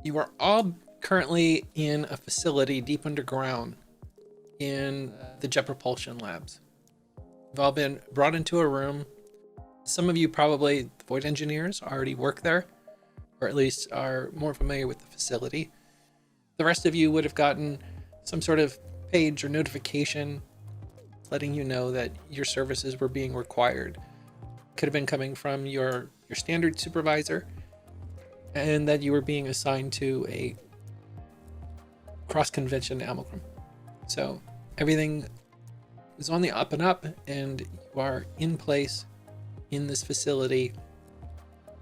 You are all currently in a facility deep underground in the Jet Propulsion Labs. You've all been brought into a room. Some of you probably, the Void Engineers, already work there, or at least are more familiar with the facility. The rest of you would have gotten some sort of page or notification letting you know that your services were being required. Could have been coming from your standard supervisor, and that you were being assigned to a cross-convention amalgam. So everything is on the up and up, and you are in place in this facility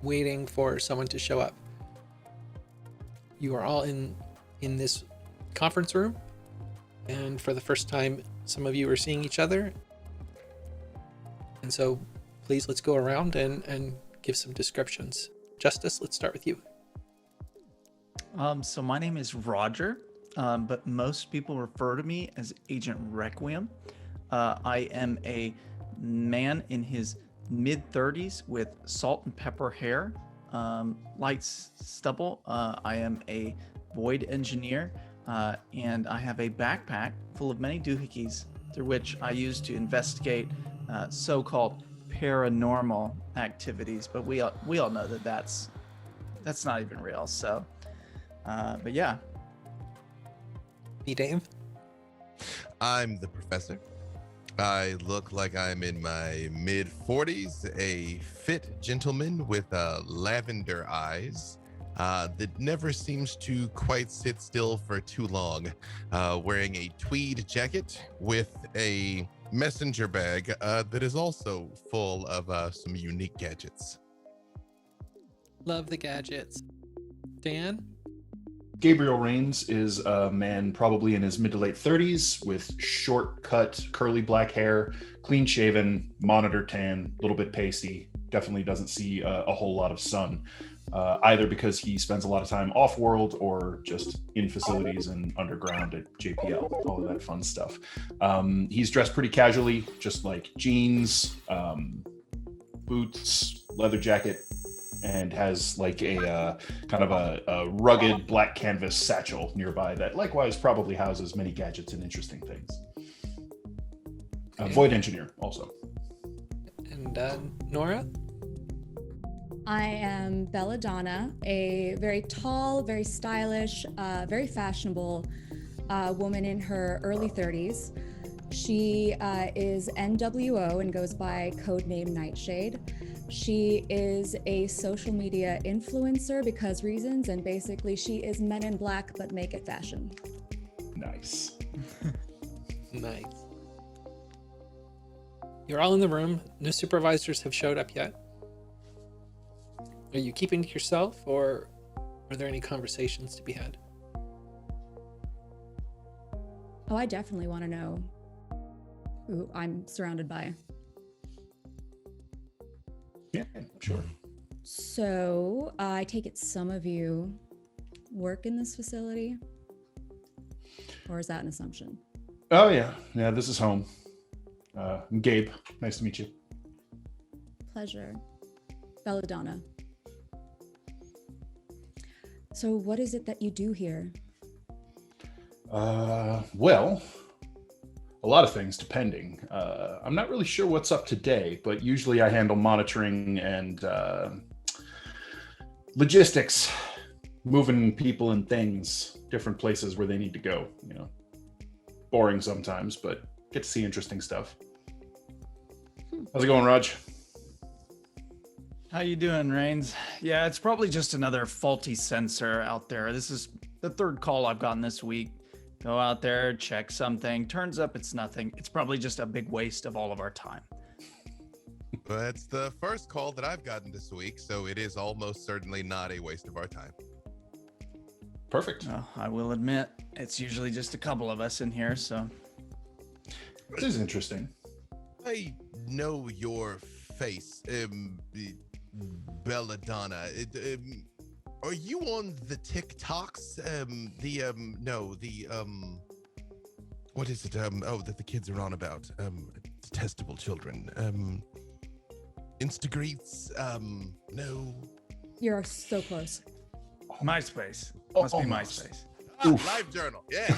waiting for someone to show up. You are all in this conference room, and for the first time, some of you are seeing each other. And so please, let's go around and give some descriptions. Justice, let's start with you. So my name is Roger, but most people refer to me as Agent Requiem. I am a man in his mid-30s with salt and pepper hair, light stubble. I am a void engineer, and I have a backpack full of many doohickeys through which I use to investigate so-called paranormal activities. But we all know that that's not even real. So, but yeah. B. Dave? I'm the professor. I look like I'm in my mid-40s, a fit gentleman with lavender eyes that never seems to quite sit still for too long, wearing a tweed jacket with a messenger bag that is also full of some unique gadgets. Love the gadgets. Dan? Gabriel Rains is a man probably in his mid to late 30s with short cut, curly black hair, clean shaven, monitor tan, a little bit pasty, definitely doesn't see a whole lot of sun, either because he spends a lot of time off world or just in facilities and underground at JPL, all of that fun stuff. He's dressed pretty casually, just like jeans, boots, leather jacket, and has like a kind of a rugged black canvas satchel nearby that likewise probably houses many gadgets and interesting things. Void engineer also. And Nora? I am Belladonna, a very tall, very stylish, very fashionable woman in her early 30s. She is NWO and goes by codename Nightshade. She is a social media influencer because reasons, and basically she is Men in Black, but make it fashion. Nice. Nice. You're all in the room. No supervisors have showed up yet. Are you keeping to yourself, or are there any conversations to be had? Oh, I definitely want to know who I'm surrounded by. Yeah, sure. So I take it some of you work in this facility, or is that an assumption? Oh yeah, this is home. I'm Gabe, nice to meet you. Pleasure. Belladonna. So what is it that you do here? Well, a lot of things depending. I'm not really sure what's up today, but usually I handle monitoring and logistics, moving people and things different places where they need to go. Boring sometimes, but get to see interesting stuff. How's it going, Raj? How you doing, Rains? Yeah, it's probably just another faulty sensor out there. This is the third call I've gotten this week. Go out there, check something. Turns up it's nothing. It's probably just a big waste of all of our time. That's the first call that I've gotten this week, so it is almost certainly not a waste of our time. Perfect. Well, I will admit, it's usually just a couple of us in here, so. This is interesting. I know your face, Belladonna. Are you on the TikToks? What is it? That the kids are on about. Detestable children. Instagreets? No. You're so close. MySpace. Must be Almost. MySpace. Live journal. Yeah.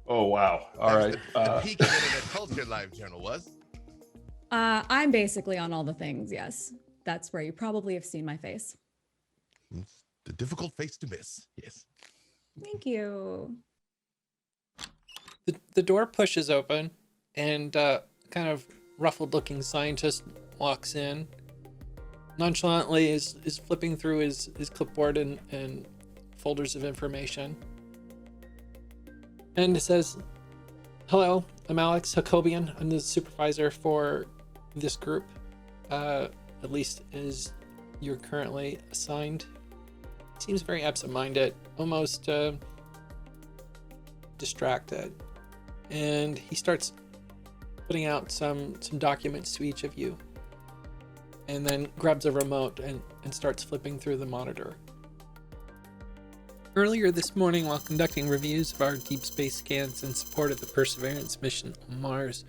Oh wow! All That was right. the peak of internet culture. Live journal was. I'm basically on all the things, yes. That's where you probably have seen my face. It's the difficult face to miss. Yes. Thank you. The door pushes open, and kind of ruffled looking scientist walks in. Nonchalantly is flipping through his clipboard and folders of information. And says, "Hello, I'm Alex Jacobian. I'm the supervisor for this group, at least as you're currently assigned." Seems very absent-minded, almost distracted. And he starts putting out some documents to each of you, and then grabs a remote and starts flipping through the monitor. Earlier this morning, while conducting reviews of our deep space scans in support of the Perseverance mission on Mars,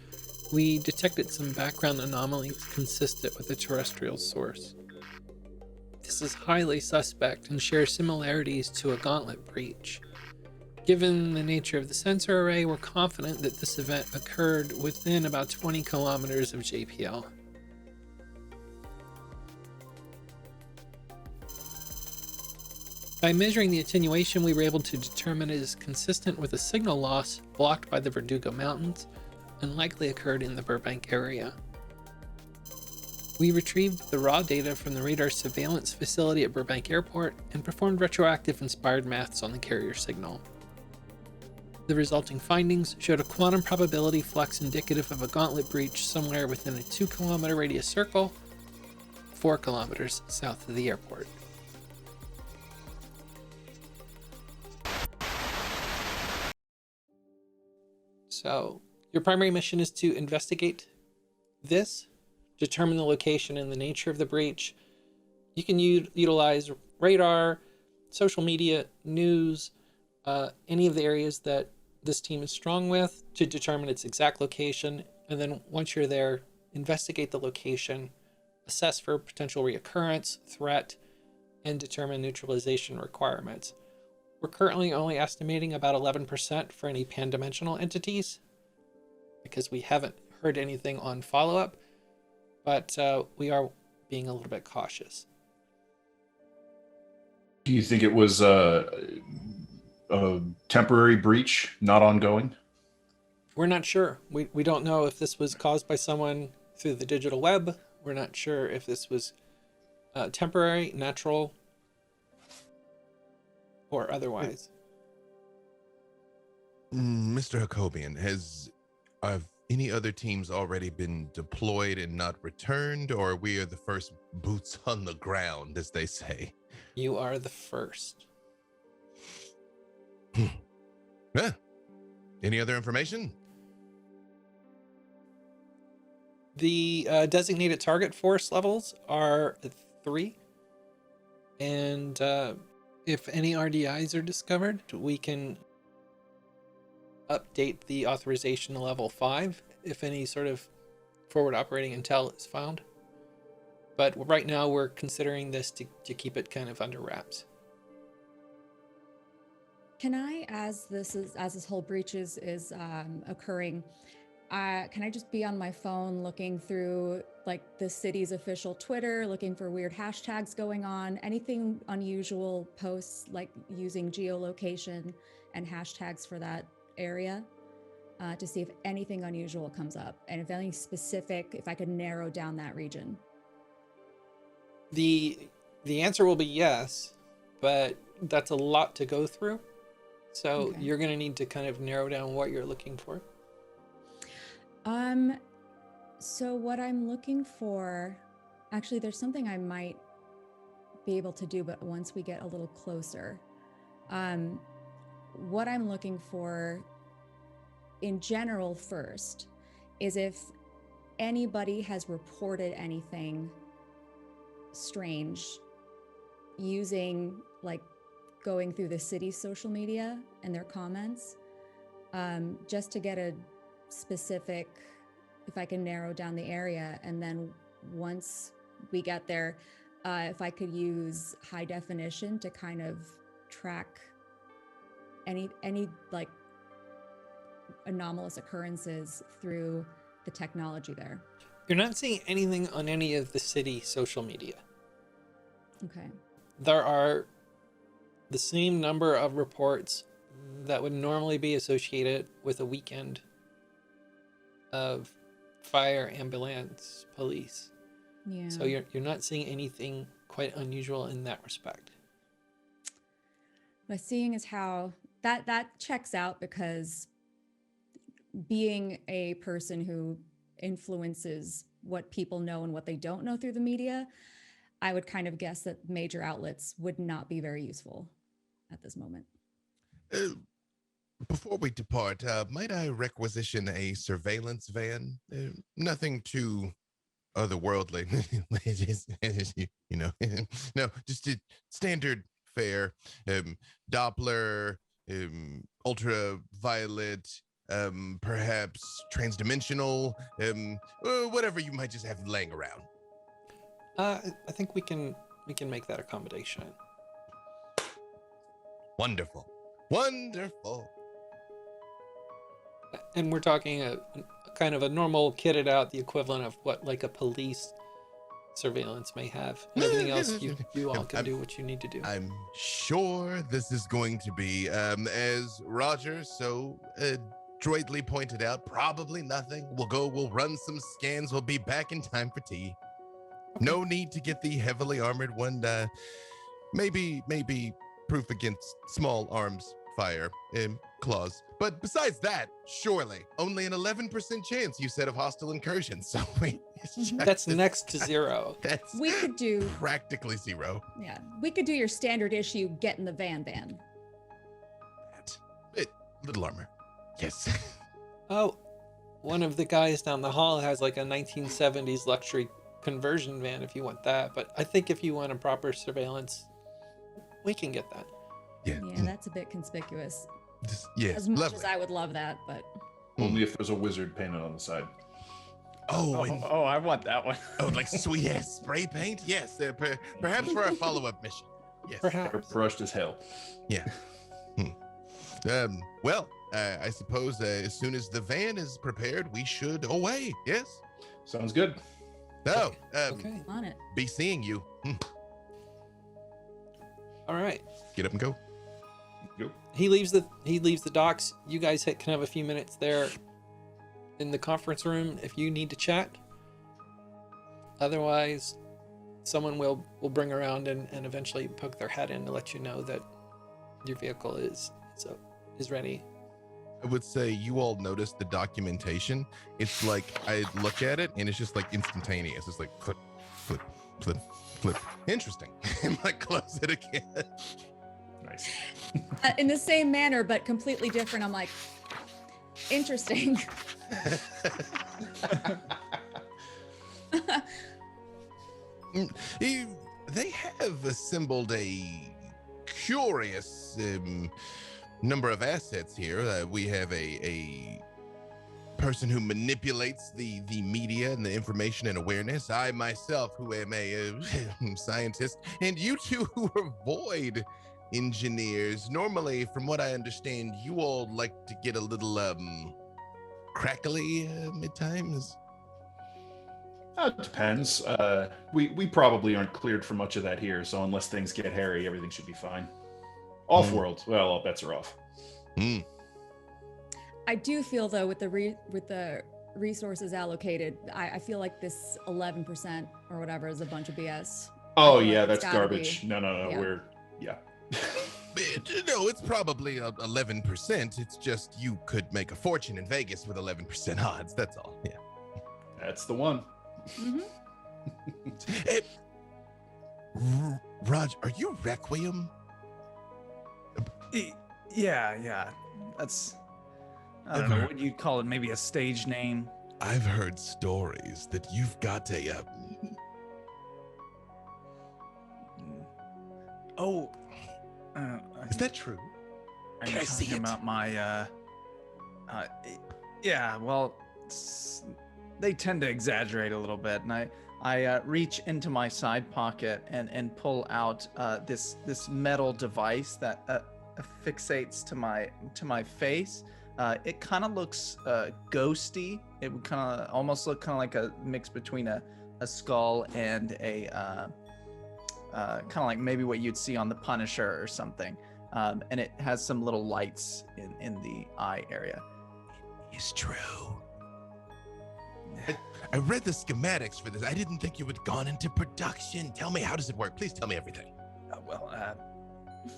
we detected some background anomalies consistent with a terrestrial source. This is highly suspect and shares similarities to a Gauntlet Breach. Given the nature of the sensor array, we're confident that this event occurred within about 20 kilometers of JPL. By measuring the attenuation, we were able to determine it is consistent with a signal loss blocked by the Verdugo Mountains and likely occurred in the Burbank area. We retrieved the raw data from the radar surveillance facility at Burbank Airport and performed retroactive inspired maths on the carrier signal. The resulting findings showed a quantum probability flux indicative of a Gauntlet Breach somewhere within a 2-kilometer radius circle, 4 kilometers south of the airport. So, your primary mission is to investigate this, determine the location and the nature of the breach. You can utilize radar, social media, news, any of the areas that this team is strong with to determine its exact location. And then once you're there, investigate the location, assess for potential reoccurrence, threat, and determine neutralization requirements. We're currently only estimating about 11% for any pan-dimensional entities because we haven't heard anything on follow-up, but we are being a little bit cautious. Do you think it was a temporary breach, not ongoing? We're not sure. We don't know if this was caused by someone through the digital web. We're not sure if this was temporary, natural, or otherwise. Mr. Jacobian, have any other teams already been deployed and not returned, or we are the first boots on the ground, as they say? You are the first. Yeah. Any other information? The designated target force levels are 3. And if any RDIs are discovered, we can update the authorization to level 5 if any sort of forward operating intel is found. But right now we're considering this to keep it kind of under wraps. Can I, as this whole breach is occurring, can I just be on my phone looking through like the city's official Twitter, looking for weird hashtags going on, anything unusual posts, like using geolocation and hashtags for that area, to see if anything unusual comes up, and if any specific, if I could narrow down that region? The answer will be yes, but that's a lot to go through. So Okay. you're going to need to kind of narrow down what you're looking for. So what I'm looking for, actually, there's something I might be able to do, but once we get a little closer. What I'm looking for in general first is if anybody has reported anything strange using, like, going through the city's social media and their comments, just to get a specific, if I can narrow down the area. And then once we get there, if I could use high definition to kind of track any like anomalous occurrences through the technology there. You're not seeing anything on any of the city social media. Okay. There are the same number of reports that would normally be associated with a weekend of fire, ambulance, police. Yeah. So you're not seeing anything quite unusual in that respect. But seeing as how that checks out, because being a person who influences what people know and what they don't know through the media, I would kind of guess that major outlets would not be very useful at this moment. Before we depart, might I requisition a surveillance van? Nothing too otherworldly. you know, no, just a standard fare. Doppler, ultraviolet, perhaps transdimensional, whatever you might just have laying around. I think we can make that accommodation. Wonderful. Wonderful. And we're talking a kind of a normal kitted out, the equivalent of what like a police surveillance may have. And everything else, you all can do what you need to do. I'm sure this is going to be, as Roger so adroitly pointed out, probably nothing. We'll run some scans. We'll be back in time for tea. Okay. No need to get the heavily armored one. Maybe proof against small arms fire, claws. But besides that, surely only an 11% chance, you said, of hostile incursions. So that's next to zero. That's we could do practically zero. Yeah, we could do your standard issue get in the van. Little armor. Yes. Oh, one of the guys down the hall has like a 1970s luxury conversion van if you want that. But I think if you want a proper surveillance, we can get that. Yeah, that's a bit conspicuous. Yes, as much lovely. as I would love that, but only if there's a wizard painted on the side. Oh, I want that one. Oh, like sweet ass spray paint? Yes, perhaps for a follow-up mission. Yes, perhaps. Brushed as hell. Yeah. Well, I suppose as soon as the van is prepared, we should away. Yes. Sounds good. Oh, okay. On it. Be seeing you. All right. Get up and go. Go. He leaves the docks. You guys can have a few minutes there in the conference room if you need to chat. Otherwise, someone will bring around and eventually poke their head in to let you know that your vehicle is ready. I would say you all notice the documentation. It's like I look at it and it's just like instantaneous. It's like flip, flip, flip, flip. Interesting. And like close it again. Nice. In the same manner, but completely different. I'm like, interesting. They have assembled a curious number of assets here. We have a person who manipulates the media and the information and awareness. I myself, who am a scientist, and you two who are void engineers. Normally, from what I understand, you all like to get a little crackly mid times. It depends. We probably aren't cleared for much of that here, so unless things get hairy, everything should be fine. Off-world, well, all bets are off. I do feel though, with the resources allocated, I feel like this 11% or whatever is a bunch of BS. Oh yeah, that's garbage. No, we're No, it's probably 11%. It's just you could make a fortune in Vegas with 11% odds. That's all. Yeah, that's the one. Mm-hmm. Hey, Raj, are you Requiem? Yeah. That's, I don't know what you'd call it. Maybe a stage name. I've heard stories that you've got a. Is that true? Are Can you I see talking it? about my? Yeah. Well, they tend to exaggerate a little bit, and I reach into my side pocket and pull out this metal device that fixates to my face. It kind of looks ghosty. It would kind of almost look kind of like a mix between a skull and a kind of like maybe what you'd see on The Punisher or something. And it has some little lights in the eye area. It's true. I read the schematics for this. I didn't think you had gone into production. Tell me, how does it work? Please tell me everything.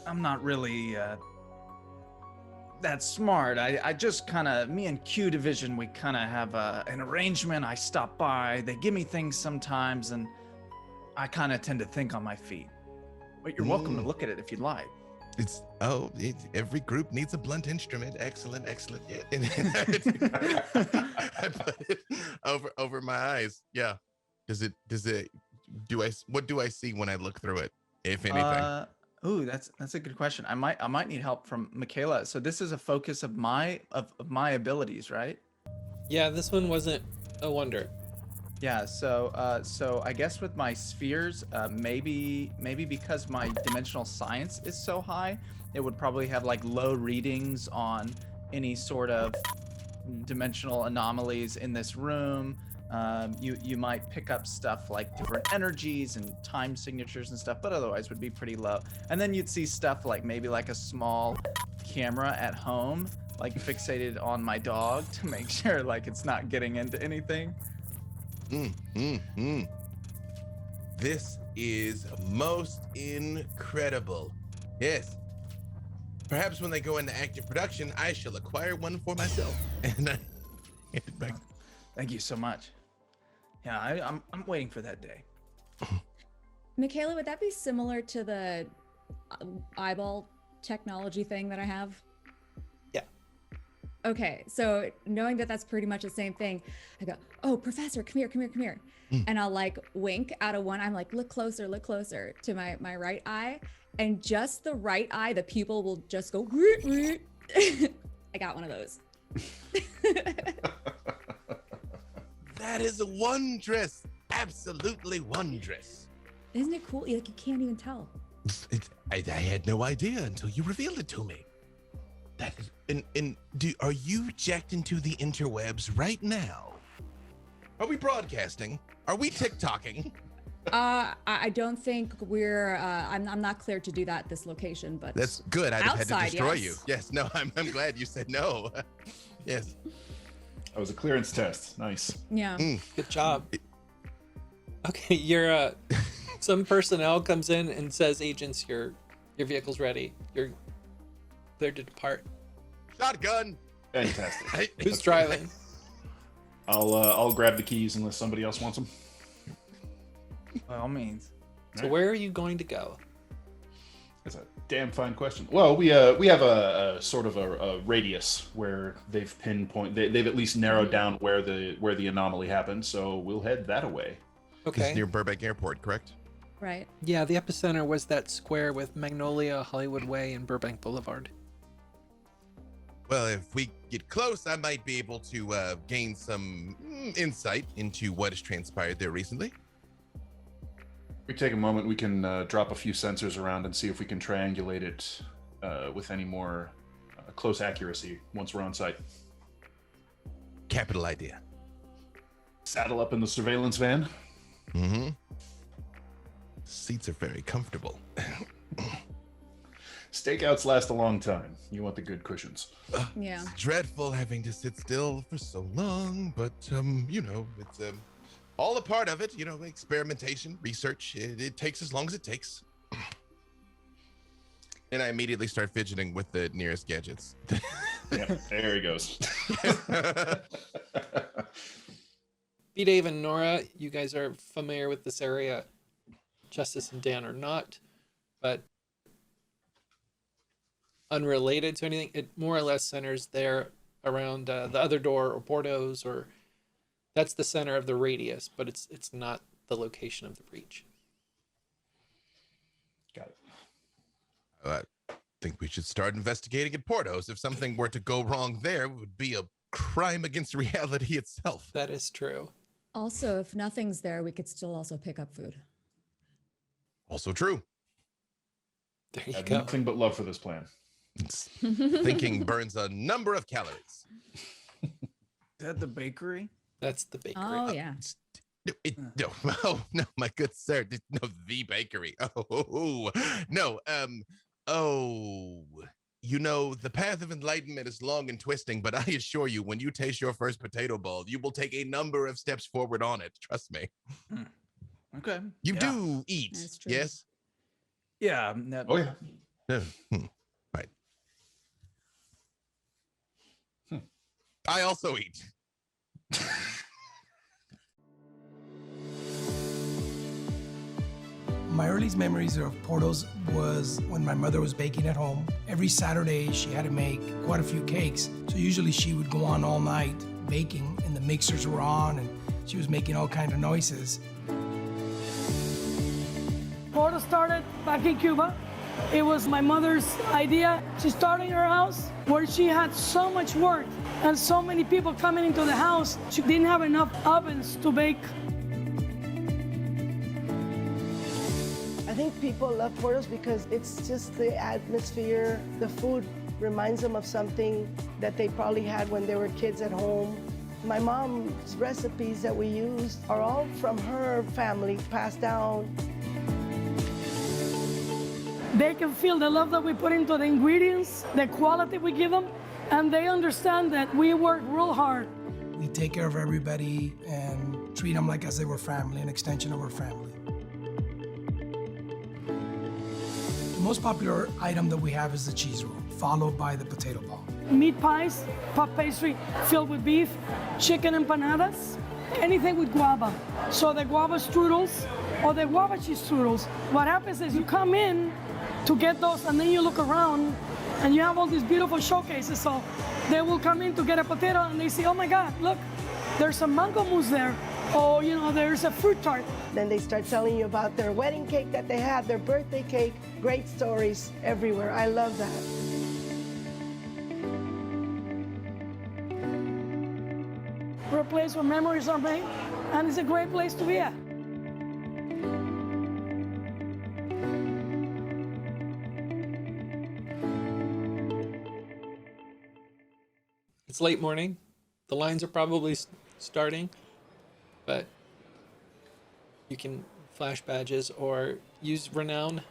I'm not really that smart. I just kind of, me and Q Division, we kind of have an arrangement. I stop by, they give me things sometimes, and I kind of tend to think on my feet. But you're welcome to look at it if you'd like. Every group needs a blunt instrument. Excellent. Yeah. I put it over my eyes. Yeah. What do I see when I look through it, if anything? That's a good question. I might need help from Michaela. So this is a focus of my abilities, right? Yeah, this one wasn't a wonder. Yeah, so I guess with my spheres, maybe because my dimensional science is so high, it would probably have like low readings on any sort of dimensional anomalies in this room. You might pick up stuff like different energies and time signatures and stuff, but otherwise would be pretty low. And then you'd see stuff like maybe like a small camera at home, like fixated on my dog to make sure like it's not getting into anything. This is most incredible. Yes. Perhaps when they go into active production, I shall acquire one for myself. And I hand it back. Thank you so much. Yeah, I'm waiting for that day. Michaela, would that be similar to the eyeball technology thing that I have? Yeah. Okay, so knowing that that's pretty much the same thing, I go, oh, Professor, come here. And I'll like wink out of one. I'm like, look closer to my right eye. And just the right eye, the pupil will just go, I got one of those. That is wondrous. Absolutely wondrous. Isn't it cool? Like, you can't even tell. I had no idea until you revealed it to me. That is, are you jacked into the interwebs right now? Are we broadcasting? Are we TikToking? I don't think we're. I'm not cleared to do that at this location, but that's good. I'd have had to destroy yes. you. Yes. No. I'm glad you said no. Yes. That was a clearance test. Nice. Yeah. Good job. Okay, you're some personnel comes in and says, "Agents, your vehicle's ready. You're cleared to depart." Shotgun. Fantastic. Who's driving? I'll grab the keys unless somebody else wants them. By all means. So where are you going to go? That's a damn fine question. Well, we have a sort of a radius where they've they've at least narrowed down where the anomaly happened, so we'll head that away. Okay. It's near Burbank Airport, correct? Right. Yeah, the epicenter was that square with Magnolia, Hollywood Way, and Burbank Boulevard. Well, if we get close, I might be able to gain some insight into what has transpired there recently. If we take a moment, we can drop a few sensors around and see if we can triangulate it with any more close accuracy once we're on site. Capital idea. Saddle up in the surveillance van. Mm-hmm. Seats are very comfortable. Stakeouts last a long time. You want the good cushions. Yeah. It's dreadful having to sit still for so long, but it's all a part of it. Experimentation, research. It takes as long as it takes. And I immediately start fidgeting with the nearest gadgets. Yeah, there he goes. B. Dave and Nora, you guys are familiar with this area. Justice and Dan are not, but unrelated to anything. It more or less centers there around the other door or Bordeaux's, or that's the center of the radius, but it's not the location of the breach. Got it. I think we should start investigating at Porto's. If something were to go wrong there, it would be a crime against reality itself. That is true. Also, if nothing's there, we could still also pick up food. Also true. There I you have go. nothing but love for this plan. Thinking burns a number of calories. Is that the bakery? That's the bakery. Oh, yeah. No, oh no, my good sir, no, the bakery. Oh no, oh, you know, the path of enlightenment is long and twisting, but I assure you, when you taste your first potato ball, you will take a number of steps forward on it. Trust me. Okay. You Yeah. do eat, That's true. yes? Yeah. Oh yeah. Right. I also eat. My earliest memories of portals was when my mother was baking at home. Every Saturday, she had to make quite a few cakes. So usually she would go on all night baking, and the mixers were on, and she was making all kind of noises. Portal started back in Cuba. It was my mother's idea. She started her house where she had so much work and so many people coming into the house. She didn't have enough ovens to bake. I think people love portals because it's just the atmosphere. The food reminds them of something that they probably had when they were kids at home. My mom's recipes that we use are all from her family, passed down. They can feel the love that we put into the ingredients, the quality we give them, and they understand that we work real hard. We take care of everybody and treat them like as they were family, an extension of our family. The most popular item that we have is the cheese roll, followed by the potato ball. Meat pies, puff pastry filled with beef, chicken empanadas, anything with guava. So the guava strudels or the guava cheese strudels, what happens is you come in to get those and then you look around and you have all these beautiful showcases. So they will come in to get a potato and they say, oh my God, look, there's some mango mousse there. Or, you know, there's a fruit tart. Then they start telling you about their wedding cake that they had, their birthday cake. Great stories everywhere. I love that. We're a place where memories are made, and it's a great place to be at. It's late morning. The lines are probably starting, but you can flash badges or use renown.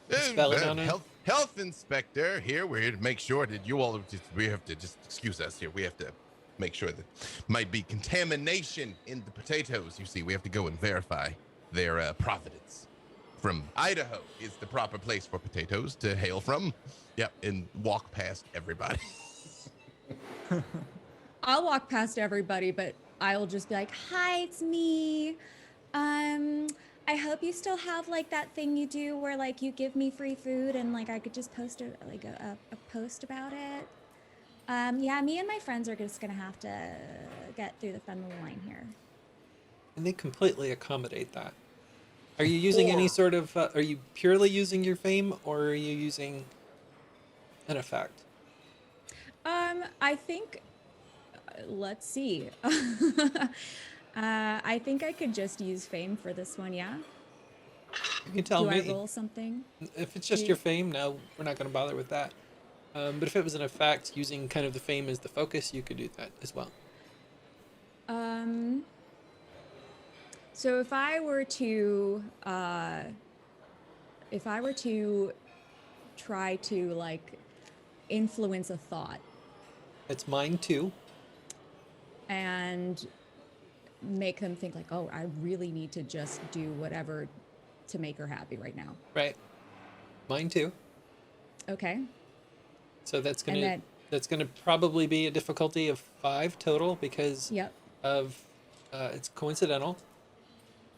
Spell it on it. Health inspector here. We're here to make sure that you all we have to just excuse us here. We have to make sure that might be contamination in the potatoes. You see, we have to go and verify their provenance. From Idaho is the proper place for potatoes to hail from. Yep, and walk past everybody. I'll walk past everybody, but I'll just be like, hi, it's me. I hope you still have like that thing you do where like you give me free food and like I could just post a post about it. Yeah, me and my friends are just gonna have to get through the family line here. And they completely accommodate that. Are you using any sort of, are you purely using your fame or are you using an effect? I think, let's see. I think I could just use fame for this one, yeah? You can tell Do me. I roll something? If it's just your fame, no, we're not going to bother with that. But if it was an effect, using kind of the fame as the focus, you could do that as well. So if I were to try to like influence a thought It's mine too. and make them think like, oh, I really need to just do whatever to make her happy right now. Right. Mine too. Okay. So that's And gonna then- that's gonna probably be a difficulty of 5 total because Yep. of it's coincidental,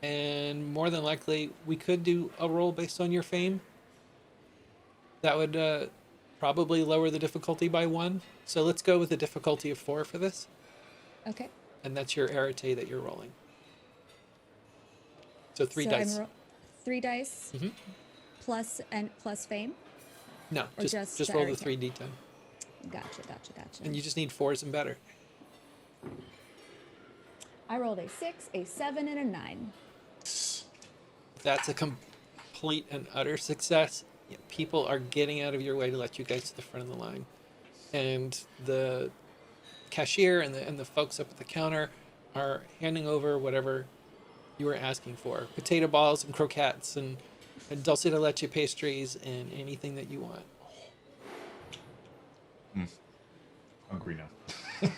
and more than likely we could do a roll based on your fame. That would probably lower the difficulty by 1. So let's go with a difficulty of 4 for this, Okay. and that's your arete that you're rolling. So 3 so dice. 3 dice Mhm. plus fame. No, or just just roll the arete? 3d10, Gotcha. and you just need 4s and better. I rolled a 6, a 7, and a 9. That's a complete and utter success. People are getting out of your way to let you guys to the front of the line. And the cashier and the folks up at the counter are handing over whatever you were asking for. Potato balls and croquettes and dulce de leche pastries and anything that you want. Hungry now.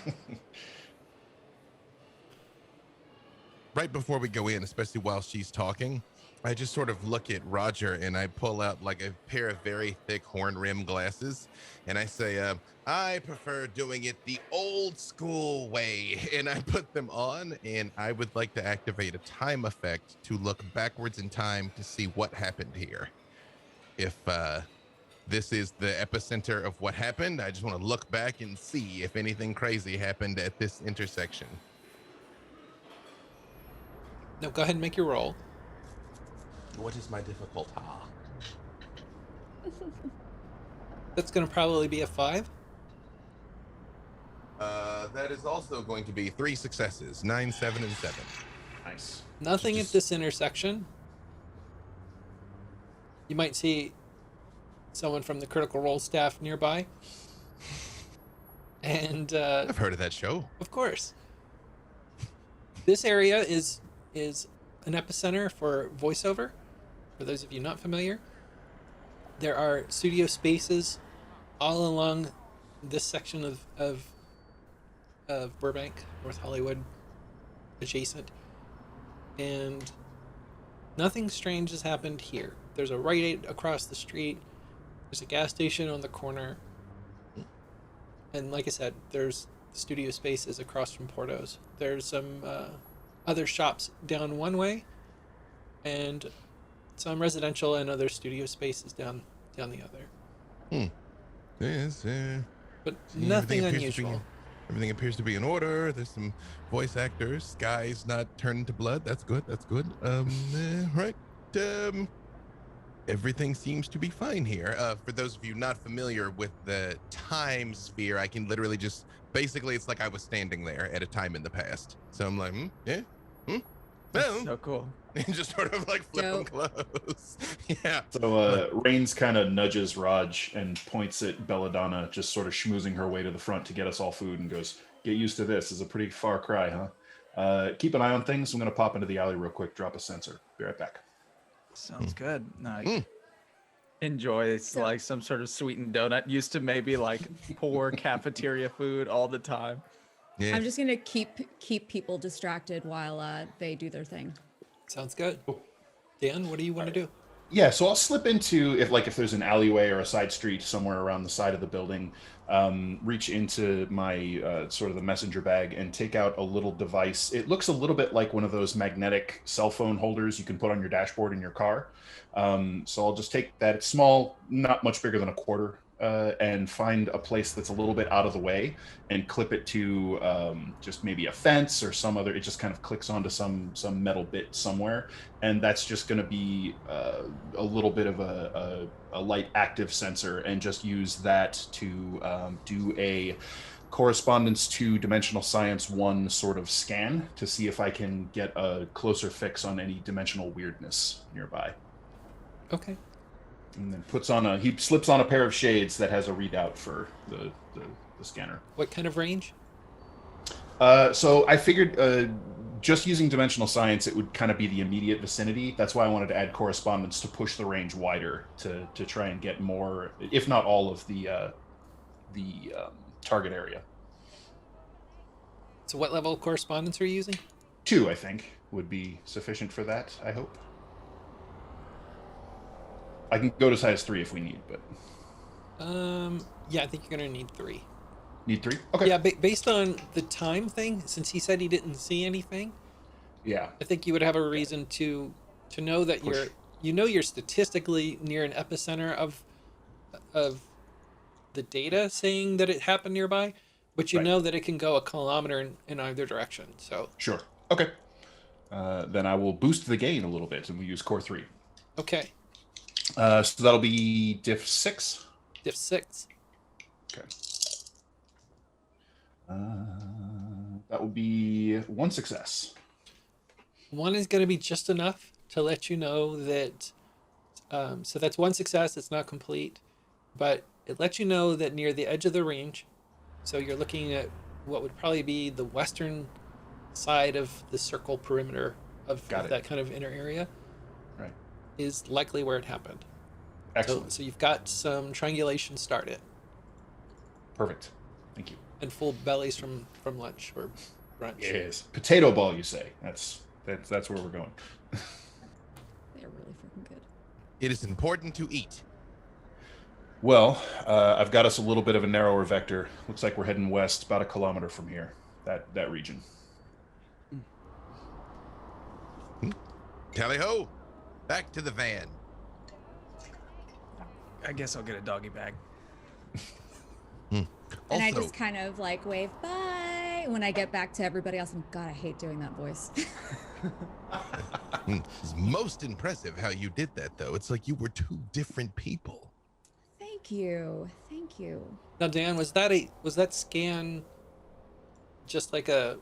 Right before we go in, especially while she's talking, I just sort of look at Roger and I pull out like a pair of very thick horn rim glasses and I say, I prefer doing it the old school way. And I put them on and I would like to activate a time effect to look backwards in time to see what happened here. If this is the epicenter of what happened, I just want to look back and see if anything crazy happened at this intersection. Now go ahead and make your roll. What is my difficulty? That's going to probably be a 5. That is also going to be 3 successes, 9, 7, and 7. Nice. Nothing at this intersection. You might see someone from the Critical Role staff nearby. And I've heard of that show. of course, this area is an epicenter for voiceover. For those of you not familiar, there are studio spaces all along this section of Burbank, North Hollywood, adjacent, and nothing strange has happened here. There's a Rite Aid across the street. There's a gas station on the corner, and like I said, there's studio spaces across from Porto's. There's some other shops down one way, and some residential and other studio spaces down the other. Yes, But see, nothing unusual. Everything appears to be in order. There's some voice actors. Sky's not turned to blood. That's good. That's good. Right. Everything seems to be fine here. For those of you not familiar with the time sphere, I can literally just basically it's like I was standing there at a time in the past. So I'm like, That's so cool. and just sort of like flip them close. Yeah. So Rains kind of nudges Raj and points at Belladonna, just sort of schmoozing her way to the front to get us all food, and goes, "Get used to this. It's a pretty far cry, huh? Keep an eye on things. I'm going to pop into the alley real quick, drop a sensor. Be right back." Sounds good. Enjoy. It's like some sort of sweetened donut. Used to maybe like poor cafeteria food all the time. Yeah. I'm just gonna keep people distracted while they do their thing. Sounds good. Dan, what do you want to do? Yeah, so I'll slip into if there's an alleyway or a side street somewhere around the side of the building, reach into my sort of the messenger bag and take out a little device. It looks a little bit like one of those magnetic cell phone holders you can put on your dashboard in your car. So I'll just take that. It's small, not much bigger than a quarter, and find a place that's a little bit out of the way and clip it to just maybe a fence or some other. It just kind of clicks onto some metal bit somewhere, and that's just going to be a little bit of a light active sensor, and just use that to do a correspondence to dimensional science 1 sort of scan to see if I can get a closer fix on any dimensional weirdness nearby. Okay. And then he slips on a pair of shades that has a readout for the scanner. What kind of range? So I figured just using dimensional science, it would kind of be the immediate vicinity. That's why I wanted to add correspondence to push the range wider to try and get more, if not all of the target area. So what level of correspondence are you using? 2, I think, would be sufficient for that, I hope. I can go to size 3 if we need, but... Yeah, I think you're going to need 3. Need 3? Okay. Yeah, based on the time thing, since he said he didn't see anything, Yeah. I think you would have a reason to know that Push. you're statistically near an epicenter of the data saying that it happened nearby, but you Right. know that it can go a kilometer in either direction. So Sure. Okay. Then I will boost the gain a little bit, and we use core 3. okay, So that'll be diff 6. diff 6. Okay. That will be 1 success. One is going to be just enough to let you know that. So that's 1 success. It's not complete, but it lets you know that near the edge of the range, so you're looking at what would probably be the western side of the circle perimeter of that kind of inner area, Right. is likely where it happened. Excellent. So you've got some triangulation started. Perfect. Thank you. And full bellies from lunch or brunch. Yes. Potato ball, you say. That's where we're going. They're really freaking good. It is important to eat. Well, I've got us a little bit of a narrower vector. Looks like we're heading west about 1 kilometer from here. That region. Tally ho! Back to the van. I guess I'll get a doggy bag. And I Also- just kind of like wave bye when I get back to everybody else. And God, I hate doing that voice. It's most impressive how you did that, though. It's like you were 2 different people. Thank you. Thank you. Now, Dan, was that scan just like a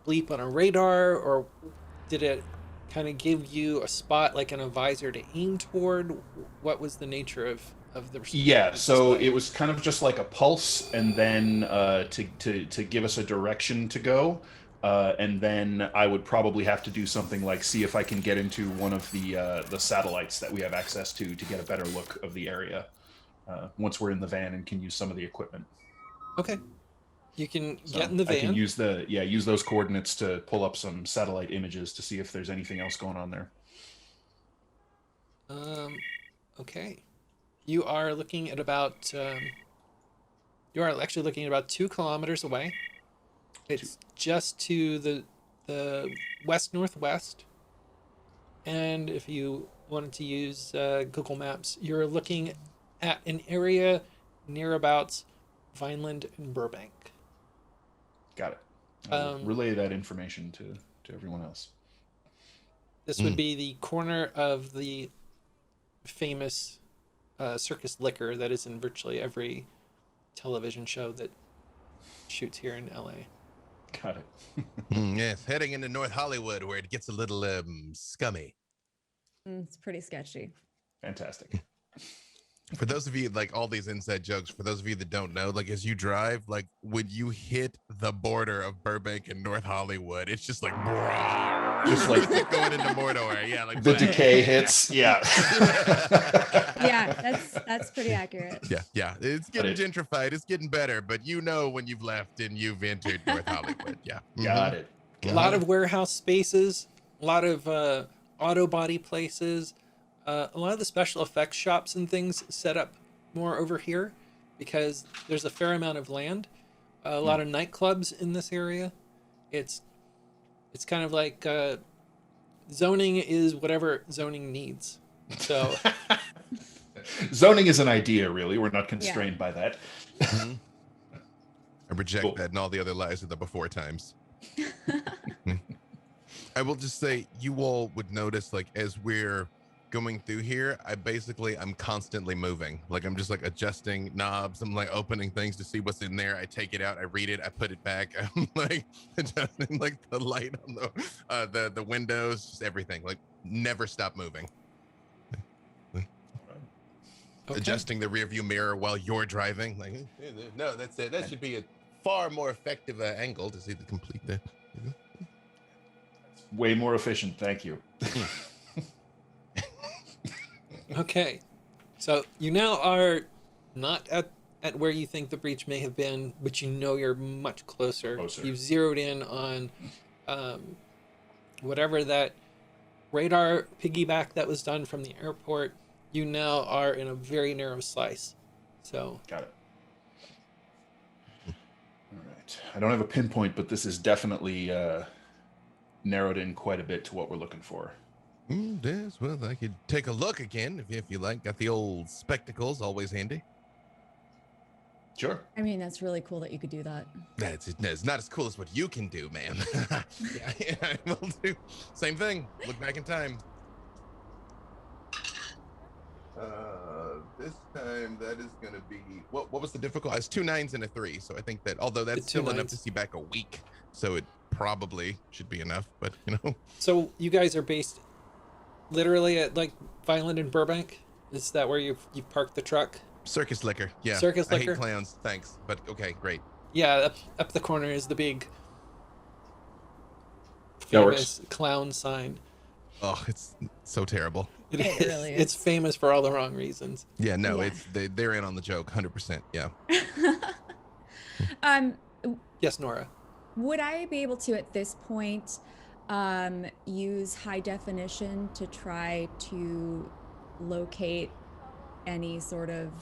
bleep on a radar, or did it kind of give you a spot like in a visor to aim toward? What was the nature of the Yeah, so it was kind of just like a pulse, and then to give us a direction to go, and then I would probably have to do something like see if I can get into one of the satellites that we have access to get a better look of the area once we're in the van and can use some of the equipment. Okay. You can So get in the van. I can use those coordinates to pull up some satellite images to see if there's anything else going on there. Okay. You are looking at about. You are actually looking at about 2 kilometers away. It's just to the west northwest, and if you wanted to use Google Maps, you're looking at an area near about Vineland and Burbank. Got it. I'll relay that information to everyone else. This would be the corner of the famous circus liquor that is in virtually every television show that shoots here in LA. Got it. Yes, heading into North Hollywood where it gets a little scummy. It's pretty sketchy. Fantastic. For those of you, like all these inside jokes, for those of you that don't know, like as you drive, like when you hit the border of Burbank and North Hollywood, it's just like, Just like going into Mordor. Yeah, like the decay hits. Yeah. Yeah, that's pretty accurate. Yeah. It's getting gentrified. It's getting better, but you know when you've left and you've entered North Hollywood. Yeah. Got it. A lot of warehouse spaces, a lot of auto body places, a lot of the special effects shops and things set up more over here because there's a fair amount of land. A lot of nightclubs in this area. It's kind of like zoning is whatever zoning needs. So zoning is an idea, really. We're not constrained by that. I reject that and all the other lies of the before times. I will just say, you all would notice, like, as we're going through here, I'm constantly moving. Like, I'm just like adjusting knobs. I'm like opening things to see what's in there. I take it out, I read it, I put it back. I'm like adjusting like the light on the windows, just everything. Like, never stop moving. Okay. Adjusting the rear view mirror while you're driving. Like, no, that's it. That should be a far more effective angle to see the complete. Way more efficient. Thank you. okay, so you now are not at where you think the breach may have been, but you know you're much closer. You've zeroed in on whatever that radar piggyback that was done from the airport. You now are in a very narrow slice. So got it. All right. I don't have a pinpoint, but this is definitely narrowed in quite a bit to what we're looking for. Yes, well, I could take a look again if you like. Got the old spectacles, always handy. Sure. I mean, that's really cool that you could do that. It's not as cool as what you can do, ma'am. yeah, I will do. Same thing. Look back in time. This time that is going to be what was the difficult? It's 2 9s and a 3. So I think that although that's still enough to see back a week, so it probably should be enough. But So you guys are based literally at like Violent and Burbank? Is that where you've parked the truck? Circus liquor. Yeah. Circus I liquor? hate clowns. Thanks, but okay, great. Yeah, up the corner is the big That works. famous clown sign. Oh, it's so terrible. It It is. really It's is. famous for all the wrong reasons. Yeah, no, Yeah. they're in on the joke, 100%. Yeah. Um, Yes, Nora. would I be able to, at this point, use high definition to try to locate any sort of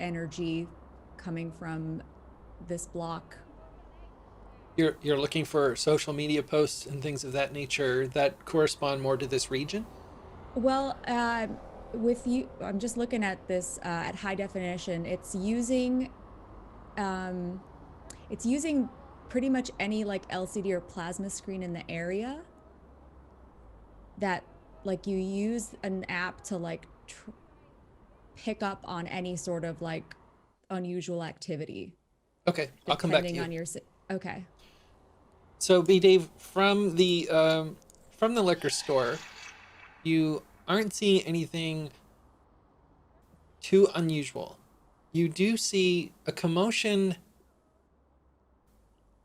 energy coming from this block? You're looking for social media posts and things of that nature that correspond more to this region? Well, with you, I'm just looking at this at high definition. It's using pretty much any like LCD or plasma screen in the area. That like you use an app to like pick up on any sort of like unusual activity. Okay, I'll come back to Depending you. on your okay. So, B. Dave, from the liquor store, you aren't seeing anything too unusual. You do see a commotion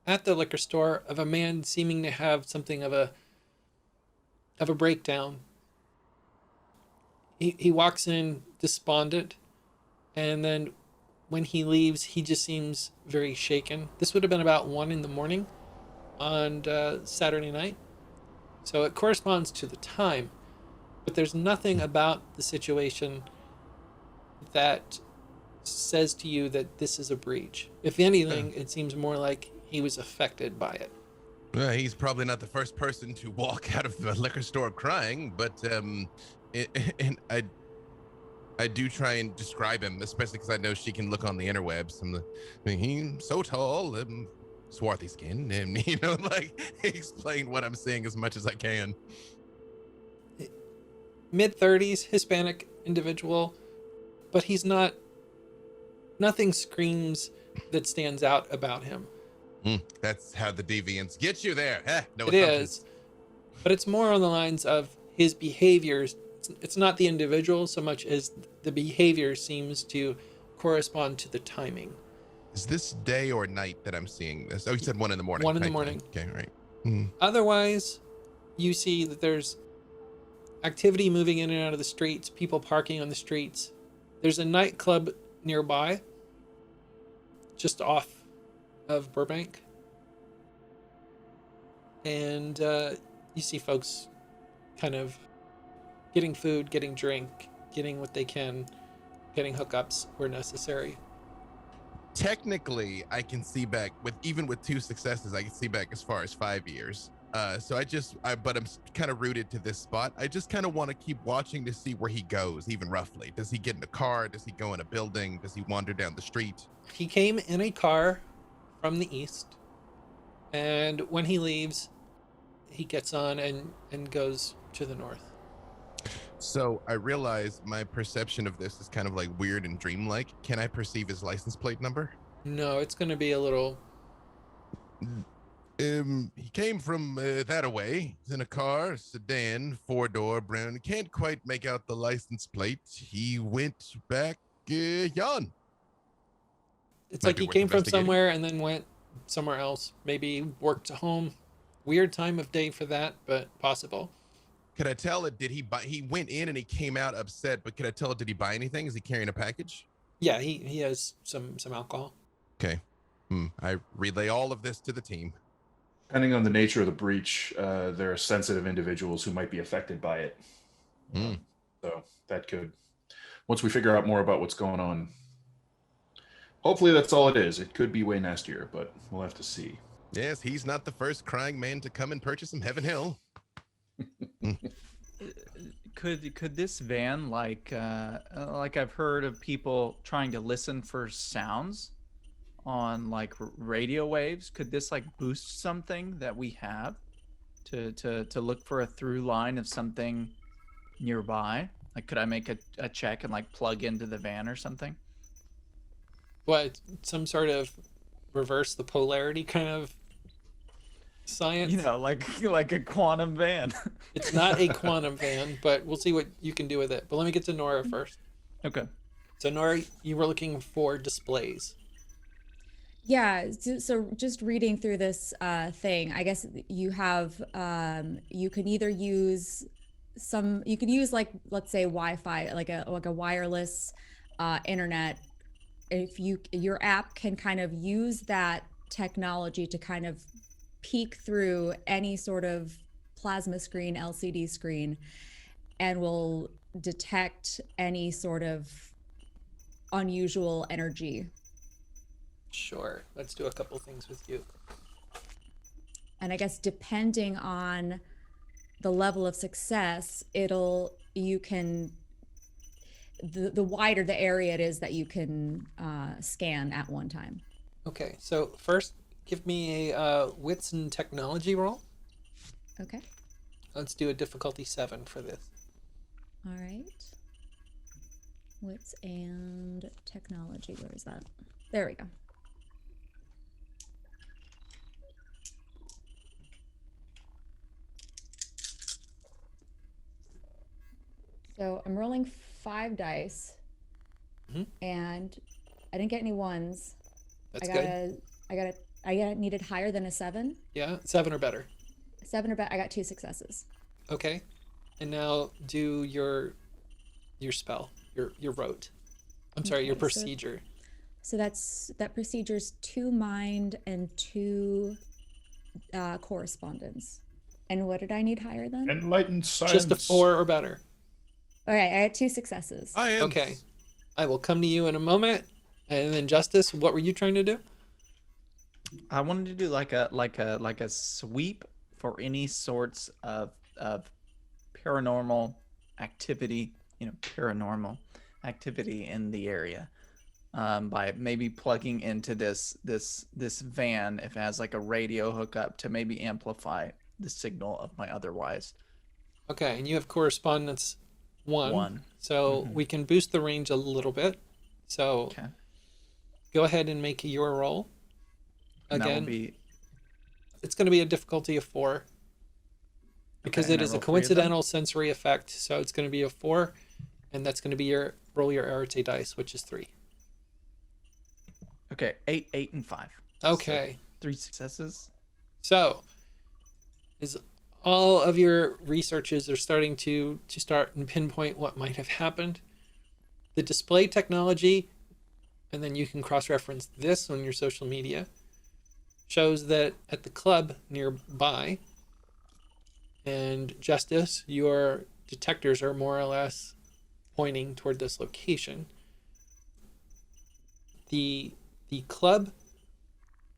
at the liquor store of a man seeming to have something of a breakdown. He walks in despondent, and then when he leaves, he just seems very shaken. This would have been about 1 a.m. on Saturday night, so it corresponds to the time, but there's nothing about the situation that says to you that this is a breach. If anything, it seems more like he was affected by it. Well, he's probably not the first person to walk out of the liquor store crying, but and I do try and describe him, especially because I know she can look on the interwebs. He's so tall, swarthy skin, and like explain what I'm seeing as much as I can. Mid-30s, Hispanic individual, but he's not. Nothing screams that stands out about him. That's how the deviants get you there. No It assumptions. is, but it's more on the lines of his behaviors. It's not the individual so much as the behavior seems to correspond to the timing. Is this day or night that I'm seeing this? Oh, you said 1 a.m. 1 a.m. Okay, right. Otherwise, you see that there's activity moving in and out of the streets, people parking on the streets. There's a nightclub nearby, just off of Burbank. And you see folks kind of getting food, getting drink, getting what they can, getting hookups where necessary. Technically, I can see back even with 2 successes, I can see back as far as 5 years. But I'm kind of rooted to this spot. I just kind of want to keep watching to see where he goes, even roughly. Does he get in a car? Does he go in a building? Does he wander down the street? He came in a car from the east, and when he leaves, he gets on and goes to the north. So I realize my perception of this is kind of like weird and dreamlike. Can I perceive his license plate number? No, it's going to be a little... He came from that away. He's in a car, sedan, 4-door, brown. Can't quite make out the license plate. He went back yon. It's Might like be he worth came from investigating. somewhere and then went somewhere else. Maybe worked to home. Weird time of day for that, but possible. Could I tell it? Did he buy? He went in and he came out upset. But could I tell it? Did he buy anything? Is he carrying a package? Yeah, he has some alcohol. Okay. I relay all of this to the team. Depending on the nature of the breach, there are sensitive individuals who might be affected by it. So that could, once we figure out more about what's going on, hopefully that's all it is. It could be way nastier, but we'll have to see. Yes, he's not the first crying man to come and purchase some Heaven Hill. Could this van like I've heard of people trying to listen for sounds on like radio waves? Could this like boost something that we have to look for a through line of something nearby? Like, could I make a check and like plug into the van or something? What, some sort of reverse the polarity kind of Science. You know, like a quantum van. It's not a quantum van, but we'll see what you can do with it. But let me get to Nora first. Okay. So Nora, you were looking for displays. Yeah, so just reading through this thing, I guess you have you can either use you could use like, let's say Wi-Fi, like a wireless internet. If your app can kind of use that technology to kind of peek through any sort of plasma screen, LCD screen, and will detect any sort of unusual energy. Sure. Let's do a couple things with you. And I guess depending on the level of success, the wider the area it is that you can scan at one time. Okay. So first, give me a wits and technology roll. Okay. Let's do a difficulty 7 for this. All right. Wits and technology. Where is that? There we go. So I'm rolling 5 dice, and I didn't get any ones. That's good. I needed higher than a 7. Yeah, 7 or better. 7 or better. I got 2 successes. Okay. And now do your spell, your rote. I'm sorry, your procedure. So that procedure's 2 mind and 2 correspondence. And what did I need higher than? Enlightened science. Just a 4 or better. Okay, I had 2 successes. Okay. I will come to you in a moment. And then Justice, what were you trying to do? I wanted to do like a sweep for any sorts of paranormal activity, paranormal activity in the area, by maybe plugging into this van if it has like a radio hookup to maybe amplify the signal of my otherwise. Okay, and you have correspondence 1. So we can boost the range a little bit. So go ahead and make your roll. Again, it's going to be a difficulty of 4 because it is a coincidental sensory effect. So it's going to be a 4, and that's going to be your arete dice, which is 3. Okay, 8, and 5. Okay, so 3 successes. So is all of your researches are starting to start and pinpoint what might have happened. The display technology, and then you can cross-reference this on your social media, shows that at the club nearby, and Justice, your detectors are more or less pointing toward this location. The club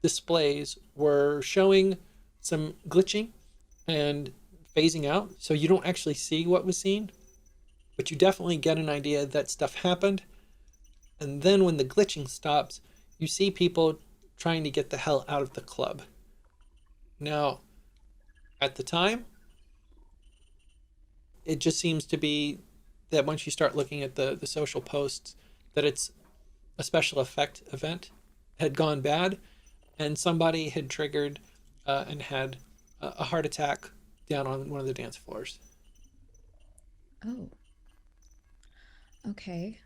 displays were showing some glitching and phasing out, so you don't actually see what was seen, but you definitely get an idea that stuff happened. And then when the glitching stops, you see people trying to get the hell out of the club. Now, at the time, it just seems to be that once you start looking at the social posts, that it's a special effect event had gone bad, and somebody had triggered and had a heart attack down on one of the dance floors. Oh. Okay.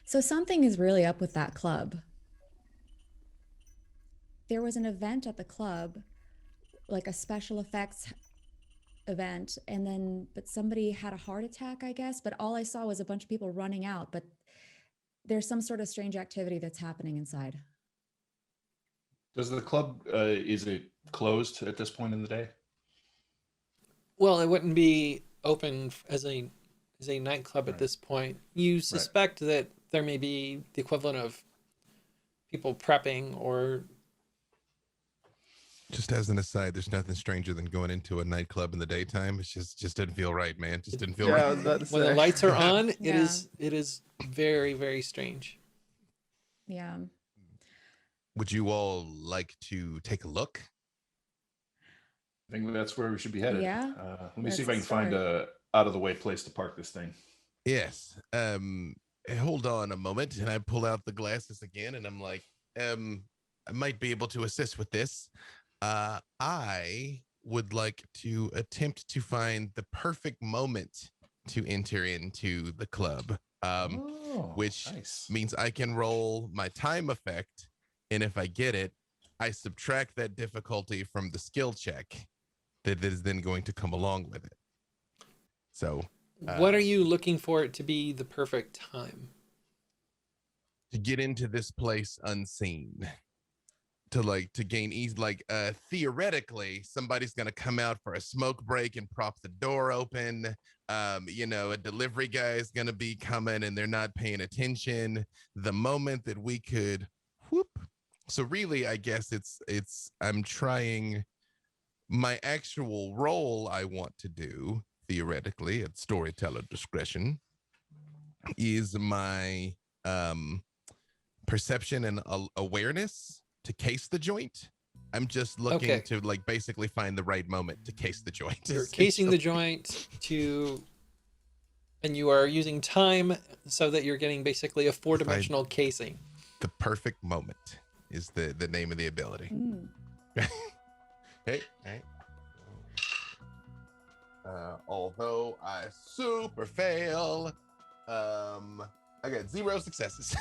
So something is really up with that club. There was an event at the club, like a special effects event, but somebody had a heart attack, I guess, but all I saw was a bunch of people running out, but there's some sort of strange activity that's happening inside. Does the club, is it closed at this point in the day? Well, it wouldn't be open as a nightclub at this point. You suspect that there may be the equivalent of people prepping or... Just as an aside, there's nothing stranger than going into a nightclub in the daytime. It just didn't feel right, man. Just didn't feel right. When the lights are on, it is very, very strange. Yeah. Would you all like to take a look? I think that's where we should be headed. Yeah. Let me see if I can find a out of the way place to park this thing. Yes. Hold on a moment, and I pull out the glasses again, and I'm like, I might be able to assist with this. I would like to attempt to find the perfect moment to enter into the club, which nice. means I can roll my time effect, and if I get it, I subtract that difficulty from the skill check that is then going to come along with it. So, What are you looking for it to be the perfect time? to get into this place unseen, to gain ease, theoretically somebody's going to come out for a smoke break and prop the door open. A delivery guy is going to be coming and they're not paying attention. The moment that we could whoop. So really, I guess I'm trying my actual role I want to do theoretically at storyteller discretion is my perception and awareness to case the joint. I'm just looking to basically find the right moment to case the joint. You're casing the joint and you are using time so that you're getting basically a 4-dimensional casing. The perfect moment is the name of the ability. Hey. Although I super fail, I got 0 successes.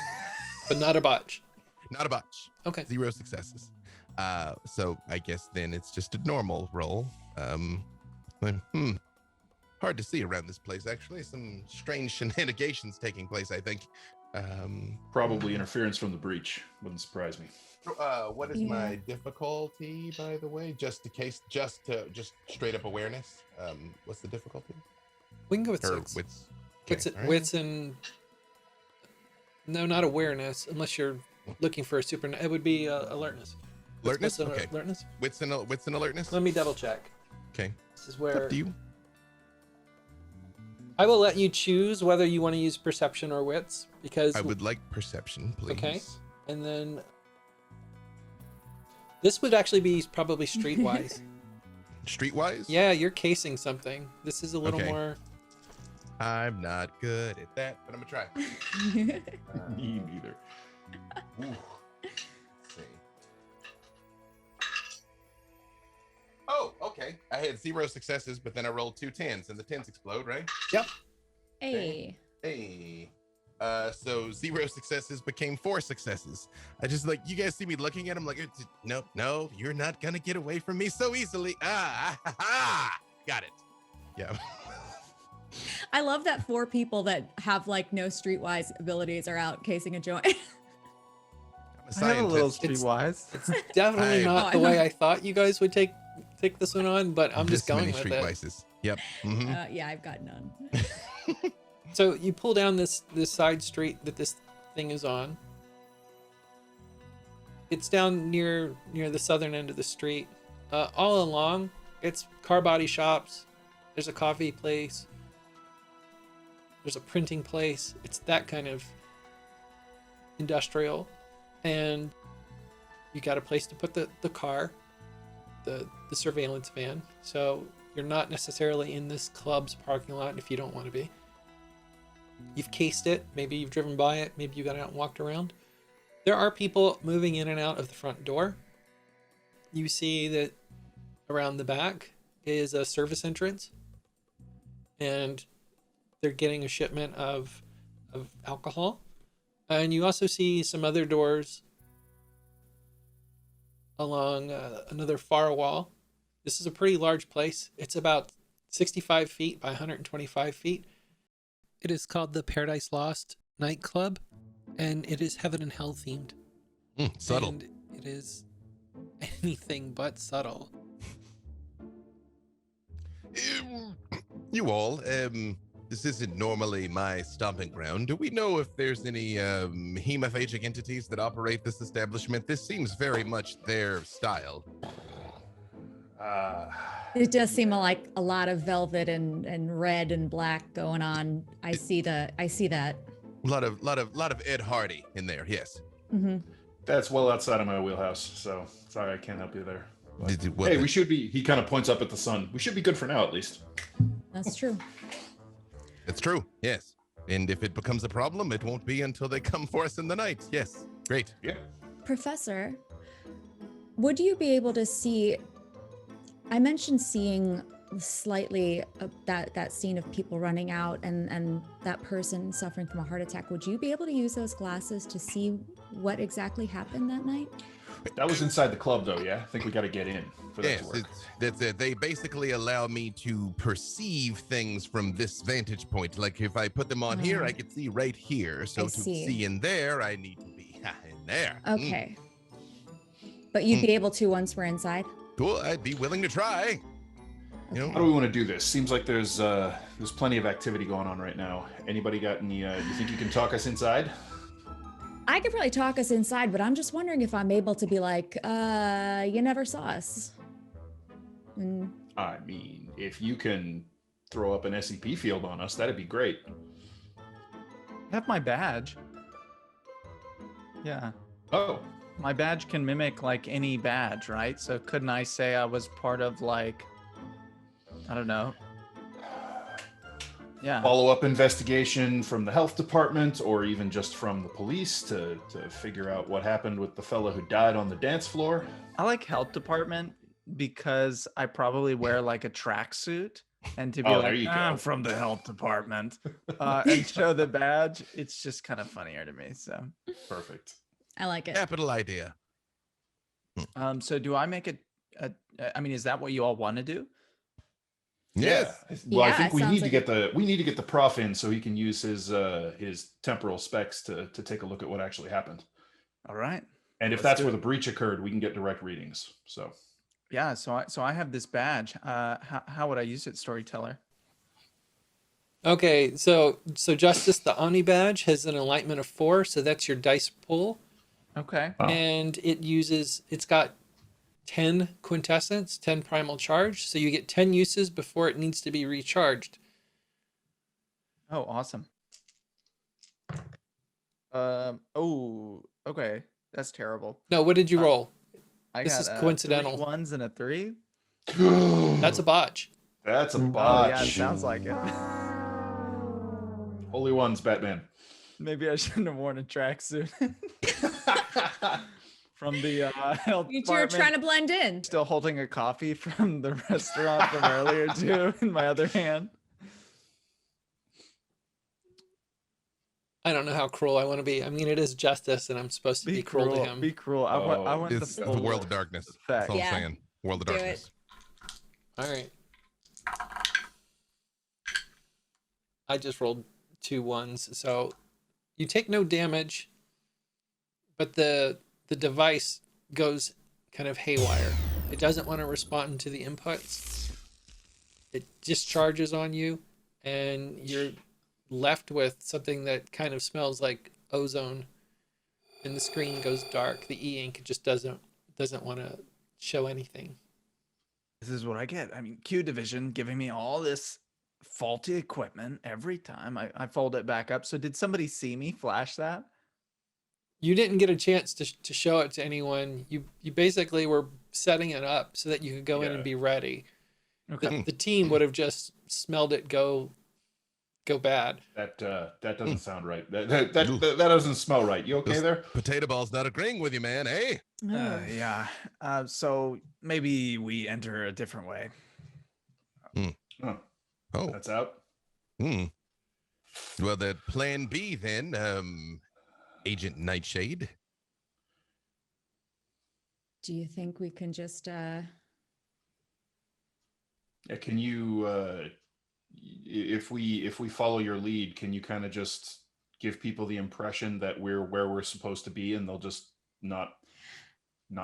But not a botch. Not a botch. Okay. 0 successes. So I guess then it's just a normal roll. Hard to see around this place, actually. Some strange shenanigans taking place, I think. Probably interference from the breach. Wouldn't surprise me. What is my difficulty, by the way? Just straight up awareness. What's the difficulty? We can go with 6. Wits and no, not awareness, unless you're looking for a super. It would be alertness. Alertness. Okay. Alertness. Wits and alertness. Let me double check. Okay. This is where. Up to you. I will let you choose whether you want to use perception or wits, because I would like perception, please. Okay. And then this would actually be probably streetwise. Streetwise? Yeah, you're casing something. This is a little Okay. more. I'm not good at that, but I'm gonna try. Me neither. Let's see. Oh, okay. I had 0 successes, but then I rolled 2 10s, and the 10s explode, right? Yep. Hey. Hey. So 0 successes became 4 successes. I just you guys see me looking at him like, no, you're not gonna get away from me so easily. Got it. Yeah. I love that 4 people that have no streetwise abilities are out casing a joint. I'm a I have a little scientist. streetwise. It's definitely not the way I thought you guys would take this one on, but I'm just going with it. Streetwises. Yep. Mhm. Yeah, I've got none. So you pull down this side street that this thing is on. It's down near the southern end of the street. All along, it's car body shops. There's a coffee place. There's a printing place. It's that kind of industrial. And you got a place to put the car, the surveillance van. So you're not necessarily in this club's parking lot if you don't want to be. You've cased it. Maybe you've driven by it. Maybe you got out and walked around. There are people moving in and out of the front door. You see that around the back is a service entrance. And they're getting a shipment of alcohol. And you also see some other doors along another far wall. This is a pretty large place. It's about 65 feet by 125 feet. It is called the Paradise Lost nightclub, and it is heaven and hell themed. Subtle. And it is anything but subtle. You all, this isn't normally my stomping ground. Do we know if there's any hemophagic entities that operate this establishment? This seems very much their style. It does seem like a lot of velvet and red and black going on. I see that. A lot of Ed Hardy in there. Yes. Mm-hmm. That's well outside of my wheelhouse, so sorry I can't help you there. But, Hey, we should be. He kind of points up at the sun. We should be good for now, at least. That's true. It's true. Yes. And if it becomes a problem, it won't be until they come for us in the night. Yes. Great. Yeah. Professor, Would you be able to see? I mentioned seeing slightly that scene of people running out and that person suffering from a heart attack. Would you be able to use those glasses to see what exactly happened that night? That was inside the club, though. Yeah, I think we got to get in for that Yes, to work. that's it. They basically allow me to perceive things from this vantage point. Like if I put them on here, I can see right here. So to see in there, I need to be in there. Okay. But you'd be able to once we're inside? Cool, I'd be willing to try. You know, How do we want to do this? Seems like there's plenty of activity going on right now. Anybody got any? You think you can talk us inside? I could probably talk us inside, but I'm just wondering if I'm able to be like, you never saw us. I mean, if you can throw up an SCP field on us, that'd be great. I have my badge. Yeah. Oh. My badge can mimic like any badge, right? So couldn't I say I was part of like, I don't know. Yeah. Follow-up investigation from the health department or even just from the police to figure out what happened with the fellow who died on the dance floor. I like health department because I probably wear like a tracksuit and to be like, I'm from the health department and show the badge. It's just kind of funnier to me. So perfect. I like it. Capital idea. So do I make it? I mean, is that what you all want to do? Yes. Yeah. Well, I think we need to get the prof in so he can use his temporal specs to take a look at what actually happened. All right. And if that's where the breach occurred, we can get direct readings. So. Yeah. So I have this badge. How would I use it, storyteller? Okay, so Justice, the Omni badge has an alignment of 4, so that's your dice pool. Okay. And it's got 10 quintessence, 10 primal charge, so you get 10 uses before it needs to be recharged. Oh, awesome. Oh, okay. That's terrible. No, what did you roll? This is coincidental. 3 1s and a 3. That's a botch. That's a botch. Oh, yeah, it sounds like it. Holy ones, Batman. Maybe I shouldn't have worn a tracksuit. From the health department. You're trying to blend in. Still holding a coffee from the restaurant from earlier too in my other hand. I don't know how cruel I want to be. I mean, it is Justice, and I'm supposed to be cruel to him. Be cruel. I want It's the world of darkness. That's all I'm saying. World of darkness. All right. I just rolled 2 1s, so you take no damage, but the device goes kind of haywire. It doesn't want to respond to the inputs. It discharges on you, and you're left with something that kind of smells like ozone, and the screen goes dark. The e-ink just doesn't want to show anything. This is what I get. I mean, Q Division giving me all this faulty equipment every time I fold it back up. So did somebody see me flash that? You didn't get a chance to show it to anyone. You basically were setting it up so that you could go in and be ready. Okay. The team would have just smelled it go bad. That doesn't sound right. That doesn't smell right. You okay there? Potato Ball's not agreeing with you, man. Hey. Yeah. So maybe we enter a different way. Oh, that's out. Well, the plan B then, Agent Nightshade. Do you think we can just Yeah, can you if we follow your lead, can you kind of just give people the impression that we're where we're supposed to be and they'll just not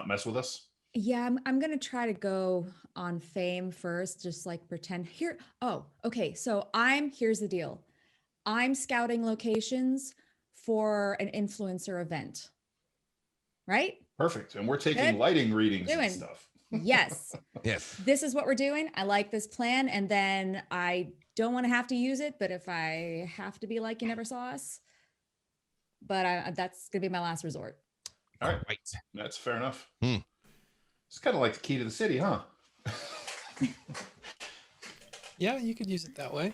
mess with us? Yeah, I'm gonna try to go on fame first, just like pretend here. Oh, okay. So here's the deal. I'm scouting locations for an influencer event. Right? Perfect. And we're taking lighting readings and Doing. stuff. Yes. Yes. This is what we're doing. I like this plan. And then I don't want to have to use it, but if I have to be like you never saw us, but that's gonna be my last resort. All right. That's fair enough. It's kind of like the key to the city, huh? Yeah, you could use it that way.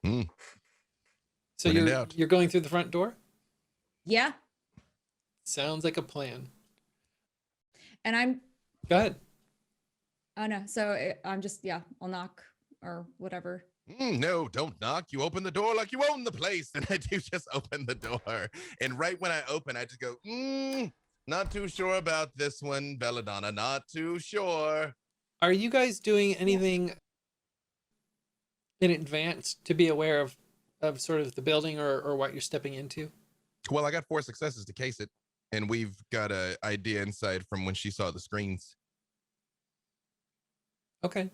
So When in doubt. you're going through the front door? Yeah. Sounds like a plan. And Go ahead. Oh no, so I'm just, yeah, I'll knock or whatever. No, don't knock. You open the door like you own the place. And I do just open the door. And right when I open, I just go, not too sure about this one, Belladonna. Not too sure. Are you guys doing anything in advance to be aware of sort of the building or what you're stepping into? Well, I got 4 successes to case it. And we've got a idea inside from when she saw the screens. Okay.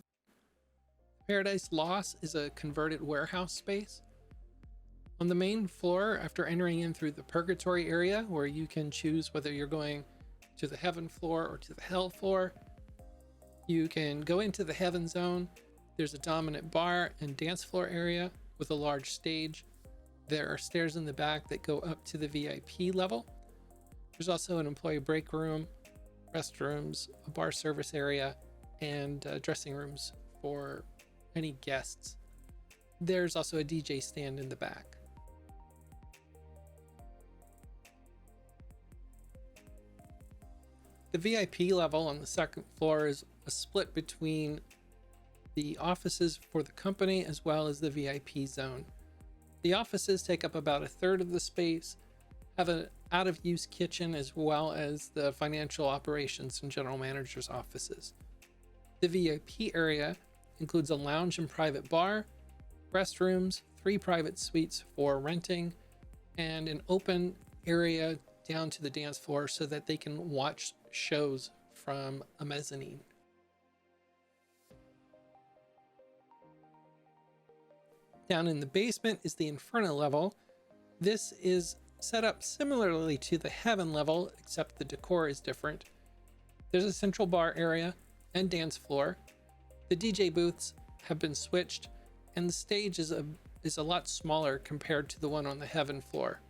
Paradise Lost is a converted warehouse space. On the main floor, after entering in through the purgatory area, where you can choose whether you're going to the heaven floor or to the hell floor, you can go into the heaven zone. There's a dominant bar and dance floor area with a large stage. There are stairs in the back that go up to the VIP level. There's also an employee break room, restrooms, a bar service area, and dressing rooms for any guests. There's also a DJ stand in the back. The VIP level on the second floor is a split between the offices for the company as well as the VIP zone. The offices take up about a third of the space, have an out-of-use kitchen as well as the financial operations and general manager's offices. The VIP area includes a lounge and private bar, restrooms, 3 private suites for renting, and an open area down to the dance floor so that they can watch shows from a mezzanine. Down in the basement is the Inferno level. This is set up similarly to the Heaven level, except the decor is different. There's a central bar area and dance floor. The DJ booths have been switched, and the stage is a lot smaller compared to the one on the Heaven floor.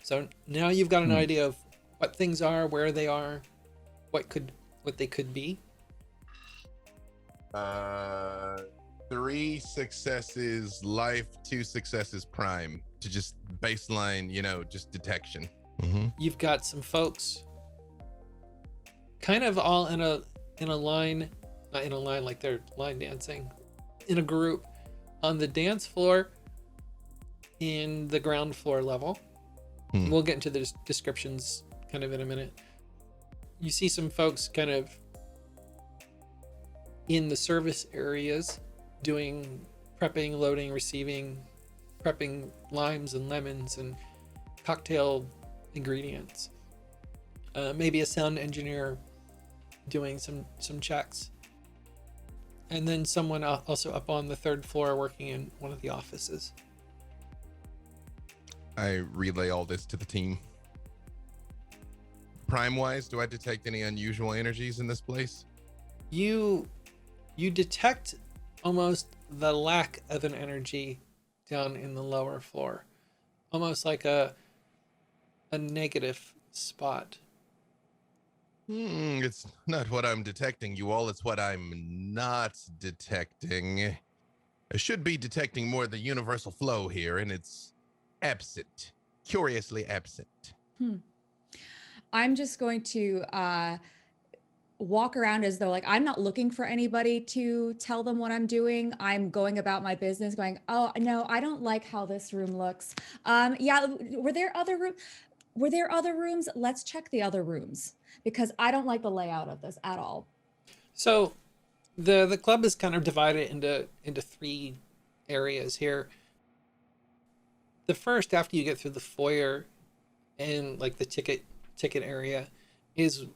So now you've got an idea of what things are, where they are, what they could be. 3 successes life, 2 successes prime to just baseline, just detection. You've got some folks kind of all in a line, not in a line like they're line dancing, in a group on the dance floor in the ground floor level. We'll get into the descriptions kind of in a minute. You see some folks kind of in the service areas doing prepping, loading, receiving, prepping limes and lemons and cocktail ingredients. Maybe a sound engineer doing some checks. And then someone also up on the 3rd floor working in one of the offices. I relay all this to the team. Prime-wise, do I detect any unusual energies in this place? You detect almost the lack of an energy down in the lower floor. Almost like a negative spot. It's not what I'm detecting, you all. It's what I'm not detecting. I should be detecting more of the universal flow here, and it's absent. Curiously absent. I'm just going to walk around as though I'm not looking for anybody to tell them what I'm doing. I'm going about my business going, oh no, I don't like how this room looks. Yeah, were there other rooms? Let's check the other rooms because I don't like the layout of this at all. So the club is kind of divided into 3 areas here. The first, after you get through the foyer and the ticket area, is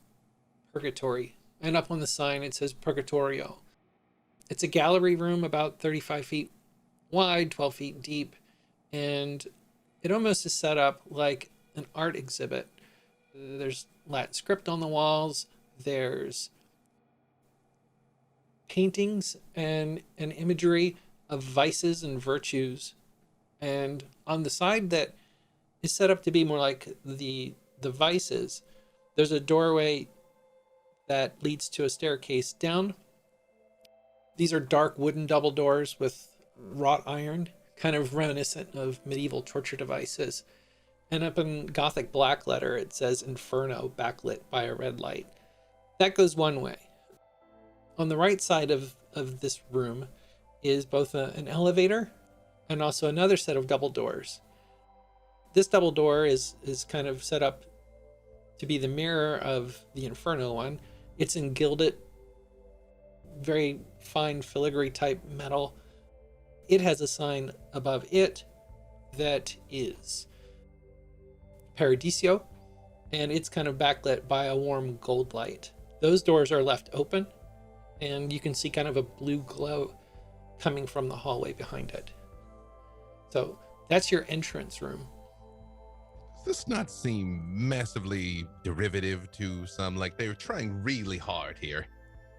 Purgatory, and up on the sign it says Purgatorio. It's a gallery room about 35 feet wide, 12 feet deep, and it almost is set up like an art exhibit. There's Latin script on the walls, there's paintings and imagery of vices and virtues, and on the side that is set up to be more like the vices, there's a doorway that leads to a staircase down. These are dark wooden double doors with wrought iron, kind of reminiscent of medieval torture devices. And up in Gothic black letter, it says Inferno, backlit by a red light. That goes one way. On the right side of this room is both an elevator and also another set of double doors. This double door is kind of set up to be the mirror of the Inferno one. It's in gilded, very fine filigree type metal. It has a sign above it that is Paradiso, and it's kind of backlit by a warm gold light. Those doors are left open, and you can see kind of a blue glow coming from the hallway behind it. So that's your entrance room. Does this not seem massively derivative to some, like they were trying really hard here?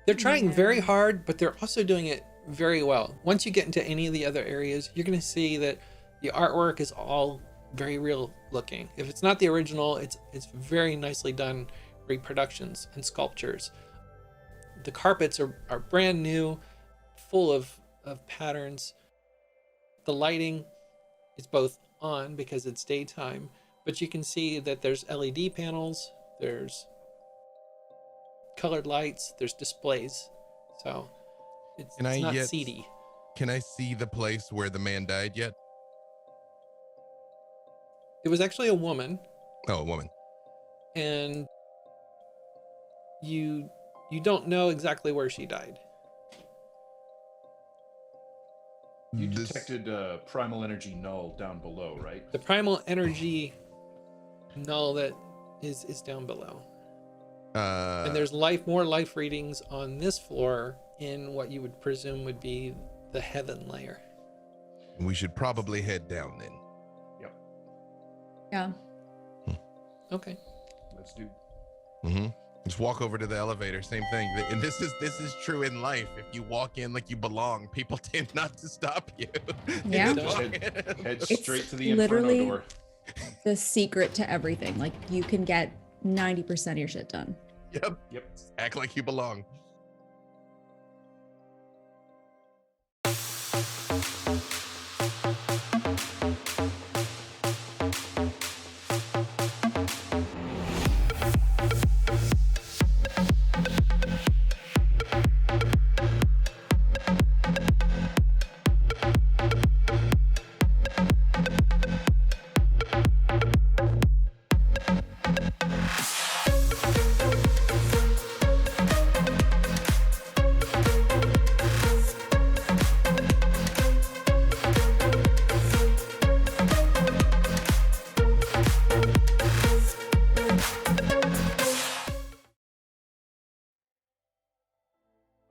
They're trying Yeah. very hard, but they're also doing it very well. Once you get into any of the other areas, you're going to see that the artwork is all very real looking. If it's not the original, it's very nicely done reproductions and sculptures. The carpets are brand new, full of patterns. The lighting is both on because it's daytime, but you can see that there's LED panels, there's colored lights, there's displays. So it's not seedy. Can I see the place where the man died yet? It was actually a woman, Oh, a woman. and you don't know exactly where she died. You This- detected primal energy null down below, right? The primal energy null that is down below. And there's more life readings on this floor in what you would presume would be the heaven layer. we should probably head down then. Yeah. Okay. Let's do. Mm-hmm. Just walk over to the elevator. Same thing. And this is true in life. If you walk in like you belong, people tend not to stop you. Yeah. Just walk Head in. It's straight to the Inferno literally door. the secret to everything. Like you can get 90% of your shit done. Yep. Yep. Act like you belong.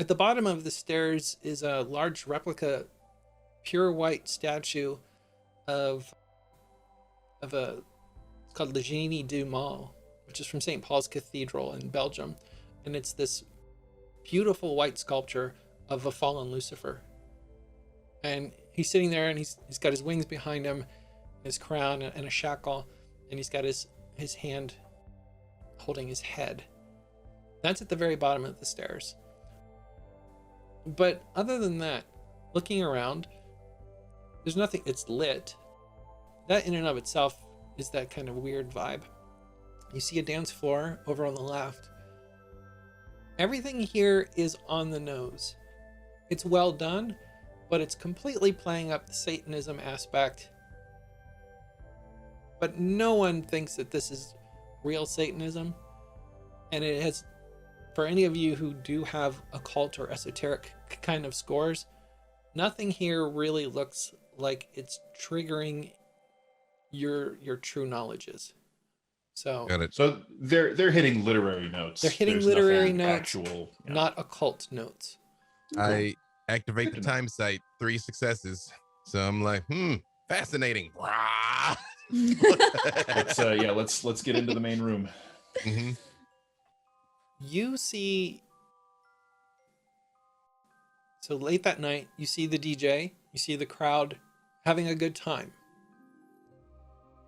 At the bottom of the stairs is a large replica, pure white statue of a, it's called Le Génie du Mal, which is from St. Paul's Cathedral in Belgium. And it's this beautiful white sculpture of a fallen Lucifer. And he's sitting there and he's got his wings behind him, his crown and a shackle, and he's got his hand holding his head. That's at the very bottom of the stairs. But other than that, looking around, there's nothing. It's lit. That in and of itself is that kind of weird vibe. You see a dance floor over on the left. Everything here is on the nose. It's well done, but it's completely playing up the Satanism aspect. But no one thinks that this is real Satanism. And it has, for any of you who do have occult or esoteric kind of scores, nothing here really looks like it's triggering your true knowledges. So Got it. So they're hitting literary notes. they're hitting There's literary nothing notes, actual, yeah. not occult notes. I activate Good the to know. time site, 3 successes. So I'm like, fascinating. Rah! Let's get into the main room. Mhm. You see, so late that night, you see the DJ, you see the crowd having a good time.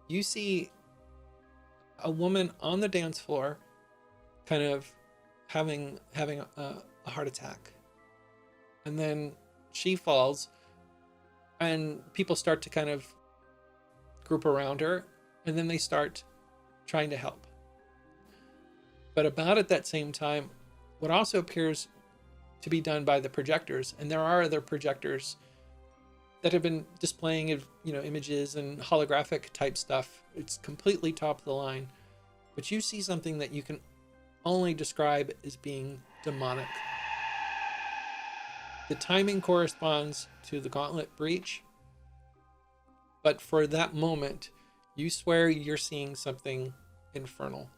You see a woman on the dance floor kind of having a heart attack. And then she falls and people start to kind of group around her and then they start trying to help. But about at that same time, what also appears to be done by the projectors, and there are other projectors that have been displaying, images and holographic type stuff. It's completely top of the line, but you see something that you can only describe as being demonic. The timing corresponds to the Gauntlet Breach, but for that moment, you swear you're seeing something infernal.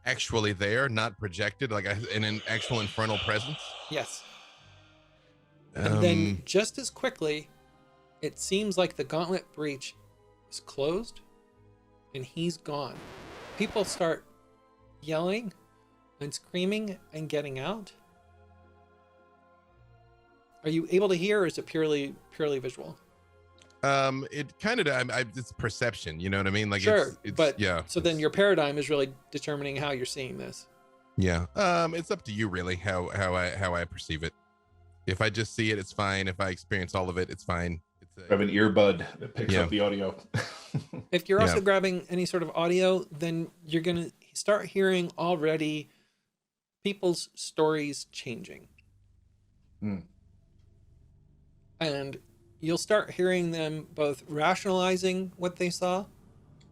Actually there, not projected, like in an actual infernal presence? Yes. And then just as quickly, it seems like the Gauntlet Breach is closed and he's gone. People start yelling and screaming and getting out. Are you able to hear, or is it purely visual? It kind of, it's perception, you know what I mean? Like, sure, but yeah. So then your paradigm is really determining how you're seeing this. Yeah. It's up to you really, how I perceive it. If I just see it, it's fine. If I experience all of it, it's fine. I have an earbud that picks up the audio. If you're also grabbing any sort of audio, then you're going to start hearing already people's stories changing. And you'll start hearing them both rationalizing what they saw,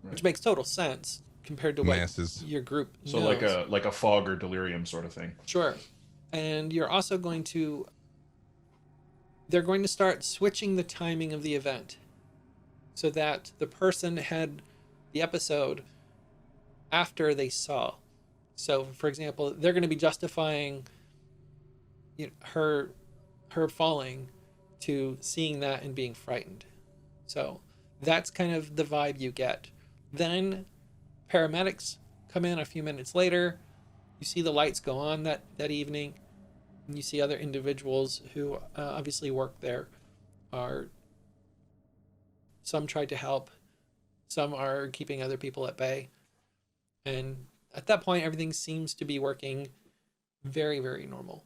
which makes total sense compared to what your group knows. So like a fog or delirium sort of thing. Sure. And you're also they're going to start switching the timing of the event so that the person had the episode after they saw. So, for example, they're going to be justifying her falling to seeing that and being frightened. So that's kind of the vibe you get. Then paramedics come in a few minutes later. You see the lights go on that evening. And you see other individuals who obviously work there. Some tried to help. Some are keeping other people at bay. And at that point, everything seems to be working very, very normal.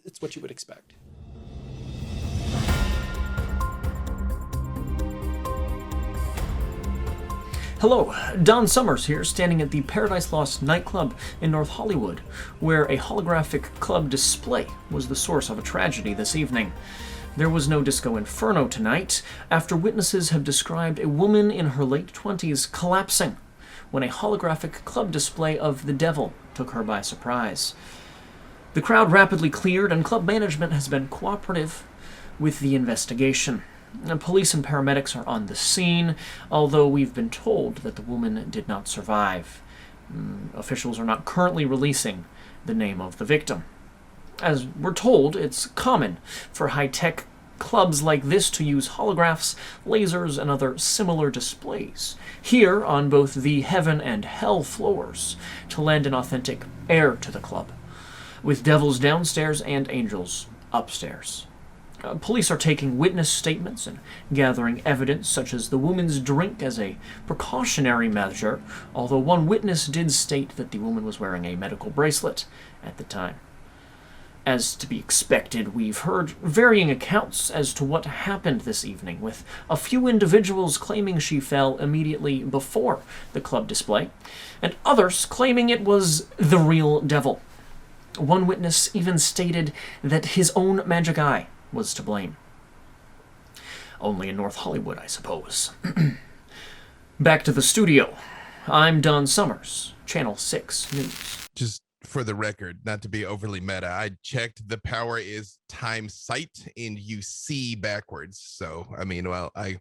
It's what you would expect. Hello, Don Summers here, standing at the Paradise Lost nightclub in North Hollywood, where a holographic club display was the source of a tragedy this evening. There was no Disco Inferno tonight, after witnesses have described a woman in her late 20s collapsing when a holographic club display of the devil took her by surprise. The crowd rapidly cleared, and club management has been cooperative with the investigation. Police and paramedics are on the scene, although we've been told that the woman did not survive. Officials are not currently releasing the name of the victim. As we're told, it's common for high-tech clubs like this to use holographs, lasers, and other similar displays here on both the heaven and hell floors to lend an authentic air to the club, with devils downstairs and angels upstairs. Police are taking witness statements and gathering evidence such as the woman's drink as a precautionary measure, although one witness did state that the woman was wearing a medical bracelet at the time. As to be expected, we've heard varying accounts as to what happened this evening, with a few individuals claiming she fell immediately before the club display, and others claiming it was the real devil. One witness even stated that his own magic eye was to blame. Only in North Hollywood, I suppose. Back to the studio. I'm Don Summers, Channel 6 News. Just for the record, not to be overly meta, I checked, the power is time sight and you see backwards. So, I mean, well, I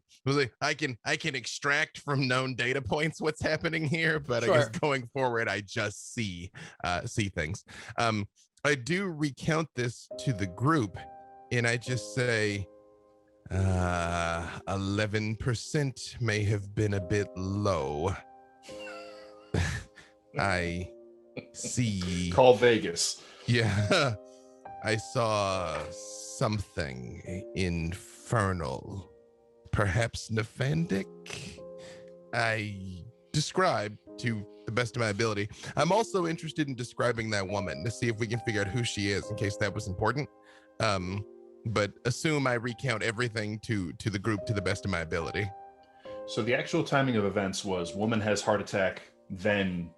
can extract from known data points what's happening here, but sure. I guess going forward, I just see things. I do recount this to the group, and I just say 11% may have been a bit low. I see. Call Vegas. Yeah. I saw something infernal, perhaps nephandic. I describe to the best of my ability. I'm also interested in describing that woman to see if we can figure out who she is, in case that was important. But assume I recount everything to the group to the best of my ability. So the actual timing of events was woman has heart attack, then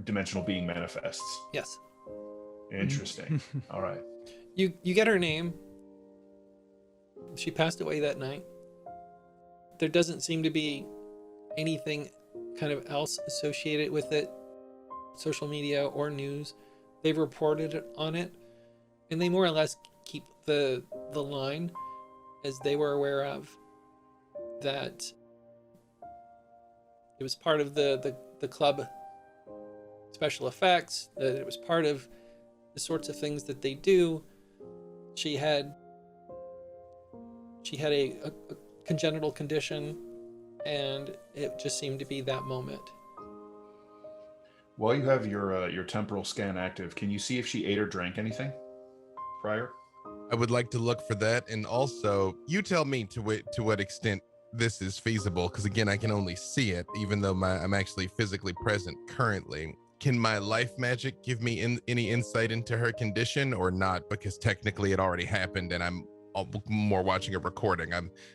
dimensional being manifests. Yes. Interesting. All right. You get her name. She passed away that night. There doesn't seem to be anything kind of else associated with it, social media or news. They've reported on it, and they more or less keep the line as they were aware of that it was part of the club special effects, that it was part of the sorts of things that they do. She had a congenital condition, and it just seemed to be that moment. While you have your temporal scan active, can you see if she ate or drank anything prior? I would like to look for that, and also you tell me to what extent this is feasible, because again, I can only see it, even though I'm actually physically present currently. Can my life magic give me any insight into her condition or not? Because technically it already happened, and I'm more watching a recording.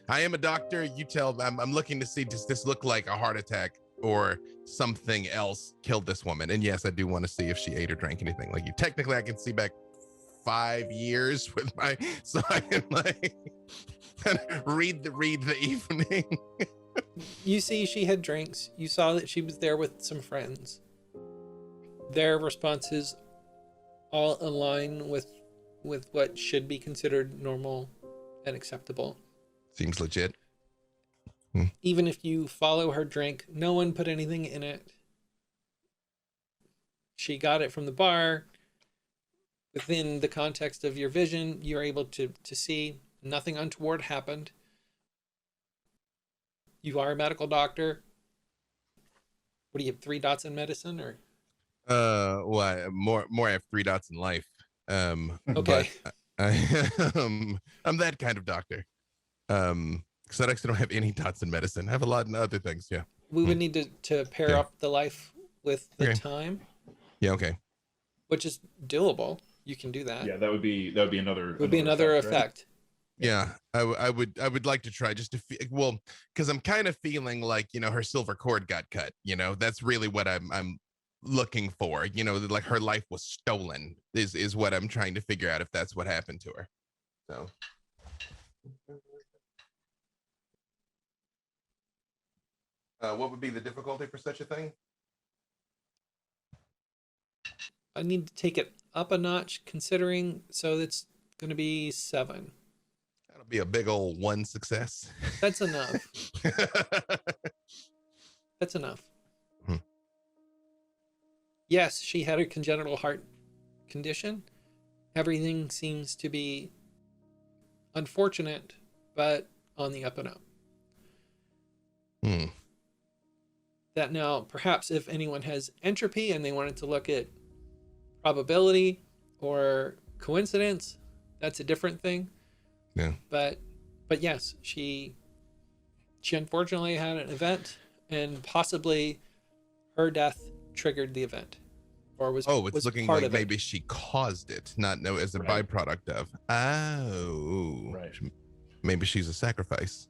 I am a doctor. You tell. I'm looking to see, does this look like a heart attack or something else killed this woman? And yes, I do want to see if she ate or drank anything like you. Technically, I can see back 5 years with my, so I can like read the evening. You see she had drinks. You saw that she was there with some friends. Their responses all align with what should be considered normal and acceptable. Seems legit. Even if you follow her drink, no one put anything in it. She got it from the bar. Within the context of your vision, you're able to see nothing untoward happened. You are a medical doctor. What do you have, 3 dots in medicine, or? Well, more I have 3 dots in life. Okay. But I'm that kind of doctor. Because I actually don't have any dots in medicine. I have a lot in other things. Yeah. We would need to pair Okay. up the life with the Okay. time, Yeah. Okay. which is doable. You can do that. Yeah, that would be another. It would be another right? effect. Yeah, I would like to try just to well, because I'm kind of feeling like, her silver cord got cut. That's really what I'm looking for. Like her life was stolen is what I'm trying to figure out, if that's what happened to her. So. What would be the difficulty for such a thing? I need to take it up a notch, considering, so it's going to be 7. That'll be a big old 1 success. That's enough. That's enough. Yes, she had a congenital heart condition. Everything seems to be unfortunate, but on the up and up. That now, perhaps if anyone has entropy and they wanted to look at probability or coincidence, that's a different thing. Yeah. But yes, she unfortunately had an event, and possibly her death triggered the event, or was looking part like of it. maybe she caused it, not as a Right. byproduct of. Oh, Right. Maybe she's a sacrifice,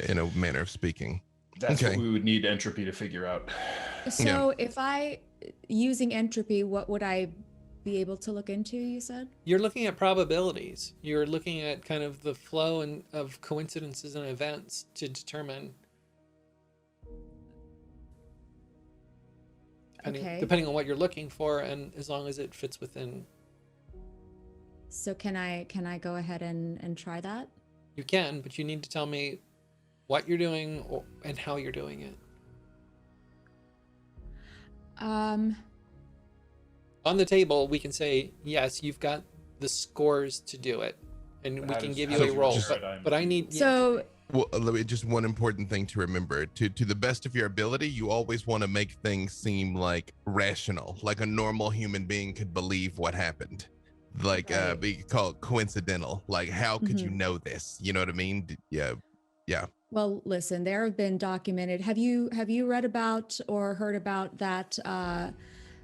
in a manner of speaking. That's Okay. what we would need entropy to figure out. So if using entropy, what would I be able to look into, you said? You're looking at probabilities. You're looking at kind of the flow of coincidences and events to determine, depending on what you're looking for, and as long as it fits within. So can I go ahead and try that? You can, but you need to tell me what you're doing and how you're doing it. On the table, we can say, yes, you've got the scores to do it, and we can give you a roll. But I need. So Well, just one important thing to remember: to the best of your ability, you always want to make things seem like rational, like a normal human being could believe what happened. Like Right. we could call it coincidental. Like, how could you know this? You know what I mean? Yeah. Well, listen, there have been documented. Have you read about or heard about that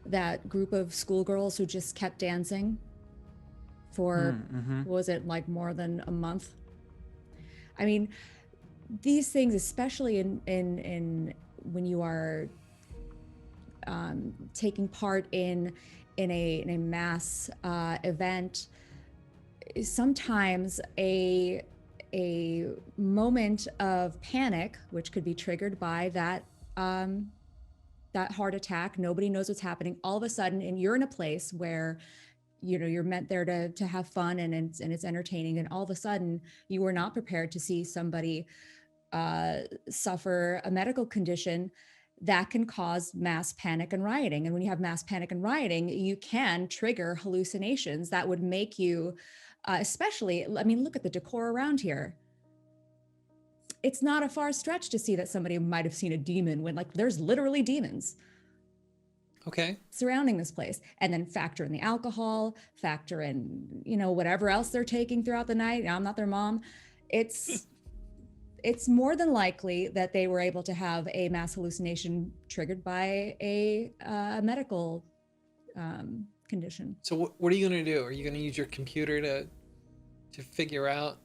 that group of schoolgirls who just kept dancing for what was it, like more than a month? I mean, these things, especially in when you are taking part in a mass event, sometimes a moment of panic, which could be triggered by that that heart attack, nobody knows what's happening, all of a sudden, and you're in a place where you're meant there to have fun and it's entertaining, and all of a sudden you were not prepared to see somebody suffer a medical condition that can cause mass panic and rioting. And when you have mass panic and rioting, you can trigger hallucinations that would make you, especially, I mean, look at the decor around here. It's not a far stretch to see that somebody might have seen a demon when, like, there's literally demons surrounding this place. And then factor in the alcohol, factor in, whatever else they're taking throughout the night. I'm not their mom. It's more than likely that they were able to have a mass hallucination triggered by a medical condition. So what are you going to do? Are you going to use your computer to figure out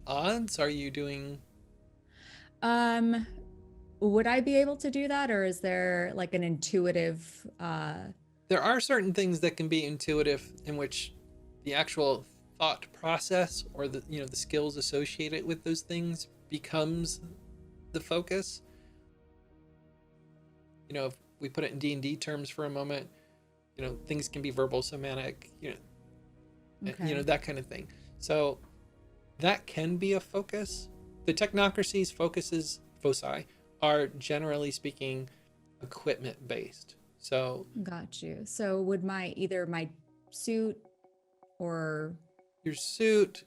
odds? Are you doing... Would I be able to do that, or is there like an intuitive... There are certain things that can be intuitive, in which the actual thought process or the skills associated with those things becomes the focus. If we put it in D&D terms for a moment, things can be verbal, somatic, Okay. that kind of thing. So that can be a focus. The Technocracy's foci are, generally speaking, equipment based. So Got you. So would either my suit or... Your suit,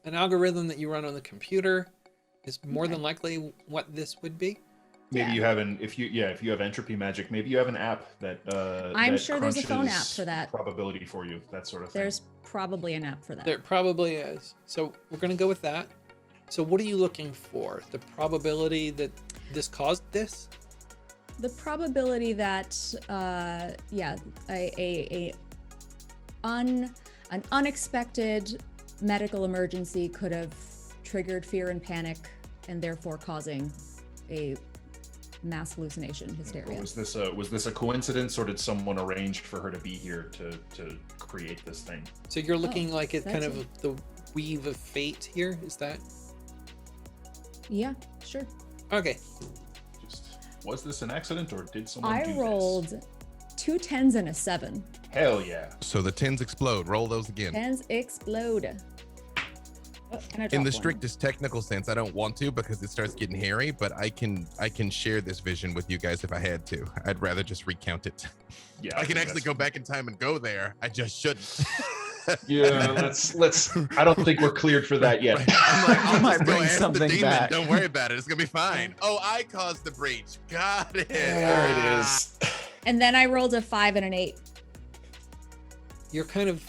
an algorithm that you run on the computer, is more than likely what this would be. Maybe you have if you have entropy magic, maybe you have an app that I'm that sure there's a phone app crunches for that. probability for you, that sort of thing. There's probably an app for that. There probably is. So we're going to go with that. So what are you looking for? The probability that this caused this? The probability that an unexpected medical emergency could have triggered fear and panic, and therefore causing a mass hallucination, hysteria. Was this a coincidence, or did someone arrange for her to be here to create this thing? So you're looking like it kind that's of the weave of fate here. Is that? Yeah, sure. Okay. Was this an accident, or did someone I do rolled this? 2 10s and a 7. Hell yeah. So the 10s explode. Roll those again. 10s explode. Oh, and I In dropped the one. strictest technical sense, I don't want to because it starts getting hairy, but I can share this vision with you guys if I had to. I'd rather just recount it. Yeah, I can actually go back in time and go there. I just shouldn't. Yeah, let's. I don't think we're cleared for that yet. I'm like, I'll might just go bring ask something the demon. back. Don't worry about it. It's gonna be fine. Oh, I caused the breach. Got it. There it is. And then I rolled a 5 and an 8. You're kind of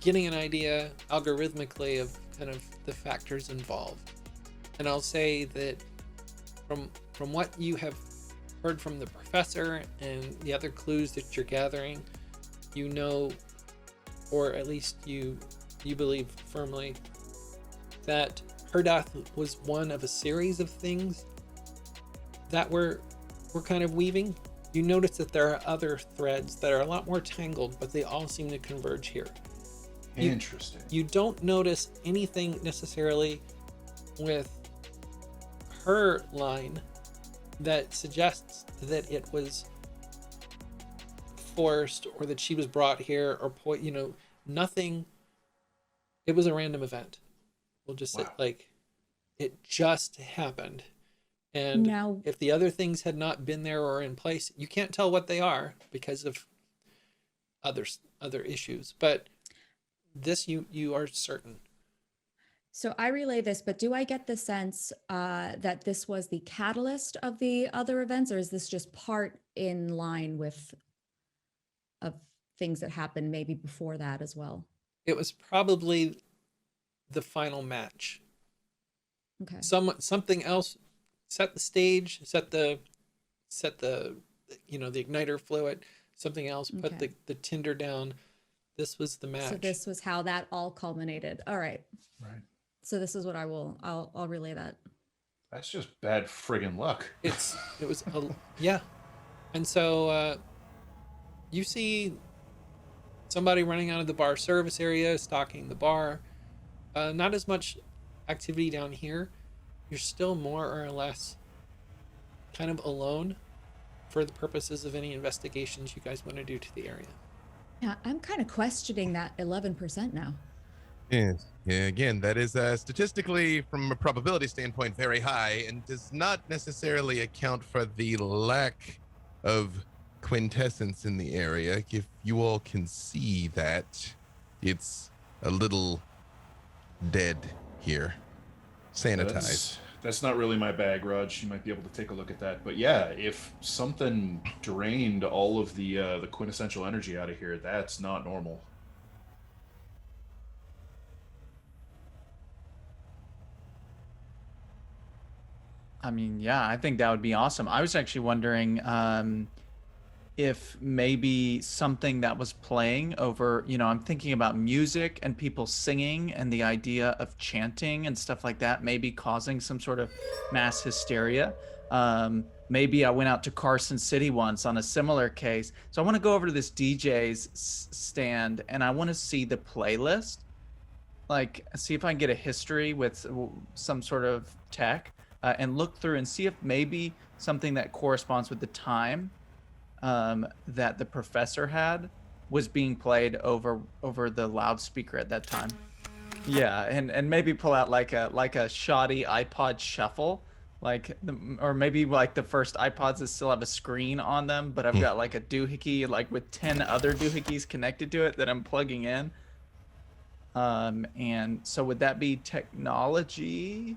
getting an idea algorithmically of kind of the factors involved. And I'll say that from what you have heard from the professor and the other clues that you're gathering, or at least you believe firmly, that her death was one of a series of things that we're kind of weaving. You notice that there are other threads that are a lot more tangled, but they all seem to converge here. Interesting. You don't notice anything necessarily with her line that suggests that it was forced or that she was brought here or nothing. It was a random event. We'll just say, like, it just happened. And Now- if the other things had not been there or in place, you can't tell what they are because of other issues. But this you are certain. So I relay this, but do I get the sense that this was the catalyst of the other events, or is this just part in line with of things that happened maybe before that as well? It was probably the final match. Okay. Something else set the stage, set the the igniter fluid. Something else put Okay. the tinder down. This was the match. So this was how that all culminated. All right. Right. So this is what I'll relay that. That's just bad friggin' luck. Yeah. And so you see somebody running out of the bar service area, stocking the bar. Not as much activity down here. You're still more or less kind of alone for the purposes of any investigations you guys want to do to the area. Yeah, I'm kind of questioning that 11% now. Yes. Yeah, again, that is statistically, from a probability standpoint, very high and does not necessarily account for the lack of quintessence in the area. If you all can see that, it's a little dead here. Sanitized. That's not really my bag, Raj. You might be able to take a look at that. But yeah, if something drained all of the quintessential energy out of here, that's not normal. I mean, yeah, I think that would be awesome. I was actually wondering if maybe something that was playing over, I'm thinking about music and people singing and the idea of chanting and stuff like that, maybe causing some sort of mass hysteria. Maybe I went out to Carson City once on a similar case. So I want to go over to this DJ's stand and I want to see the playlist, like see if I can get a history with some sort of tech. And look through and see if maybe something that corresponds with the time that the professor had was being played over the loudspeaker at that time. Yeah, and maybe pull out like a shoddy iPod shuffle, or maybe like the first iPods that still have a screen on them, but I've got like a doohickey like with 10 other doohickeys connected to it that I'm plugging in. And so would that be technology?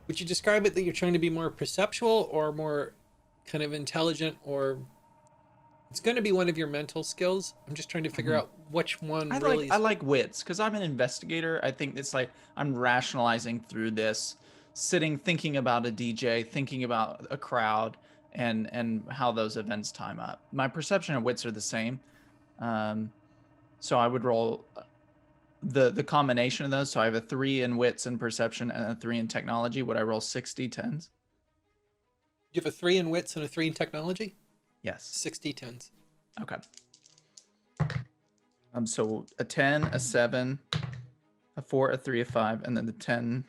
Would you describe it that you're trying to be more perceptual or more kind of intelligent, or it's going to be one of your mental skills? I'm just trying to figure out which one I like wits because I'm an investigator. I think it's like I'm rationalizing through this, thinking about a DJ, thinking about a crowd, and how those events time up. My perception and wits are the same, so I would roll the combination of those. So I have a 3 in wits and perception and a 3 in technology. Would I roll 60 10s? You have a 3 in wits and a 3 in technology? Yes. 60 10s. Okay. So a 10, a 7, a 4, a 3, a 5, and then the 10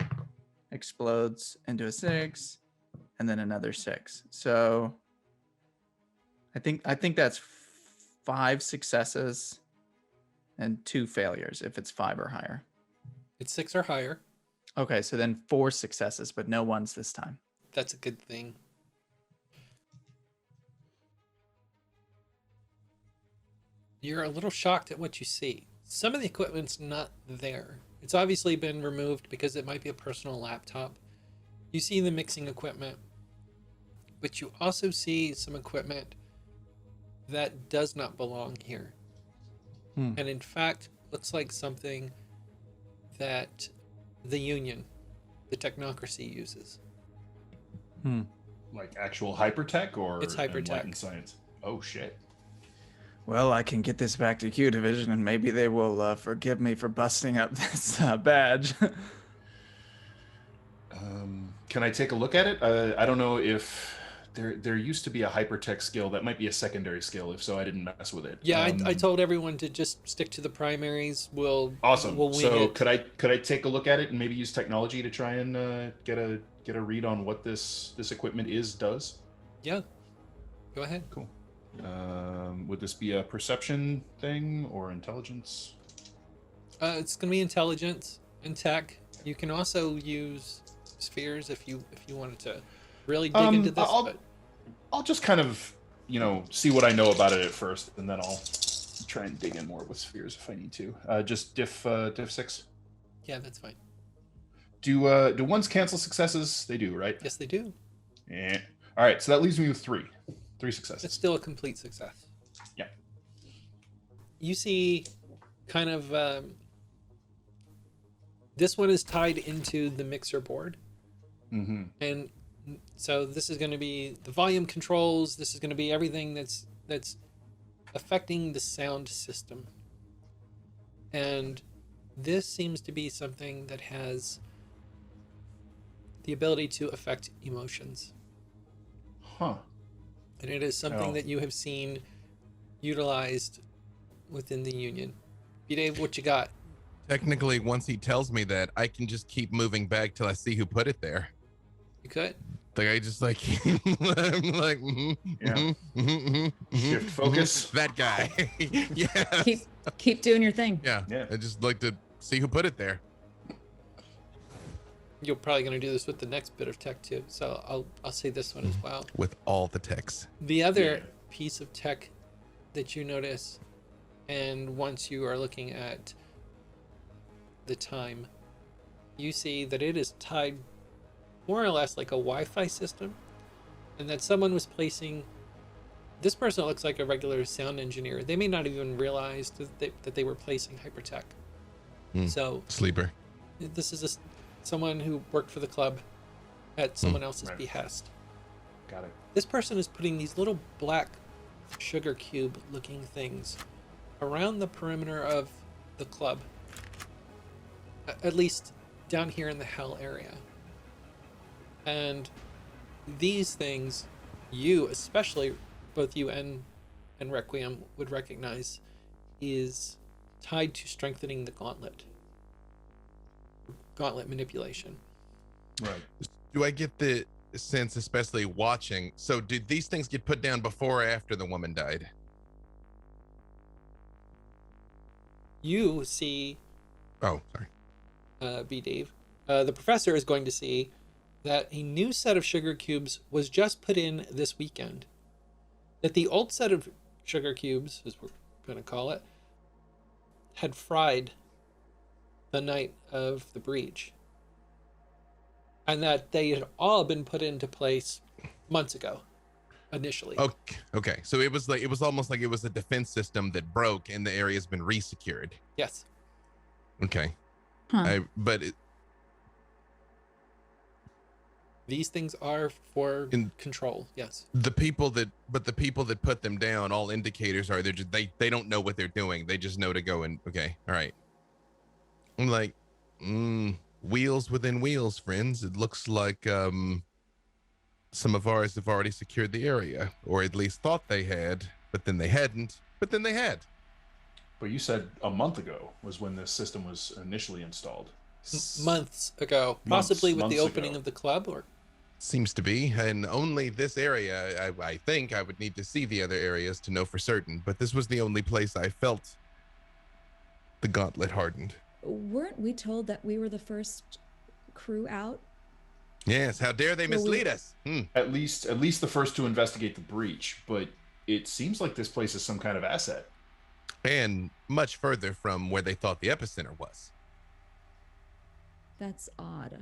explodes into a 6, and then another 6. So I think that's 5 successes and 2 failures if it's 5 or higher. It's 6 or higher. Okay, so then 4 successes, but no ones this time. That's a good thing. You're a little shocked at what you see. Some of the equipment's not there. It's obviously been removed because it might be a personal laptop. You see the mixing equipment, but you also see some equipment that does not belong here. And in fact, looks like something that the Union, the Technocracy, uses. Like actual hypertech or It's hypertech. enlightened science? Oh shit. Well, I can get this back to Q Division, and maybe they will forgive me for busting up this badge. Can I take a look at it? I don't know if there used to be a hypertech skill that might be a secondary skill. If so, I didn't mess with it. Yeah, I told everyone to just stick to the primaries. Awesome. We'll wing So it. could I take a look at it and maybe use technology to try and get a read on what this equipment does? Yeah, go ahead. Cool. Would this be a perception thing or intelligence? It's gonna be intelligence and tech. You can also use spheres if you wanted to really dig into this. I'll just kind of see what I know about it at first, and then I'll try and dig in more with spheres if I need to. Just diff 6. Yeah, that's fine. Do ones cancel successes? They do, right? Yes, they do. Yeah. All right, so that leaves me with 3 successes. It's still a complete success. Yeah. You see kind of this one is tied into the mixer board. And so this is going to be the volume controls. This is going to be everything that's affecting the sound system. And this seems to be something that has the ability to affect emotions. Huh. And it is something Oh. that you have seen utilized within the Union. B-Dave, what you got? Technically, once he tells me that, I can just keep moving back till I see who put it there. You could. Like I just like I'm like Shift focus. That guy. Yeah. Keep doing your thing. Yeah. Yeah. I just like to see who put it there. You're probably going to do this with the next bit of tech too, so I'll say this one as well. With all the techs. The other Yeah. piece of tech that you notice, and once you are looking at the time, you see that it is tied more or less like a Wi-Fi system, and that someone was placing. This person looks like a regular sound engineer. They may not even realize that they were placing hypertech. So Sleeper. this is someone who worked for the club at someone else's Right. behest. Got it. This person is putting these little black sugar cube looking things around the perimeter of the club, at least down here in the hell area. And these things, you especially, both you and Requiem would recognize, is tied to strengthening the gauntlet manipulation. Right. Do I get the sense, especially watching, so did these things get put down before or after the woman died? You see, Oh, sorry. B. Dave, the professor is going to see that a new set of sugar cubes was just put in this weekend. That the old set of sugar cubes, as we're going to call it, had fried the night of the breach. And that they had all been put into place months ago, initially. Okay. So it was almost like it was a defense system that broke and the area's been resecured. Yes. Okay. Huh. These things are for control. Yes. The people that put them down, all indicators are they don't know what they're doing. They just know to go and okay, all right. I'm like, wheels within wheels, friends. It looks like some of ours have already secured the area, or at least thought they had, but then they hadn't. But then they had. But you said a month ago was when this system was initially installed. Months ago, possibly with the months opening ago. of the club, or Seems to be, and only this area. I think I would need to see the other areas to know for certain, but this was the only place I felt the gauntlet hardened. Weren't we told that we were the first crew out? Yes, how dare they mislead us? At least the first to investigate the breach, but it seems like this place is some kind of asset. And much further from where they thought the epicenter was. That's odd.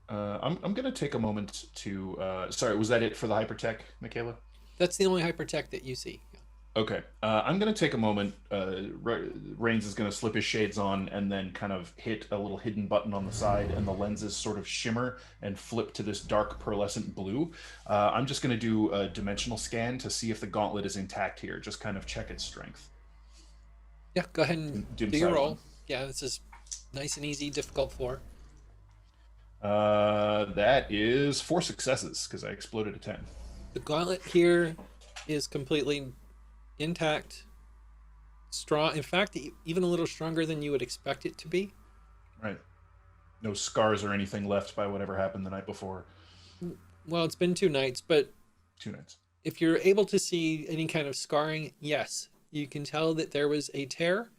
I'm going to take a moment to... sorry, was that it for the hypertech, Michaela? that's the only hypertech that you see. Okay. I'm going to take a moment. Reigns is going to slip his shades on and then kind of hit a little hidden button on the side, and the lenses sort of shimmer and flip to this dark pearlescent blue. I'm just going to do a dimensional scan to see if the gauntlet is intact here. Just kind of check its strength. Yeah, go ahead and Dim do your side roll. one. Yeah, this is nice and easy, difficult 4. That is 4 successes because I exploded a 10. The gauntlet here is completely intact, strong. In fact, even a little stronger than you would expect it to be. Right. No scars or anything left by whatever happened the night before. Well, it's been 2 nights, but 2 nights. if you're able to see any kind of scarring, yes, you can tell that there was a tear,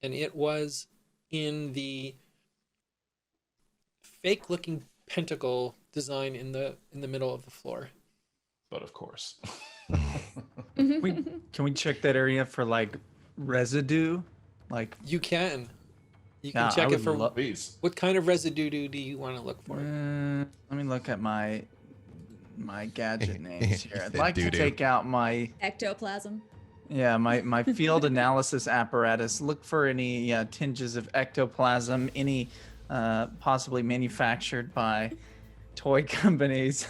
and it was in the fake-looking pentacle design in the middle of the floor. But of course. Can we check that area for like residue? Like, You can Yeah, check I it would for Please. what kind of residue do you want to look for? let me look at my gadget names here. I'd Said like to doo-doo. take out my Ectoplasm. my field analysis apparatus. Look for any tinges of ectoplasm, any possibly manufactured by toy companies.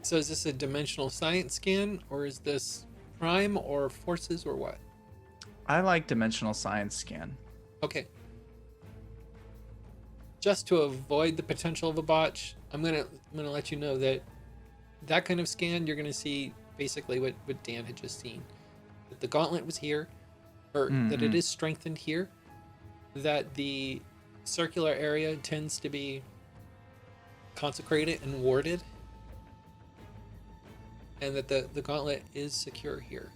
So is this a dimensional science scan, or is this prime or forces or what? I like dimensional science scan. Okay. just to avoid the potential of a botch, I'm gonna let you know that that kind of scan, you're gonna see basically what Dan had just seen. That the gauntlet was here, or that it is strengthened here, that the circular area tends to be consecrated and warded, and that the gauntlet is secure here.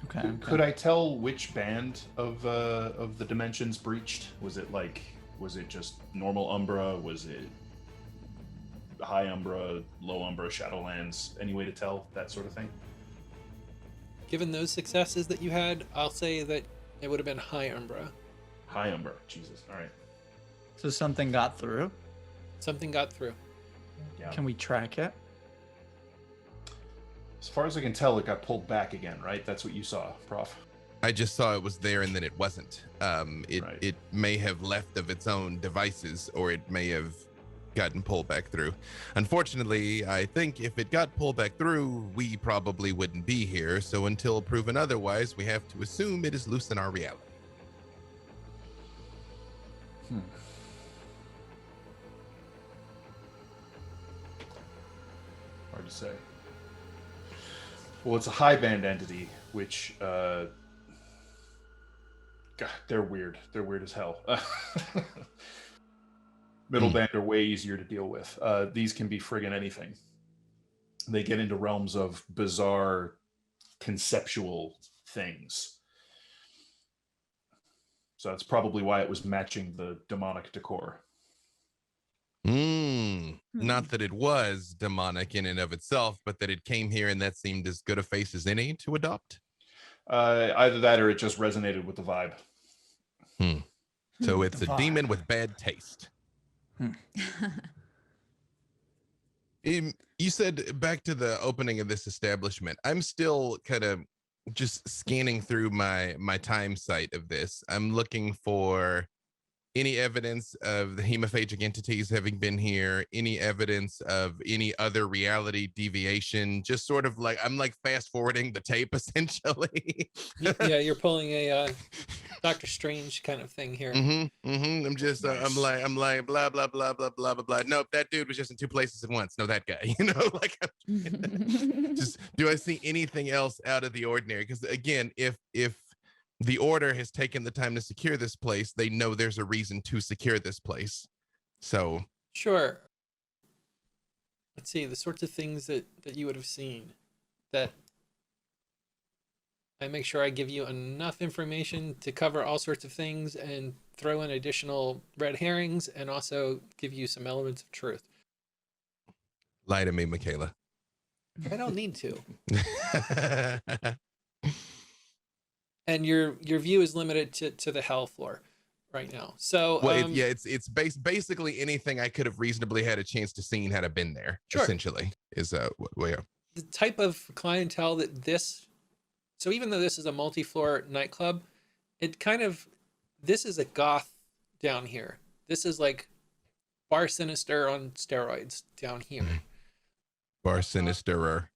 Okay. Could I tell which band of the dimensions breached? Was it just normal Umbra? Was it high Umbra, low Umbra, Shadowlands? Any way to tell that sort of thing? Given those successes that you had, I'll say that it would have been high Umbra. High Umbra. Jesus. All right. So something got through. Something got through. Yeah. Can we track it? As far as I can tell, it got pulled back again, right? That's what you saw, Prof. I just saw it was there and then it wasn't. It Right. it may have left of its own devices, or it may have gotten pulled back through. Unfortunately, I think if it got pulled back through, we probably wouldn't be here. So until proven otherwise, we have to assume it is loose in our reality. Hard to say. Well, it's a high band entity, which God, they're weird. They're weird as hell. Middle band are way easier to deal with. These can be friggin' anything. They get into realms of bizarre conceptual things. So that's probably why it was matching the demonic decor. Not that it was demonic in and of itself, but that it came here and that seemed as good a face as any to adopt. Either that or it just resonated with the vibe. So it's The a demon vibe. with bad taste. You said back to the opening of this establishment. I'm still kind of just scanning through my time site of this. I'm looking for any evidence of the hemophagic entities having been here, any evidence of any other reality deviation, just sort of like I'm like fast forwarding the tape essentially. Yeah, you're pulling a Doctor Strange kind of thing here. I'm just Nice. I'm like blah blah blah blah blah blah blah. Nope, that dude was just in two places at once. No, that guy, like just do I see anything else out of the ordinary? Because again, if the order has taken the time to secure this place, they know there's a reason to secure this place. So Sure. Let's see, the sorts of things that you would have seen, that I make sure I give you enough information to cover all sorts of things and throw in additional red herrings and also give you some elements of truth. lie to me, Michaela. I don't need to. And your view is limited to the hell floor right now. So well, it's basically anything I could have reasonably had a chance to see had I been there. Sure. Essentially, is where the type of clientele that this. So even though this is a multi-floor nightclub, this is a goth down here. This is like Bar Sinister on steroids down here. Bar Sinisterer.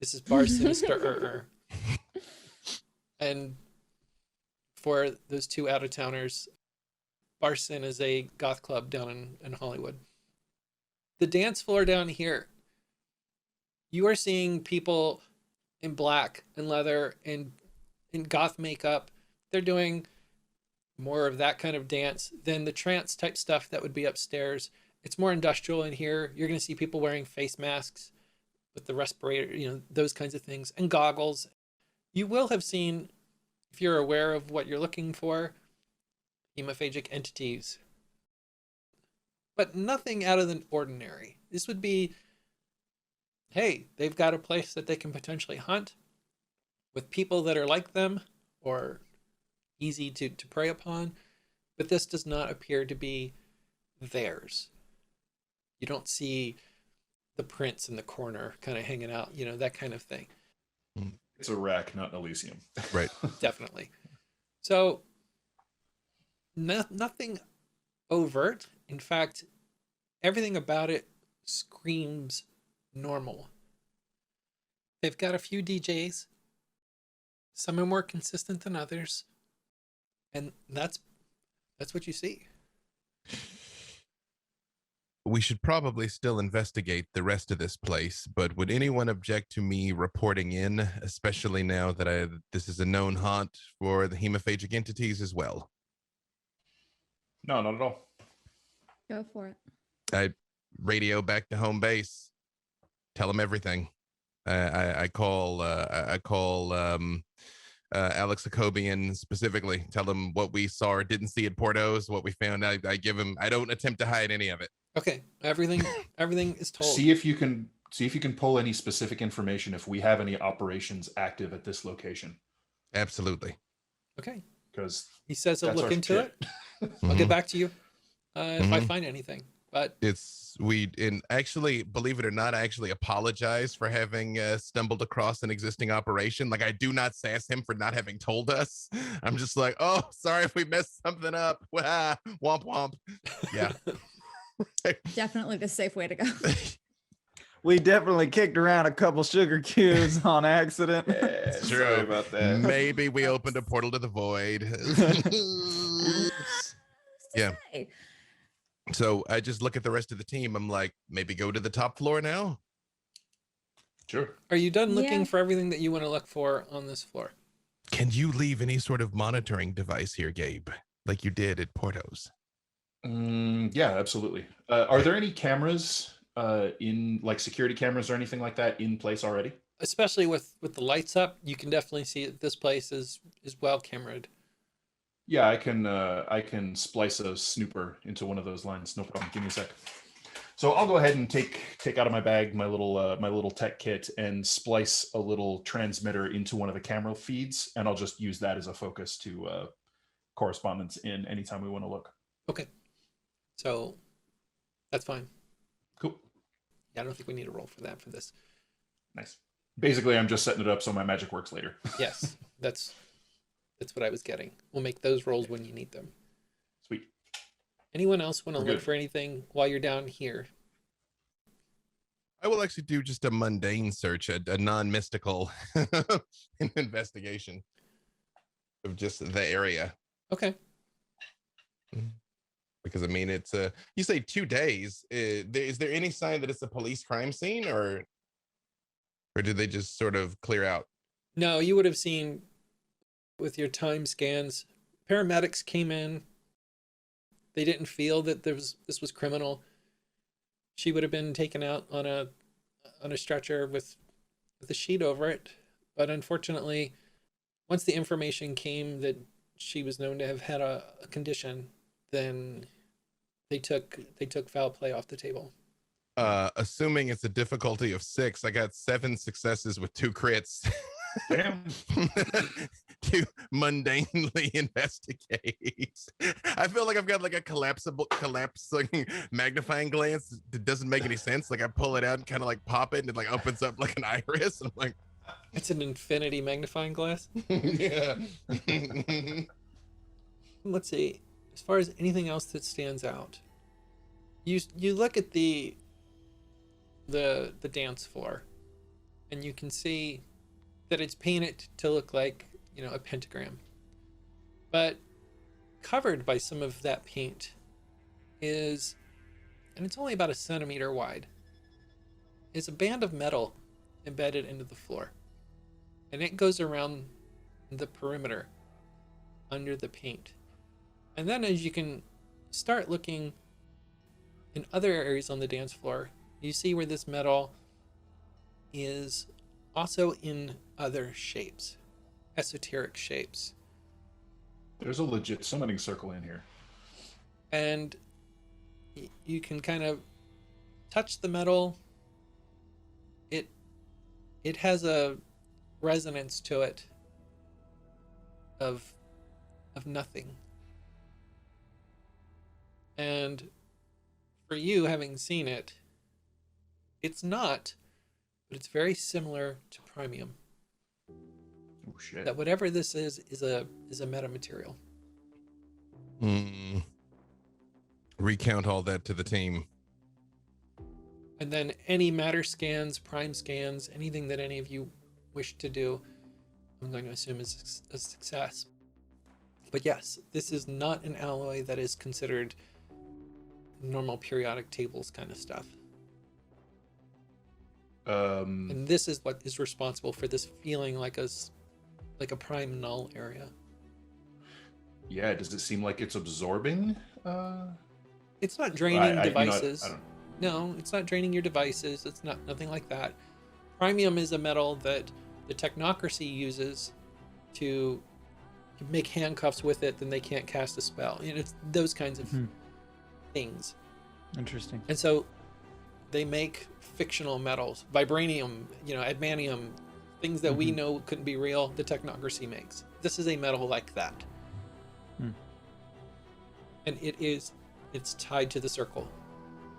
This is Bar Sinister. And for those two out-of-towners, Bar Sin is a goth club down in Hollywood. The dance floor down here, you are seeing people in black and leather and in goth makeup. They're doing more of that kind of dance than the trance type stuff that would be upstairs. It's more industrial in here. You're going to see people wearing face masks with the respirator, those kinds of things, and goggles. You will have seen, if you're aware of what you're looking for, hemophagic entities, but nothing out of the ordinary. This would be, hey, they've got a place that they can potentially hunt with people that are like them or easy to prey upon, but this does not appear to be theirs. You don't see the prince in the corner kind of hanging out, that kind of thing. It's a rack, not an Elysium. Right. Definitely. So nothing overt. In fact, everything about it screams normal. They've got a few DJs. Some are more consistent than others. And that's what you see. we should probably still investigate the rest of this place, but would anyone object to me reporting in, especially now that this is a known haunt for the hemophagic entities as well? No, not at all. Go for it. I radio back to home base, tell them everything. I call Alex Jacobian specifically, tell him what we saw or didn't see at Portos, what we found. I give him, I don't attempt to hide any of it. Okay, everything is told. See if you can pull any specific information if we have any operations active at this location. Absolutely. Okay. Because he says he'll look into it. I'll get back to you if I find anything. But actually, believe it or not, I actually apologize for having stumbled across an existing operation. Like, I do not sass him for not having told us. I'm just like, oh, sorry if we messed something up. Womp womp. Yeah. Definitely the safe way to go. We definitely kicked around a couple sugar cubes on accident. It's true. Sorry about that. Maybe we opened a portal to the void. Yeah. So I just look at the rest of the team. I'm like, maybe go to the top floor now. Sure. Are you done looking for everything that you want to look for on this floor? Can you leave any sort of monitoring device here, Gabe, like you did at Portos? Yeah, absolutely. Are there any cameras in, like, security cameras or anything like that in place already? Especially with the lights up, you can definitely see that this place is well camera'd. Yeah, I can splice a snooper into one of those lines. No problem. Give me a sec. So I'll go ahead and take out of my bag my little tech kit and splice a little transmitter into one of the camera feeds, and I'll just use that as a focus to correspondence in anytime we want to look. Okay. So that's fine. Cool. Yeah, I don't think we need a roll for that for this. Nice. Basically, I'm just setting it up so my magic works later. Yes, that's what I was getting. We'll make those rolls when you need them. Sweet. Anyone else want to We're look good. for anything while you're down here? I will actually do just a mundane search, a non-mystical investigation of just the area. Okay. Because I mean, it's you say 2 days. Is there any sign that it's a police crime scene, or did they just sort of clear out? No, you would have seen with your time scans. Paramedics came in. They didn't feel that this was criminal. She would have been taken out on a stretcher with a sheet over it. But unfortunately, once the information came that she was known to have had a condition, then they took foul play off the table. Assuming it's a difficulty of 6, I got 7 successes with 2 crits. Damn. To mundanely investigate. I feel like I've got like a collapsing magnifying glass that doesn't make any sense. Like I pull it out and kind of like pop it and it like opens up like an iris. And I'm like, It's an infinity magnifying glass. yeah. Let's see. As far as anything else that stands out, you look at the dance floor, and you can see that it's painted to look like, a pentagram. But covered by some of that paint is, and it's only about a centimeter wide, is a band of metal embedded into the floor. And it goes around the perimeter under the paint. And then as you can start looking in other areas on the dance floor, you see where this metal is also in other shapes, esoteric shapes. There's a legit summoning circle in here. And you can kind of touch the metal. It has a resonance to it of nothing. And for you, having seen it, it's not, but it's very similar to Primium. Oh shit. That whatever this is a metamaterial. Recount all that to the team. And then any matter scans, prime scans, anything that any of you wish to do, I'm going to assume is a success. But yes, this is not an alloy that is considered normal periodic tables kind of stuff. Um, And this is what is responsible for this feeling like a prime null area. yeah, does it seem like it's absorbing? It's not draining I- you know, devices. I don't- No, it's not draining your devices. It's not nothing like that. Premium is a metal that the Technocracy uses to make handcuffs with it, then they can't cast a spell. You know, it's those kinds of things. Interesting. And so they make fictional metals, vibranium, you know, admanium, things that we know couldn't be real, the Technocracy makes. This is a metal like that. And it's tied to the circle.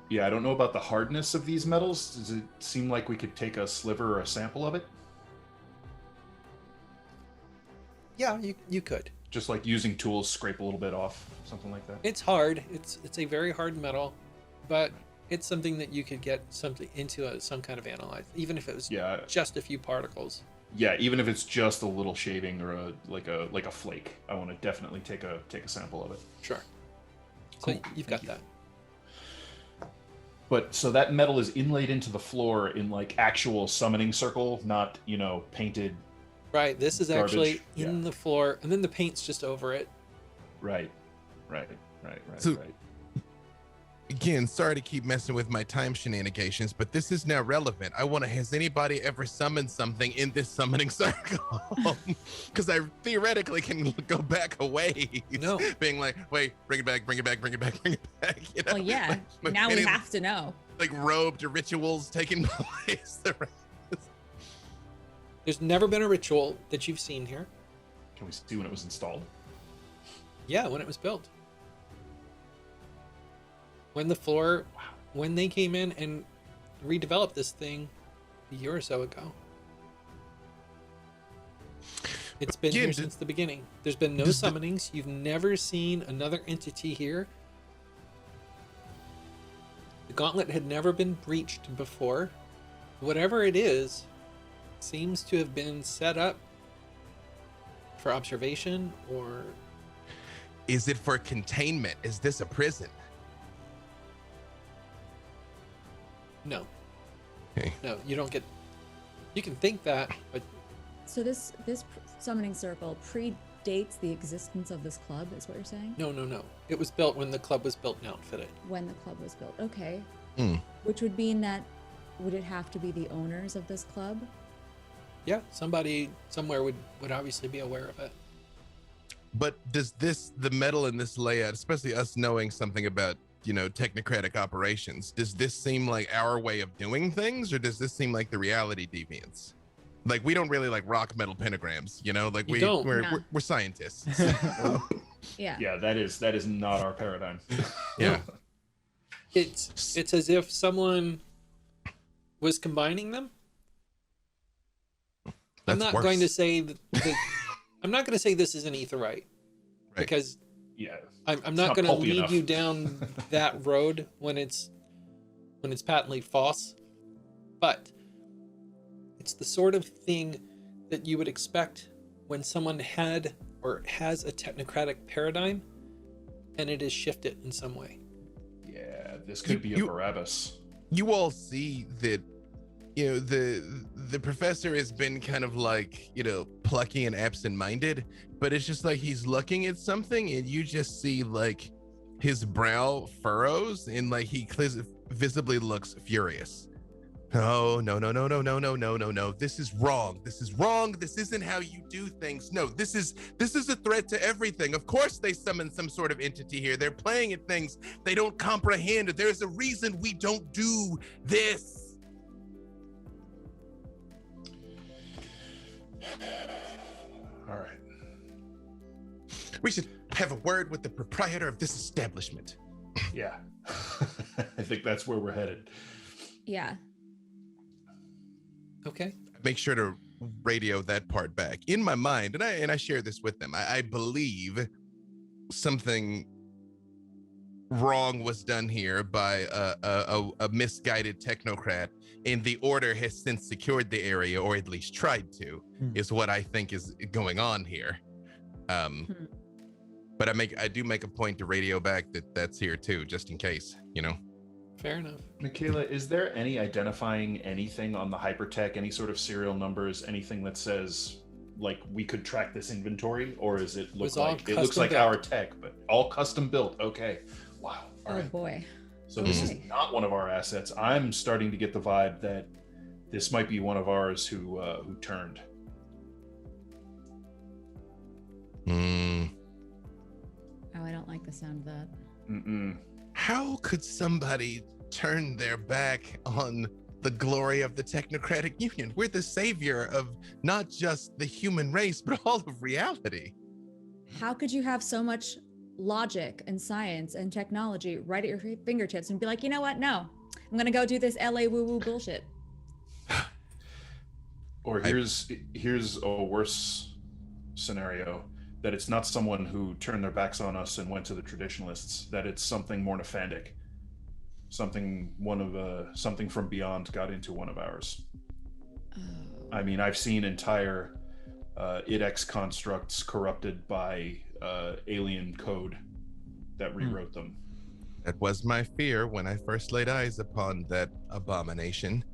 Yeah, I don't know about the hardness of these metals. Does it seem like we could take a sliver or a sample of it? Yeah, you could. Just like using tools, scrape a little bit off, something like that. It's hard. It's a very hard metal, but it's something that you could get something into some kind of analyze, even if it was just a few particles. Yeah, even if it's just a little shaving or a flake, I want to definitely take a sample of it. Sure. Cool. So you've got that. But so that metal is inlaid into the floor in like actual summoning circle, not, you know, painted. Right. This is garbage. actually in the floor, and then the paint's just over it. Right. So, again, sorry to keep messing with my time shenanigans, but this is now relevant. Has anybody ever summoned something in this summoning circle? Because I theoretically can go back a ways, being like, wait, bring it back. You know? Well, yeah. Like, Now we have to know. Like robed rituals taking place. There's never been a ritual that you've seen here. Can we see when it was installed? Yeah, when it was built. When they came in and redeveloped this thing a year or so ago. It's been here since the beginning. There's been no summonings. You've never seen another entity here. The gauntlet had never been breached before. Whatever it is seems to have been set up for observation, or is it for containment? Is this a prison? No. Okay. No, you don't get. You can think that, but So this summoning circle predates the existence of this club, is what you're saying? no. It was built when the club was built and outfitted. When the club was built. Okay. Hmm. Which would mean that would it have to be the owners of this club? Yeah, somebody somewhere would obviously be aware of it. But does the metal in this layout, especially us knowing something about, you know, technocratic operations, does this seem like our way of doing things, or does this seem like the reality deviance? Like, we don't really like rock metal pentagrams, you know, like we're scientists. Yeah. That is not our paradigm. Yeah. It's as if someone was combining them. I'm not going to say that I'm not going to say this is an etherite, right? Because I'm not going to lead you down that road when it's patently false. But it's the sort of thing that you would expect when someone had or has a technocratic paradigm and it is shifted in some way. Yeah, this could be a Barabbas. You all see that, you know, the professor has been kind of like, you know, plucky and absent-minded, but it's just like he's looking at something and you just see like his brow furrows and like he visibly looks furious. Oh, no. This is wrong. This isn't how you do things. No, this is a threat to everything. Of course they summon some sort of entity here. They're playing at things they don't comprehend. There's a reason we don't do this. All right. We should have a word with the proprietor of this establishment. Yeah. I think that's where we're headed. Yeah. Okay. Make sure to radio that part back. In my mind, and I share this with them, I believe something wrong was done here by a misguided technocrat, and the order has since secured the area, or at least tried to, is what I think is going on here. But I do make a point to radio back that's here too, just in case, you know. Fair enough. Michaela, is there any identifying anything on the hypertech, any sort of serial numbers, anything that says like we could track this inventory, or is it was all it looks like custom our tech, but all custom built? Okay, wow. All Oh right. boy. So this is Okay. not one of our assets. I'm starting to get the vibe that this might be one of ours who turned. Hmm. Oh, I don't like the sound of that. Mm-mm. How could somebody turn their back on the glory of the Technocratic Union? We're the savior of not just the human race, but all of reality. How could you have so much logic and science and technology right at your fingertips and be like, you know what? No, I'm gonna go do this LA woo-woo bullshit. Or here's a worse scenario, that it's not someone who turned their backs on us and went to the traditionalists, that it's something more nephandic. Something from beyond got into one of ours. I mean, I've seen entire IDEX constructs corrupted by alien code that rewrote them. That was my fear when I first laid eyes upon that abomination.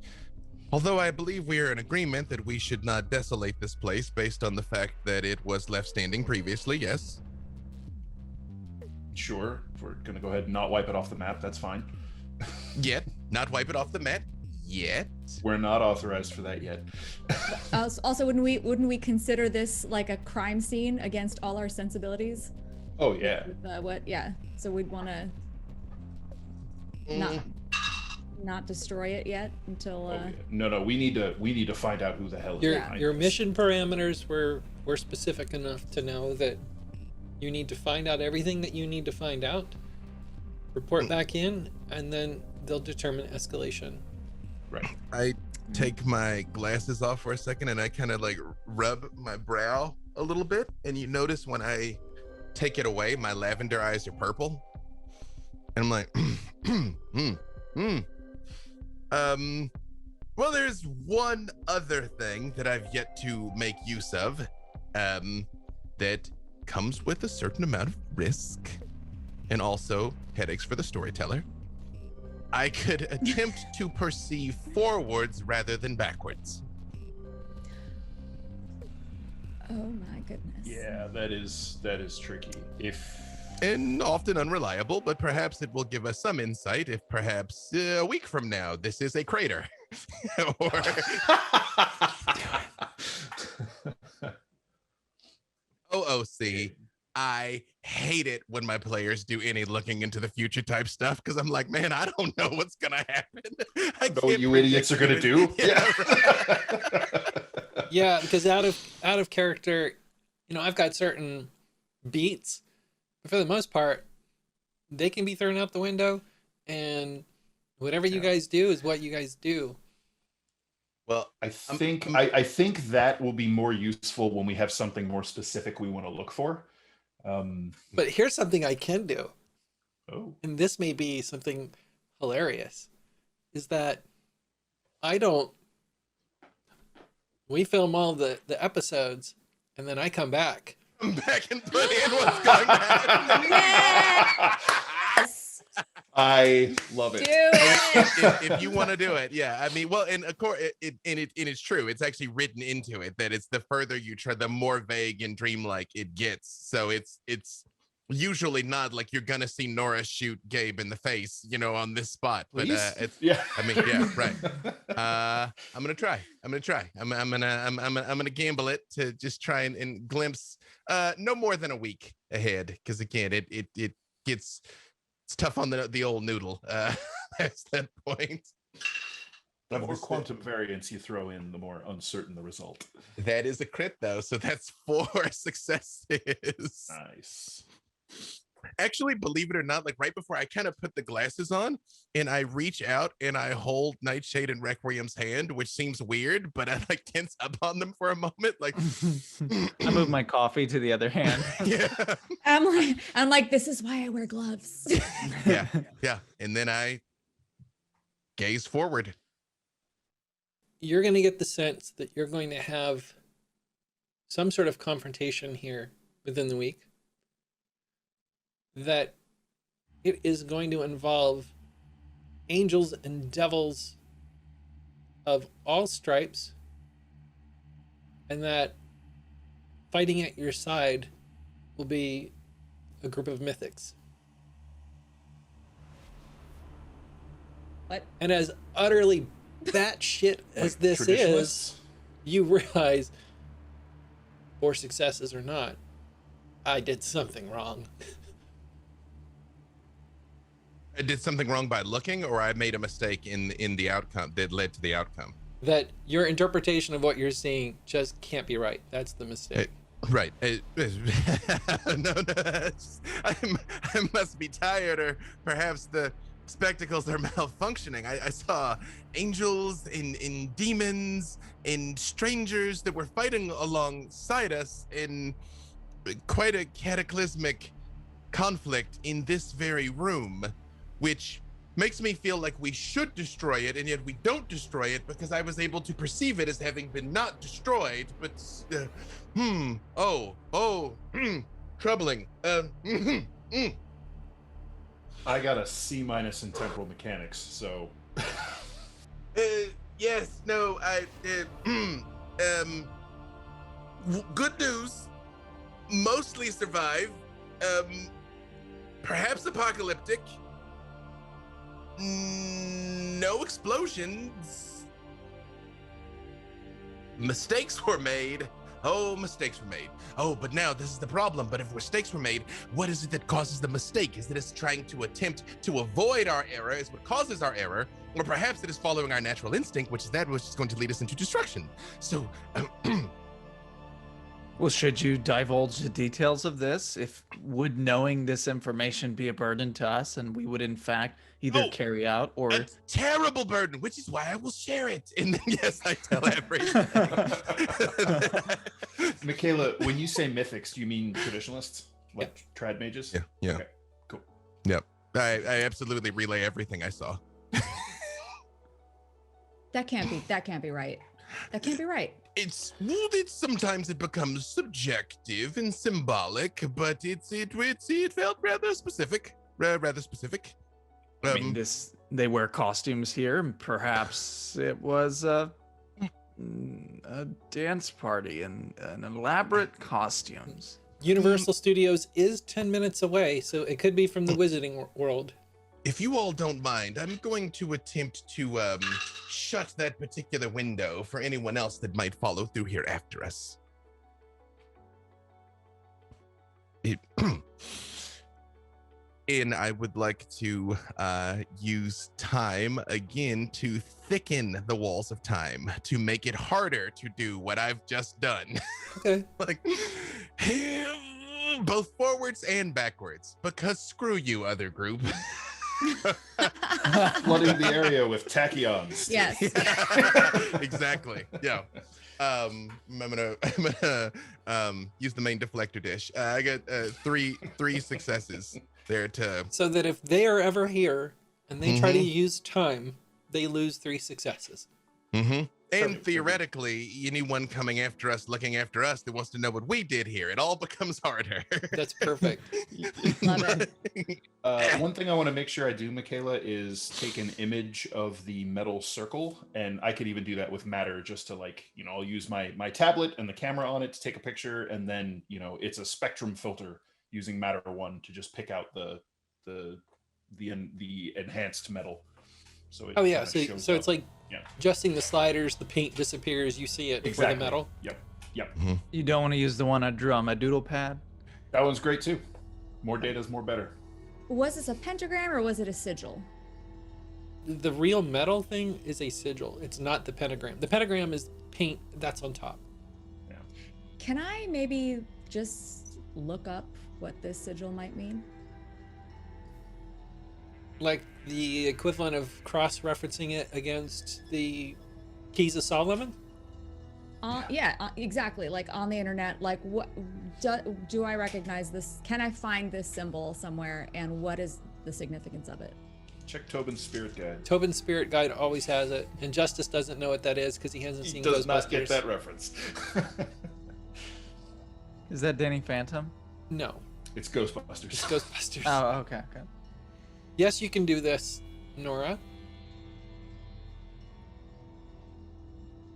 Although I believe we are in agreement that we should not desolate this place based on the fact that it was left standing previously, yes? Sure, if we're gonna go ahead and not wipe it off the map, that's fine. Yet, not wipe it off the map, yet. We're not authorized for that yet. Also, wouldn't we consider this like a crime scene against all our sensibilities? Oh yeah. Yeah. So we'd want to not destroy it yet until. Oh, yeah. No, we need to find out who the hell is behind Your this. mission parameters were specific enough to know that you need to find out everything that you need to find out, report back in, and then they'll determine escalation. Right. I take my glasses off for a second and I kind of like rub my brow a little bit, and you notice when I take it away, my lavender eyes are purple, and I'm like, well, there's one other thing that I've yet to make use of, that comes with a certain amount of risk and also headaches for the storyteller. I could attempt to perceive forwards rather than backwards. Oh my goodness. Yeah, that is tricky. And often unreliable, but perhaps it will give us some insight if perhaps a week from now this is a crater. Or OOC, I hate it when my players do any looking into the future type stuff, because I'm like, man, I don't know what's gonna happen. I know what you idiots are gonna do. Yeah, Yeah, because out of character, I've got certain beats, but for the most part, they can be thrown out the window, and whatever you guys do is what you guys do. Well, I think that will be more useful when we have something more specific we want to look for. But here's something I can do. Oh. And this may be something hilarious, is that we film all the episodes, and then I come back. Come back and put in what's going on. Yes. I love it. Do it. If you want to do it, yeah. I mean, well, and of course, it's true. It's actually written into it that it's the further you try, the more vague and dreamlike it gets. So it's usually not like you're gonna see Nora shoot Gabe in the face, on this spot. But it's, Yeah. I mean, yeah, right. I'm gonna try. I'm gonna gamble it to just try and glimpse no more than a week ahead, because again, it gets. It's tough on the old noodle. That's that point. The more quantum variance you throw in, the more uncertain the result. That is a crit, though, so that's 4 successes. Nice. Actually, believe it or not, like right before I kind of put the glasses on and I reach out and I hold Nightshade and Requiem's hand, which seems weird, but I like tense up on them for a moment. Like I move my coffee to the other hand. Yeah. I'm like, this is why I wear gloves. Yeah. And then I gaze forward. You're going to get the sense that you're going to have some sort of confrontation here within the week. that it is going to involve angels and devils of all stripes, and that fighting at your side will be a group of mythics. What? And as utterly batshit as Like this is, traditionalists? you realize, for successes or not, I did something wrong. I did something wrong by looking, or I made a mistake in the outcome that led to the outcome. That your interpretation of what you're seeing just can't be right. That's the mistake. Right. No, I must be tired, or perhaps the spectacles are malfunctioning. I saw angels and demons and strangers that were fighting alongside us in quite a cataclysmic conflict in this very room, which makes me feel like we should destroy it, and yet we don't destroy it because I was able to perceive it as having been not destroyed, but troubling. I got a C- in temporal mechanics, so Yes, no, good news, mostly survive, perhaps apocalyptic, no explosions, mistakes were made. Oh, mistakes were made. Oh, but now this is the problem. But if mistakes were made, what is it that causes the mistake? Is it us trying to attempt to avoid our error is what causes our error? Or perhaps it is following our natural instinct, which is that which is going to lead us into destruction. So, Well, should you divulge the details of this? Would knowing this information be a burden to us, and we would in fact either carry out or a terrible burden, which is why I will share it. And then, yes, I tell everything. Michaela, when you say mythics, do you mean traditionalists? Like trad mages? Yeah. Okay, cool. Yep. I absolutely relay everything I saw. That can't be right. That can't be right. It's sometimes it becomes subjective and symbolic, but it felt rather specific. Rather specific. I mean, they wear costumes here, and perhaps it was a dance party and an elaborate costumes. Universal Studios is 10 minutes away, so it could be from the Wizarding World. If you all don't mind, I'm going to attempt to shut that particular window for anyone else that might follow through here after us. And I would like to use time again to thicken the walls of time to make it harder to do what I've just done. Okay. Like, both forwards and backwards, because screw you, other group. Flooding the area with tachyons. Yes. Exactly. Yeah. I'm gonna use the main deflector dish. I got three successes there to. So that if they are ever here and they try to use time, they lose 3 successes. Mm-hmm. And Perfect. theoretically, anyone coming after us, looking after us, that wants to know what we did here, it all becomes harder. That's perfect. Love it. One thing I want to make sure I do, Michaela, is take an image of the metal circle, and I could even do that with matter, just to I'll use my tablet and the camera on it to take a picture, and then it's a spectrum filter using matter 1 to just pick out the enhanced metal. So Oh yeah, so it's like Yeah. adjusting the sliders, the paint disappears, you see it for the metal. Yep. You don't want to use the one I drew on my doodle pad? That one's great too. More data is more better. Was this a pentagram or was it a sigil? The real metal thing is a sigil. It's not the pentagram. The pentagram is paint that's on top. Can I maybe just look up what this sigil might mean? Like the equivalent of cross-referencing it against the Keys of Solomon? Yeah, exactly. Like on the internet, like what do I recognize this? Can I find this symbol somewhere, and what is the significance of it? Check Tobin's Spirit Guide. Tobin's Spirit Guide always has it, and Justice doesn't know what that is because he hasn't seen He does not get Ghostbusters. that reference. Is that Danny Phantom? No. It's Ghostbusters. It's Ghostbusters. Oh, okay. Yes, you can do this, Nora.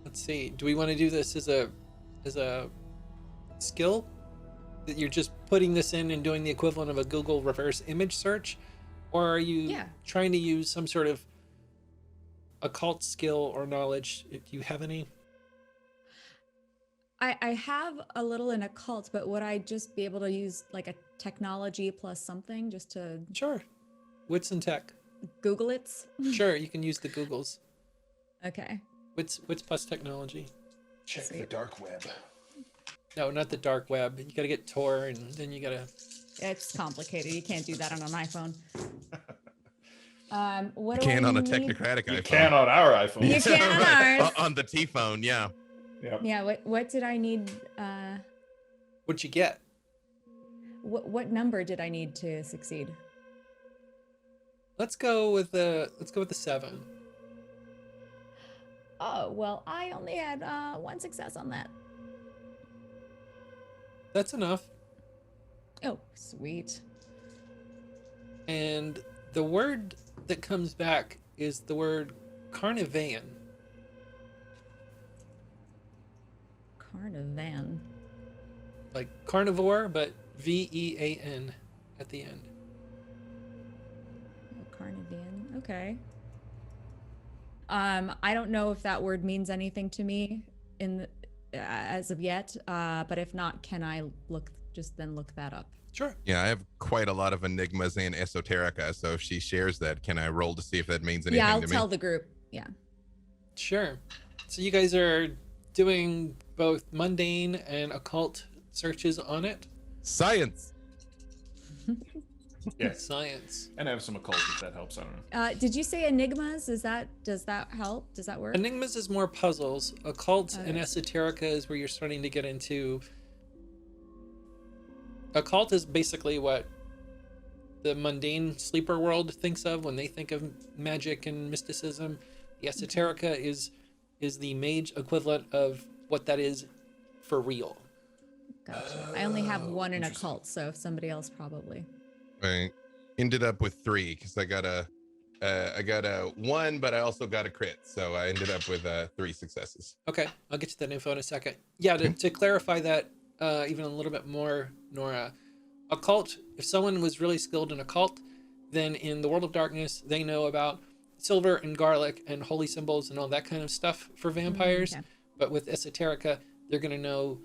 Let's see. Do we want to do this as a skill? That you're just putting this in and doing the equivalent of a Google reverse image search? Or are you trying to use some sort of occult skill or knowledge? Do you have any? I have a little in occult, but would I just be able to use like a technology plus something just to Sure. Wits and tech. Google it? Sure, you can use the Googles. Okay. Wits plus technology. Check the dark web. No, not the dark web. You gotta get Tor, and then you gotta. It's complicated. You can't do that on an iPhone. What You do can I on a need? Technocratic iPhone. You can on our iPhone. You can on ours. On the T-phone, yeah. Yep. Yeah. What did I need? What'd you get? What number did I need to succeed? Let's go with the 7. Oh well, I only had one success on that. That's enough. Oh, sweet. And the word that comes back is the word Carnivan. Carnivan. Like carnivore, but Vean at the end. Oh, Carnivan. Okay. I don't know if that word means anything to me as of yet. But if not, can I look that up? Sure. Yeah, I have quite a lot of enigmas and esoterica, so if she shares that, can I roll to see if that means anything Yeah, I'll to tell me? the group. Yeah. Sure. So you guys are doing both mundane and occult searches on it? Science! Yeah. Science. And I have some occult if that helps. I don't know. Did you say enigmas? Does that help? Does that work? Enigmas is more puzzles. Occult and Okay. esoterica is where you're starting to get into. Occult is basically what the mundane sleeper world thinks of when they think of magic and mysticism. The esoterica is the mage equivalent of what that is for real. Gotcha. I only have one in occult, so if somebody else probably. I ended up with 3 because I got a 1, but I also got a crit, so I ended up with 3 successes. Okay, I'll get you that info in a second. Yeah, to clarify that even a little bit more, Nora, occult, if someone was really skilled in occult, then in the world of darkness, they know about silver and garlic and holy symbols and all that kind of stuff for vampires. Okay. But with esoterica, they're going to know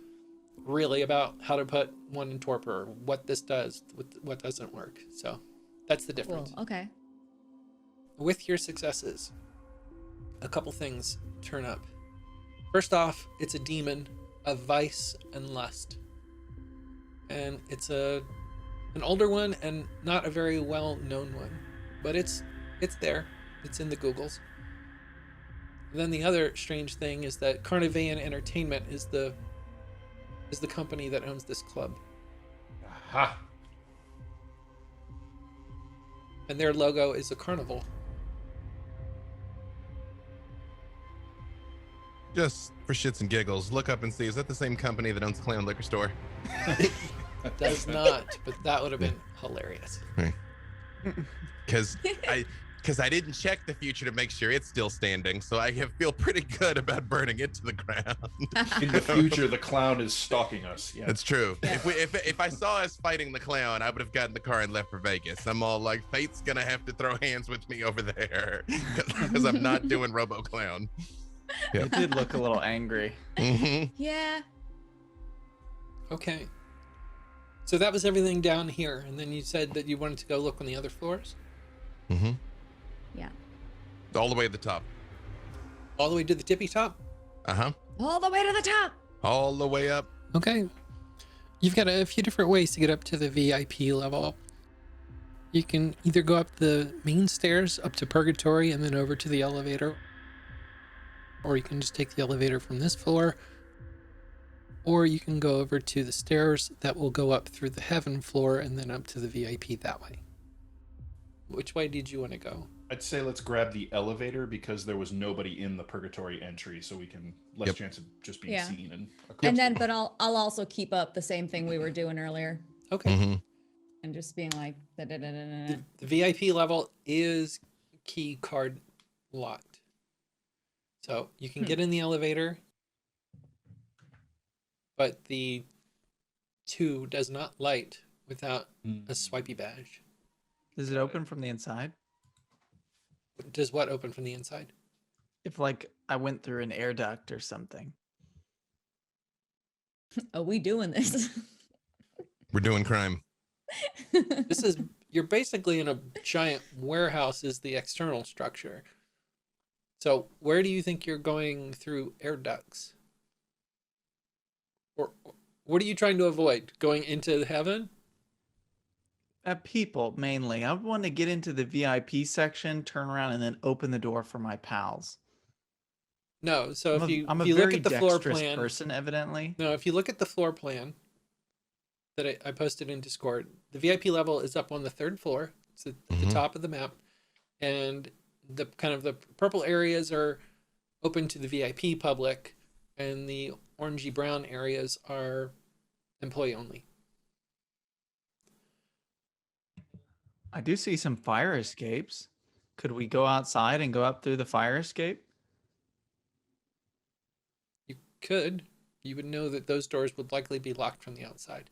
really about how to put one in torpor, what this does, what doesn't work. So that's the difference. Cool. Okay. With your successes, a couple things turn up. First off, it's a demon of vice and lust. And it's an older one and not a very well-known one. But it's there. It's in the Googles. And then the other strange thing is that Carnivan Entertainment is the company that owns this club. Aha. And their logo is a carnival. Just for shits and giggles, look up and see, is that the same company that owns the Clown Liquor Store? Does not, but that would have been hilarious. Because I didn't check the future to make sure it's still standing, so I feel pretty good about burning it to the ground. In the future, the clown is stalking us. Yeah. That's true. If I saw us fighting the clown, I would have gotten the car and left for Vegas. I'm all like, fate's gonna have to throw hands with me over there because I'm not doing Robo Clown. It did look a little angry. Mm-hmm. Yeah. Okay. So that was everything down here, and then you said that you wanted to go look on the other floors? Mm-hmm. Yeah. All the way to the top. All the way to the tippy top? Uh-huh. All the way to the top. All the way up. Okay. You've got a few different ways to get up to the VIP level. You can either go up the main stairs up to Purgatory and then over to the elevator, or you can just take the elevator from this floor, or you can go over to the stairs that will go up through the heaven floor and then up to the VIP that way. Which way did you want to go? I'd say let's grab the elevator because there was nobody in the purgatory entry, so we can less chance of just being seen. And then, but I'll also keep up the same thing we were doing earlier. Okay. Mm-hmm. and just being like, da-da-da-da-da. The VIP level is key card locked. So you can get in the elevator, but the 2 does not light without a swipey badge. Does it open from the inside? Does what open from the inside? If like I went through an air duct or something. Are we doing this? We're doing crime. You're basically in a giant warehouse is the external structure. So where do you think you're going through air ducts? Or what are you trying to avoid? Going into heaven? People mainly. I want to get into the VIP section, turn around, and then open the door for my pals. No. So I'm if a you look very at the floor dexterous plan, person, evidently. no, if you look at the floor plan that I posted in Discord, the VIP level is up on the 3rd floor. It's at the top of the map, and the kind of the purple areas are open to the VIP public, and the orangey brown areas are employee only. I do see some fire escapes. Could we go outside and go up through the fire escape? You could. You would know that those doors would likely be locked from the outside.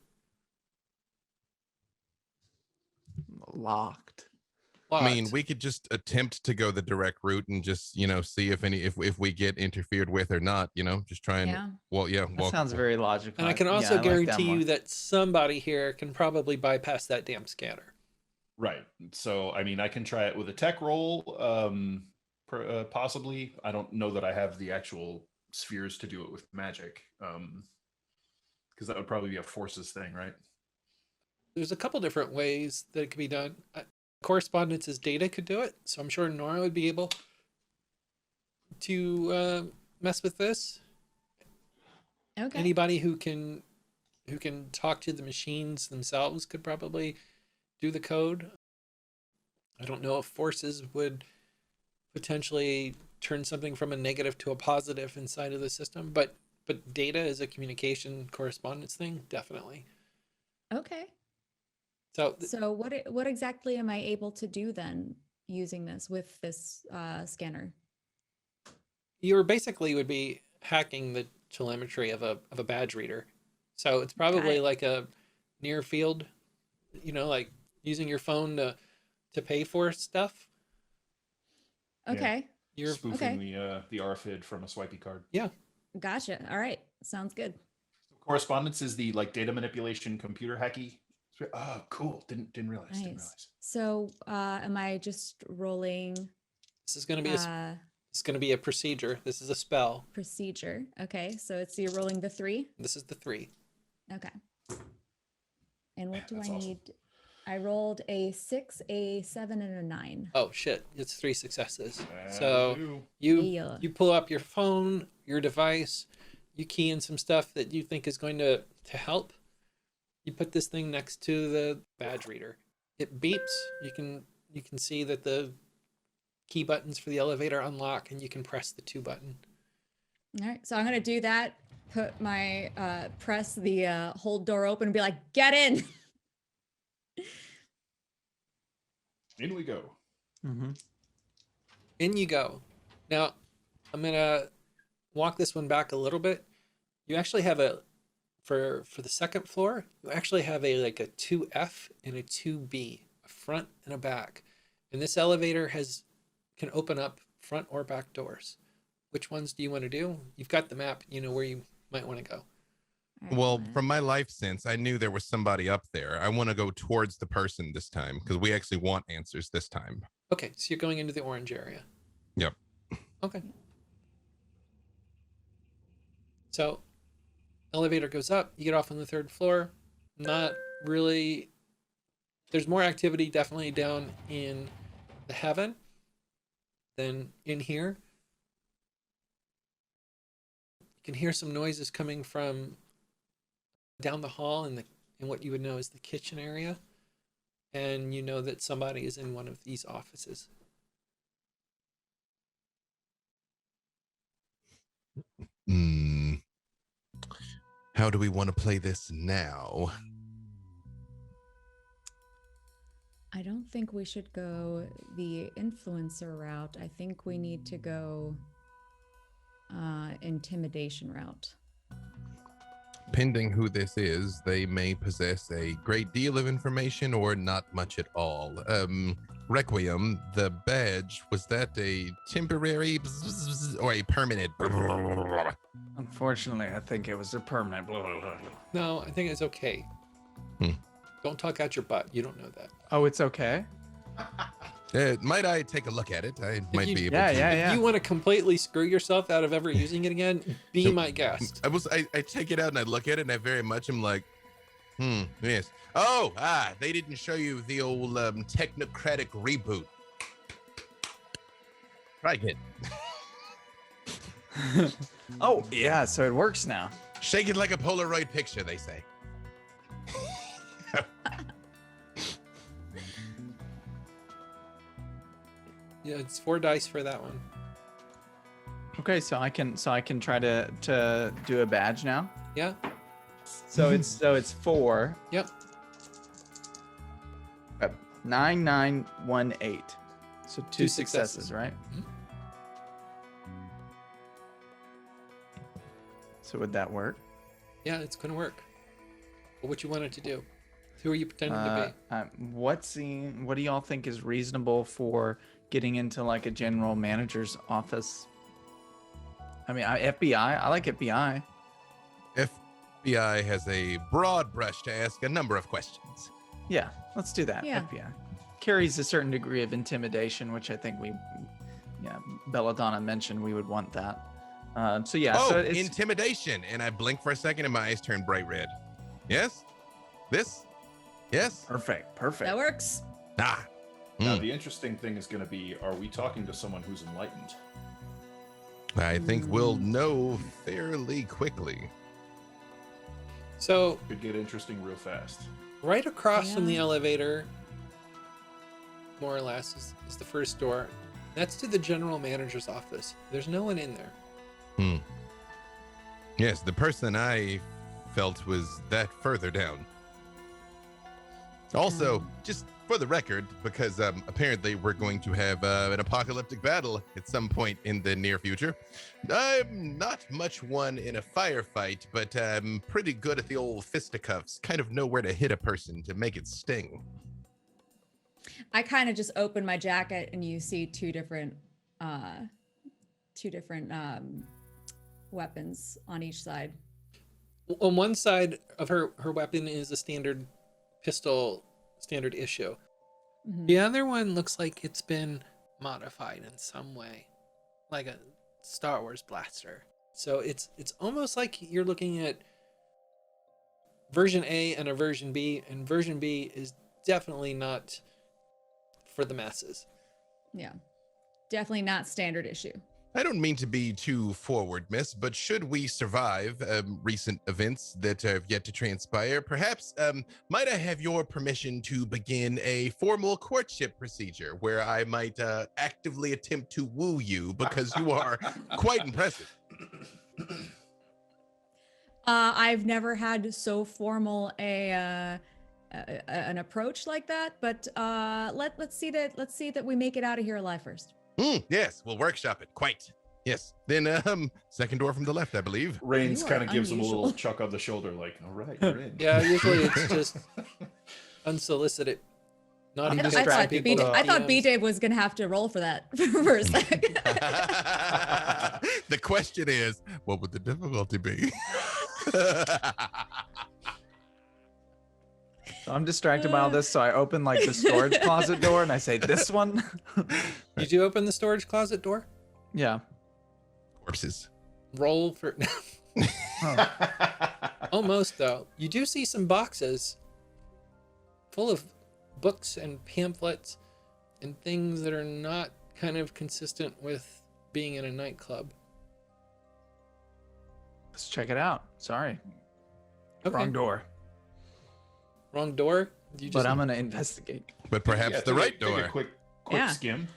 Locked. I mean, we could just attempt to go the direct route and just, see if we get interfered with or not, just try and, Yeah. That sounds very logical. And I can Yeah, also like that guarantee more. you that somebody here can probably bypass that damn scanner. Right. So, I mean, I can try it with a tech roll, possibly. I don't know that I have the actual spheres to do it with magic, because that would probably be a forces thing, right? There's a couple different ways that it could be done. Correspondence's data could do it, so I'm sure Nora would be able to mess with this. Okay. Anybody who can talk to the machines themselves could probably do the code. I don't know if forces would potentially turn something from a negative to a positive inside of the system, but data is a communication correspondence thing, definitely. Okay. So what exactly am I able to do then using this with this scanner? you basically would be hacking the telemetry of a badge reader. So it's probably like a near field, like using your phone to pay for stuff. Okay. You're spoofing the RFID from a swipey card. Yeah. Gotcha. All right. Sounds good. Correspondence is the data manipulation computer hacky. Oh, cool. Didn't realize. Nice. Didn't realize. So am I just rolling This is going to be it's going to be a procedure. This is a spell. procedure? Okay. So you're rolling the 3. This is the 3. Okay. And what do I That's awesome. need? I rolled a 6, a 7, and a 9. Oh shit! It's 3 successes. So Ooh. you pull up your phone, your device, you key in some stuff that you think is going to help. You put this thing next to the badge reader. It beeps. You can see that the key buttons for the elevator unlock, and you can press the 2 button. All right. So I'm going to do that. Put my press the hold door open and be like, "Get in." In we go. Mm-hmm. In you go. Now, I'm gonna walk this one back a little bit. You actually have for the second floor, you actually have a 2F and a 2B, a front and a back. And this elevator can open up front or back doors. Which ones do you want to do? You've got the map, you know where you might want to go. Well, from my life sense, I knew there was somebody up there. I want to go towards the person this time because we actually want answers this time. Okay, so you're going into the orange area. Yep. Okay. So, elevator goes up, you get off on the 3rd floor. Not really. There's more activity definitely down in the heaven than in here. You can hear some noises coming from down the hall in what you would know is the kitchen area, and you know that somebody is in one of these offices. How do we want to play this now? I don't think we should go the influencer route. I think we need to go intimidation route. Pending who this is, they may possess a great deal of information or not much at all. Requiem, the badge, was that a temporary or a permanent? Unfortunately, I think it was a permanent. No, I think it's okay. Don't talk out your butt. You don't know that. Oh, it's okay. Might I take a look at it? I might be able Yeah, to. yeah. If you want to completely screw yourself out of ever using it again, be my guest. I take it out and I look at it and I very much am like, yes. Oh, they didn't show you the old technocratic reboot. Try again. Oh, yeah, so it works now. Shake it like a Polaroid picture, they say. Yeah, it's 4 dice for that one. Okay, so I can try to do a badge now. Yeah. So it's 4. Yep. 9918. So two Two successes, successes. right? Mhm. So would that work? Yeah, it's gonna work. Well, what you want it to do? Who are you pretending to be? What do y'all think is reasonable for getting into like a general manager's office? I mean, FBI. I like FBI. FBI has a broad brush to ask a number of questions. Yeah, let's do that. Yeah. FBI carries a certain degree of intimidation, which I think Belladonna mentioned we would want that. So yeah. Oh, so it's, intimidation. And I blink for a second and my eyes turn bright red. Yes? This? Yes? perfect. That works. Ah. Now, the interesting thing is going to be, are we talking to someone who's enlightened? I think we'll know fairly quickly. So Could get interesting real fast. right across from the Yeah. elevator, more or less, is the first door. That's to the general manager's office. There's no one in there. Yes, the person I felt was that further down. Also, just for the record, because apparently we're going to have an apocalyptic battle at some point in the near future. I'm not much one in a firefight, but I'm pretty good at the old fisticuffs. Kind of know where to hit a person to make it sting. I kind of just open my jacket and you see two different weapons on each side. On one side of her weapon is a standard pistol, standard issue. Mhm. The other one looks like it's been modified in some way, like a Star Wars blaster. So it's almost like you're looking at version A and a version B, and version B is definitely not for the masses. Yeah. Definitely not standard issue. I don't mean to be too forward, miss, but should we survive recent events that have yet to transpire, perhaps might I have your permission to begin a formal courtship procedure where I might actively attempt to woo you because you are quite impressive. I've never had so formal an approach like that, but let's see that we make it out of here alive first. Yes, we'll workshop it. Quite. Yes. Then second door from the left, I believe. Rains You are kind of gives him a little unusual. chuck on the shoulder, like, all right, you're in. Yeah, usually it's just unsolicited. Not I'm even just I distracted. thought B-Dave was gonna have to roll for that for a second. The question is, what would the difficulty be? So I'm distracted by all this, so I open like the storage closet door and I say, "This one." Did you open the storage closet door? Yeah. Corpses. Roll for Oh. almost though. You do see some boxes full of books and pamphlets and things that are not kind of consistent with being in a nightclub. Let's check it out. Sorry. Okay. Wrong door. Wrong door. You But I'm gonna investigate. But perhaps Yeah, the take right take door. a quick Yeah. skim.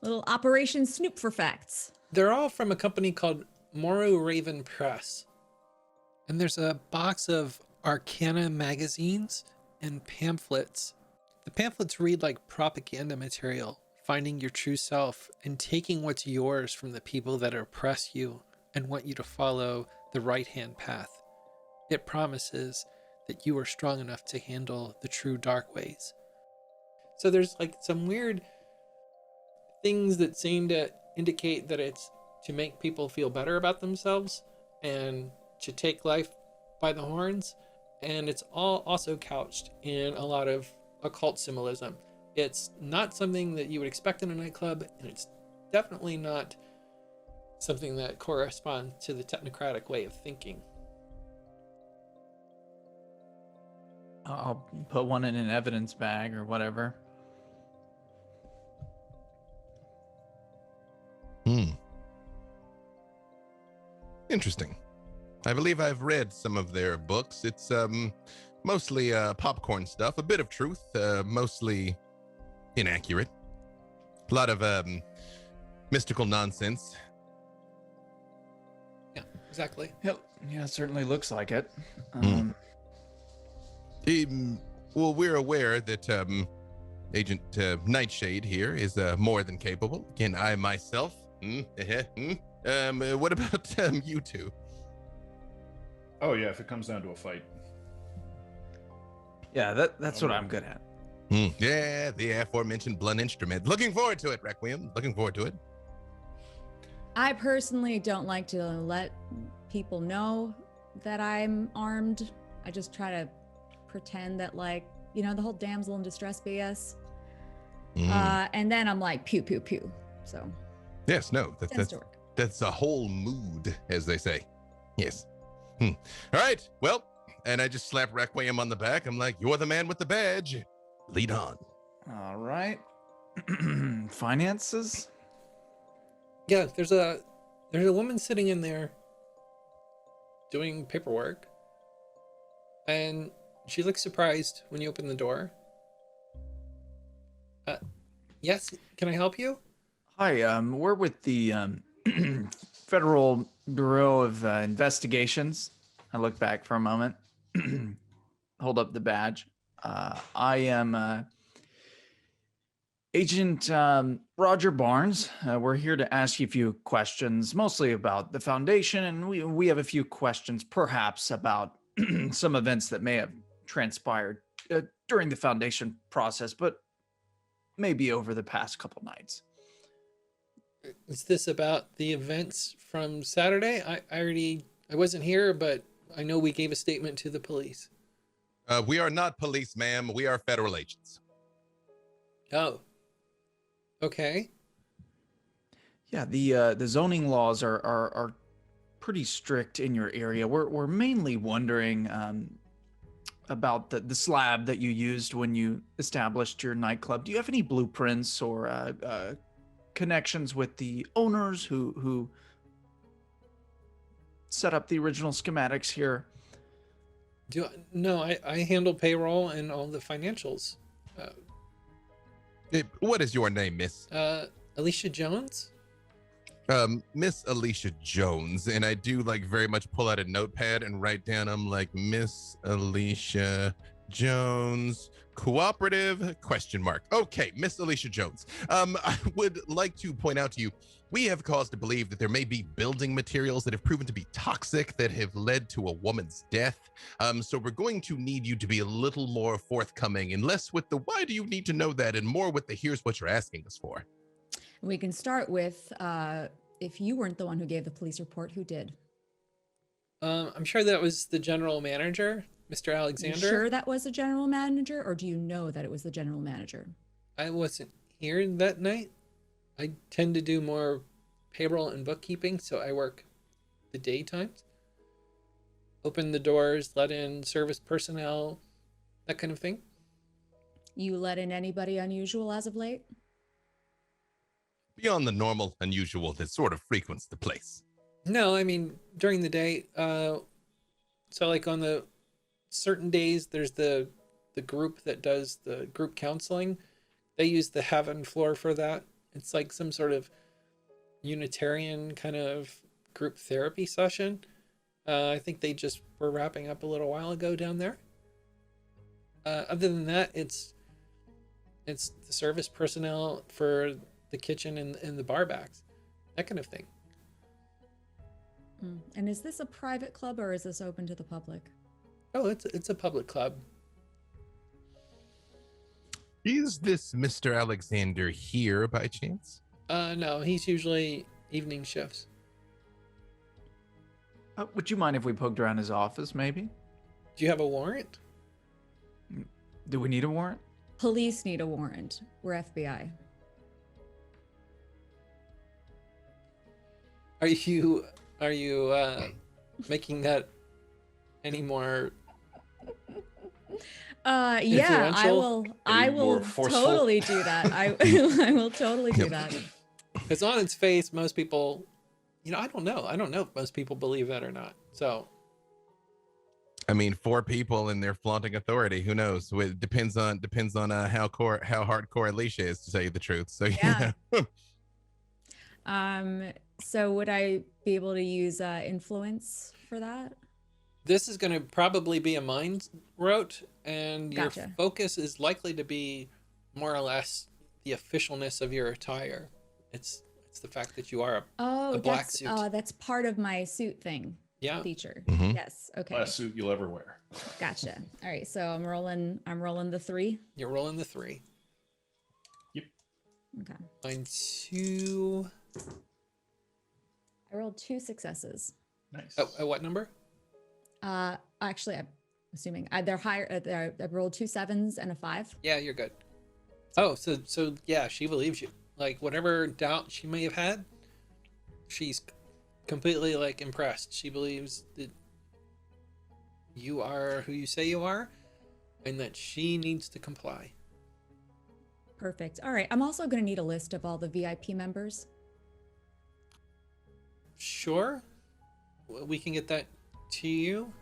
Little Operation Snoop for facts. They're all from a company called Morrow Raven Press. And there's a box of Arcana magazines and pamphlets The pamphlets read like propaganda material, finding your true self and taking what's yours from the people that oppress you and want you to follow the right-hand path. It promises that you are strong enough to handle the true dark ways. So there's like some weird things that seem to indicate that it's to make people feel better about themselves and to take life by the horns. And it's all also couched in a lot of occult symbolism. It's not something that you would expect in a nightclub, and it's definitely not something that corresponds to the technocratic way of thinking. I'll put one in an evidence bag or whatever. Interesting. I believe I've read some of their books. It's mostly popcorn stuff, a bit of truth, mostly inaccurate. A lot of mystical nonsense. Yeah, exactly. Yep. Yeah, it certainly looks like it. Well, we're aware that Agent Nightshade here is more than capable. Can I myself? What about you two? Oh yeah, if it comes down to a fight. Yeah, that's what I'm good at. Yeah, the aforementioned blunt instrument. Looking forward to it, Requiem. Looking forward to it. I personally don't like to let people know that I'm armed. I just try to pretend that, like, you know, the whole damsel in distress BS. And then I'm like, pew, pew, pew. So. Yes, no, that's a whole mood, as they say. Yes. All right, well, and I just slap Requiem on the back. I'm like, you're the man with the badge. Lead on. All right. Finances? Yeah, there's a woman sitting in there doing paperwork, and she looks surprised when you open the door. Yes, can I help you? Hi, we're with the Federal Bureau of Investigations. I look back for a moment, hold up the badge. I am Agent Roger Barnes. We're here to ask you a few questions, mostly about the Foundation, and we have a few questions perhaps about some events that may have transpired during the Foundation process, but maybe over the past couple nights. Is this about the events from Saturday? I wasn't here, but I know we gave a statement to the police. We are not police, ma'am. We are federal agents. Oh. Okay. Yeah, the zoning laws are pretty strict in your area. We're mainly wondering about the slab that you used when you established your nightclub. Do you have any blueprints or connections with the owners who set up the original schematics here? No, I handle payroll and all the financials. What is your name, miss? Alicia Jones? Miss Alicia Jones. And I do like very much pull out a notepad and write down, I'm like, Miss Alicia Jones, cooperative, ? Okay, Miss Alicia Jones. I would like to point out to you, we have cause to believe that there may be building materials that have proven to be toxic that have led to a woman's death. So we're going to need you to be a little more forthcoming and less with the why do you need to know that and more with the here's what you're asking us for. We can start with, if you weren't the one who gave the police report, who did? I'm sure that was the general manager, Mr. Alexander. You sure that was the general manager, or do you know that it was the general manager? I wasn't here that night. I tend to do more payroll and bookkeeping, so I work the daytimes. Open the doors, let in service personnel, that kind of thing. You let in anybody unusual as of late? Beyond the normal, unusual that sort of frequents the place. No, I mean, during the day, so like on the certain days, there's the group that does the group counseling. They use the heaven floor for that. It's like some sort of Unitarian kind of group therapy session. I think they just were wrapping up a little while ago down there. Other than that, it's It's the service personnel for the kitchen and the bar backs, that kind of thing. And is this a private club or is this open to the public? Oh, it's a public club. Is this Mr. Alexander here by chance? No, he's usually evening shifts. Would you mind if we poked around his office, maybe? Do you have a warrant? Do we need a warrant? Police need a warrant. We're FBI. Are you making that any more Yeah, influential? I Any more will forceful? totally do that. I will totally do that. Because on its face, most people, I don't know if most people believe that or not. So I mean, 4 people and they're flaunting authority. Who knows? It depends on how hardcore Alicia is, to tell you the truth. So Yeah. So would I be able to use influence for that? this is going to probably be a mind rote, and your Gotcha. focus is likely to be more or less the officialness of your attire. It's the fact that you are a black suit. That's part of my suit thing. Yeah. Feature. Mhm. Yes. Okay. Last suit you'll ever wear. Gotcha. All right. So I'm rolling the 3. You're rolling the 3. Okay. Line 2. I rolled 2 successes. Nice. Oh, at what number? Actually, I'm assuming they're higher. I rolled 2 7s and a 5. Yeah, you're good. Oh, so yeah, she believes you. Like, whatever doubt she may have had, she's completely like impressed. She believes that you are who you say you are, and that she needs to comply. Perfect. All right. I'm also going to need a list of all the VIP members. Sure, we can get that to you.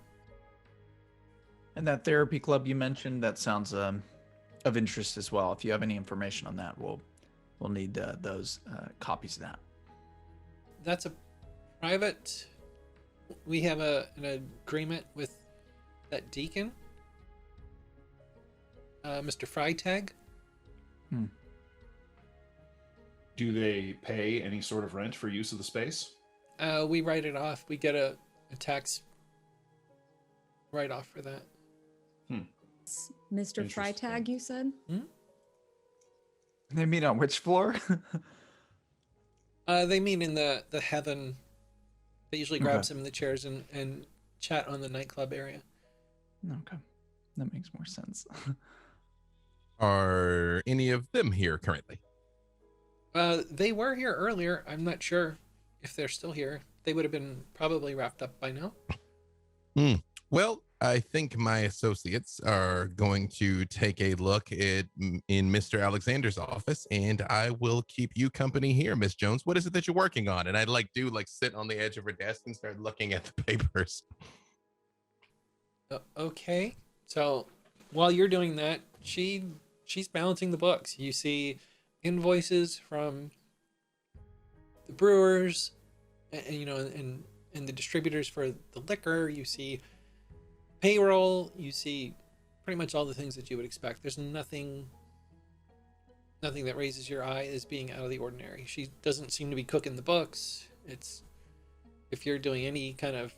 And that therapy club you mentioned, that sounds of interest as well. If you have any information on that, we'll need those copies of that. That's a private. We have an agreement with that deacon, Mr. Freitag. Do they pay any sort of rent for use of the space? We write it off. We get a tax write-off for that. Mr. Interesting. Freitag, you said? They meet on which floor? They meet in the heaven. They usually grab Okay. some of the chairs and chat on the nightclub area. Okay, that makes more sense. Are any of them here currently? They were here earlier. I'm not sure if they're still here. They would have been probably wrapped up by now. Well, I think my associates are going to take a look in Mr. Alexander's office, and I will keep you company here, Miss Jones. What is it that you're working on? And I'd sit on the edge of her desk and start looking at the papers. Okay. So while you're doing that, she's balancing the books. You see invoices from the brewers, and the distributors for the liquor. You see payroll. You see pretty much all the things that you would expect. There's nothing that raises your eye as being out of the ordinary. She doesn't seem to be cooking the books. It's, if you're doing any kind of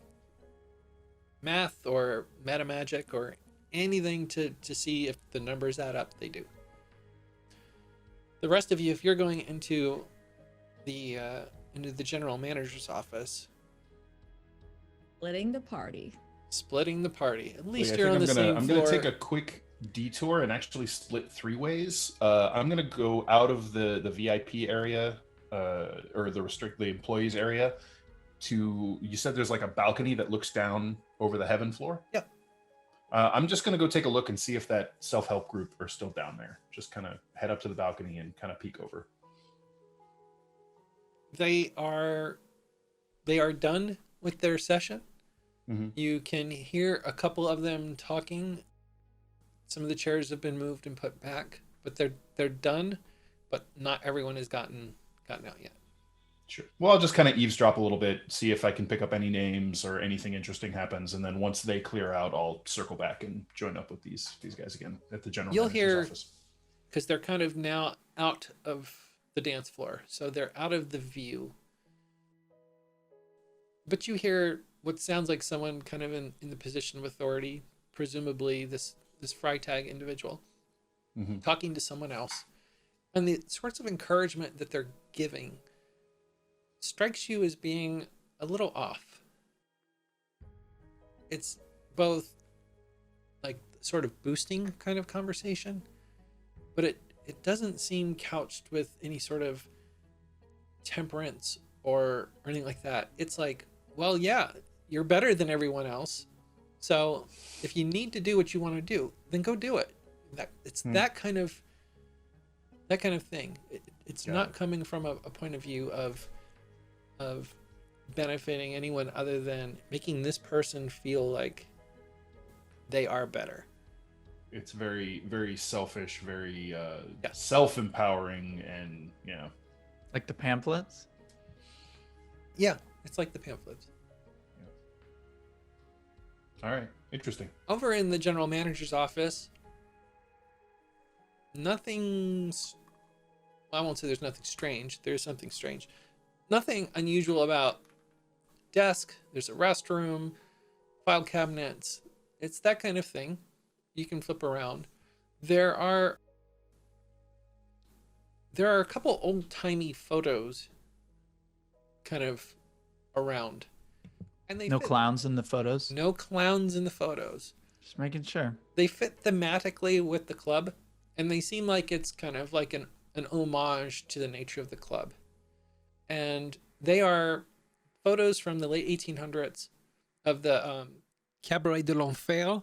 math or meta magic or anything to see if the numbers add up, they do. The rest of you, if you're going into the general manager's office, Splitting the party. splitting the party. At least Wait, you're on the same I'm floor. gonna take a quick detour and actually split 3 ways. I'm gonna go out of the VIP area, or the employees area, to, you said there's like a balcony that looks down over the heaven floor? Yep. I'm just gonna go take a look and see if that self-help group are still down there. Just kind of head up to the balcony and kind of peek over. They are done with their session. Mhm. You can hear a couple of them talking. Some of the chairs have been moved and put back, but they're done. But not everyone has gotten out yet. Sure. Well, I'll just kind of eavesdrop a little bit, see if I can pick up any names or anything interesting happens, and then once they clear out, I'll circle back and join up with these guys again at the general You'll manager's hear office. because they're kind of now out of the dance floor, so they're out of the view. But you hear what sounds like someone kind of in the position of authority, presumably this Freitag individual, talking to someone else. And the sorts of encouragement that they're giving strikes you as being a little off. It's both like sort of boosting kind of conversation, but it doesn't seem couched with any sort of temperance or anything like that. It's like, well, yeah, you're better than everyone else. So if you need to do what you want to do, then go do it. It's that kind of thing. It's not coming from a point of view of benefiting anyone other than making this person feel like they are better. It's very, very selfish, very self-empowering, and Like the pamphlets? Yeah, it's like the pamphlets. All right, interesting. Over in the general manager's office, nothing's... I won't say there's nothing strange. There's something strange. Nothing unusual about desk. There's a restroom, file cabinets. It's that kind of thing. You can flip around. There are a couple old-timey photos kind of around. And they No fit. clowns in the photos? No clowns in the photos. Just making sure. They fit thematically with the club, and they seem like it's kind of like an homage to the nature of the club. And they are photos from the late 1800s of the Cabaret de l'Enfer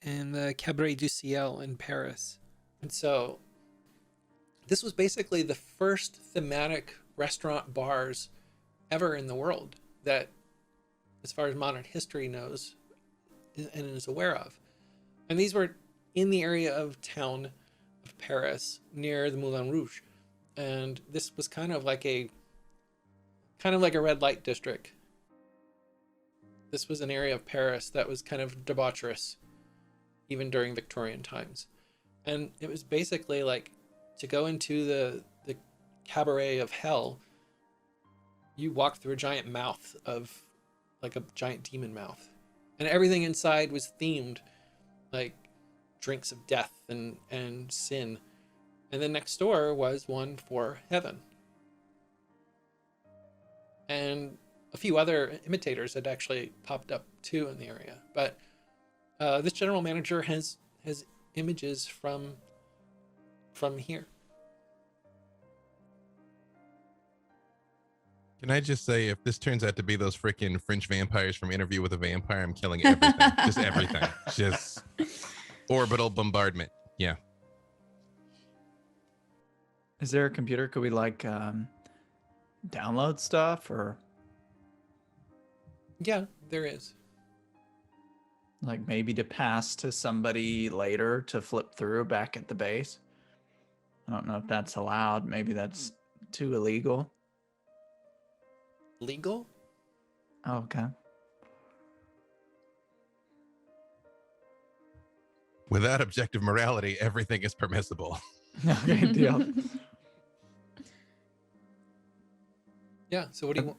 and the Cabaret du Ciel in Paris. And so this was basically the first thematic restaurant bars ever in the world that, as far as modern history knows and is aware of. And these were in the area of town of Paris near the Moulin Rouge. And this was kind of like a red light district. This was an area of Paris that was kind of debaucherous, even during Victorian times. And it was basically like, to go into the cabaret of hell, you walk through a giant mouth of, like a giant demon mouth. And everything inside was themed, like drinks of death and sin. And then next door was one for heaven. And a few other imitators had actually popped up too in the area. But this general manager has images from here. Can I just say, if this turns out to be those freaking French vampires from Interview with a Vampire, I'm killing everything. Just everything. Just orbital bombardment. Yeah. Is there a computer? Could we download stuff, or Yeah, there is. like maybe to pass to somebody later to flip through back at the base? I don't know if that's allowed. Maybe that's too illegal. Legal? Oh, okay. Without objective morality, everything is permissible. Okay, deal. Yeah. So what do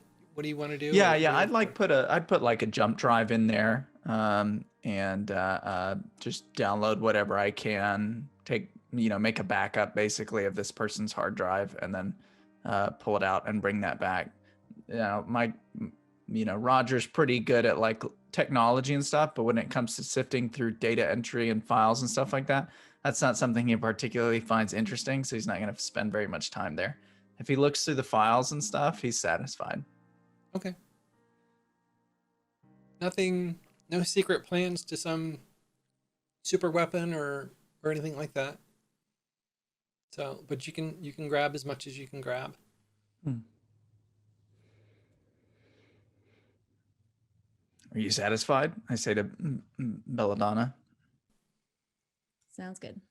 you want to do? Yeah, Or yeah. what do you- I'd put like a jump drive in there, and just download whatever I can. Make a backup basically of this person's hard drive, and then pull it out and bring that back. Roger's pretty good at like technology and stuff, but when it comes to sifting through data entry and files and stuff like that, that's not something he particularly finds interesting. So he's not going to spend very much time there. If he looks through the files and stuff, he's satisfied. Okay. Nothing, no secret plans to some super weapon or anything like that. So, but you can grab as much as you can grab. Are you satisfied? I say to Belladonna. Sounds good.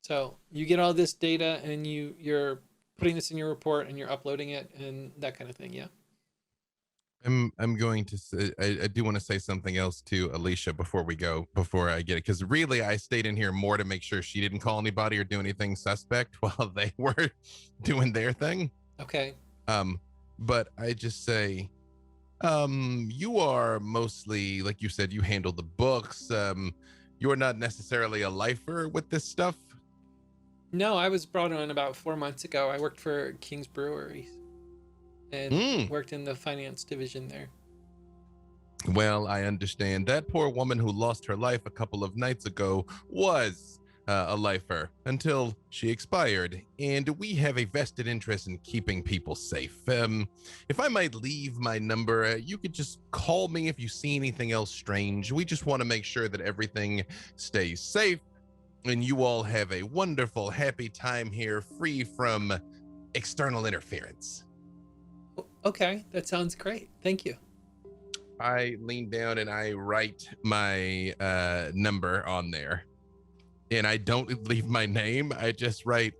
So you get all this data and you're putting this in your report and you're uploading it and that kind of thing. Yeah. I'm going to say, I do want to say something else to Alicia before I get it, because really I stayed in here more to make sure she didn't call anybody or do anything suspect while they were doing their thing. Okay. But I just say, you are mostly, like you said, you handle the books. You're not necessarily a lifer with this stuff. No, I was brought on about 4 months ago. I worked for King's Brewery and worked in the finance division there. Well, I understand that poor woman who lost her life a couple of nights ago was a lifer until she expired, and we have a vested interest in keeping people safe. If I might leave my number, you could just call me if you see anything else strange. We just want to make sure that everything stays safe and you all have a wonderful, happy time here, free from external interference. Okay, that sounds great. Thank you. I lean down and I write my number on there. And I don't leave my name. I just write,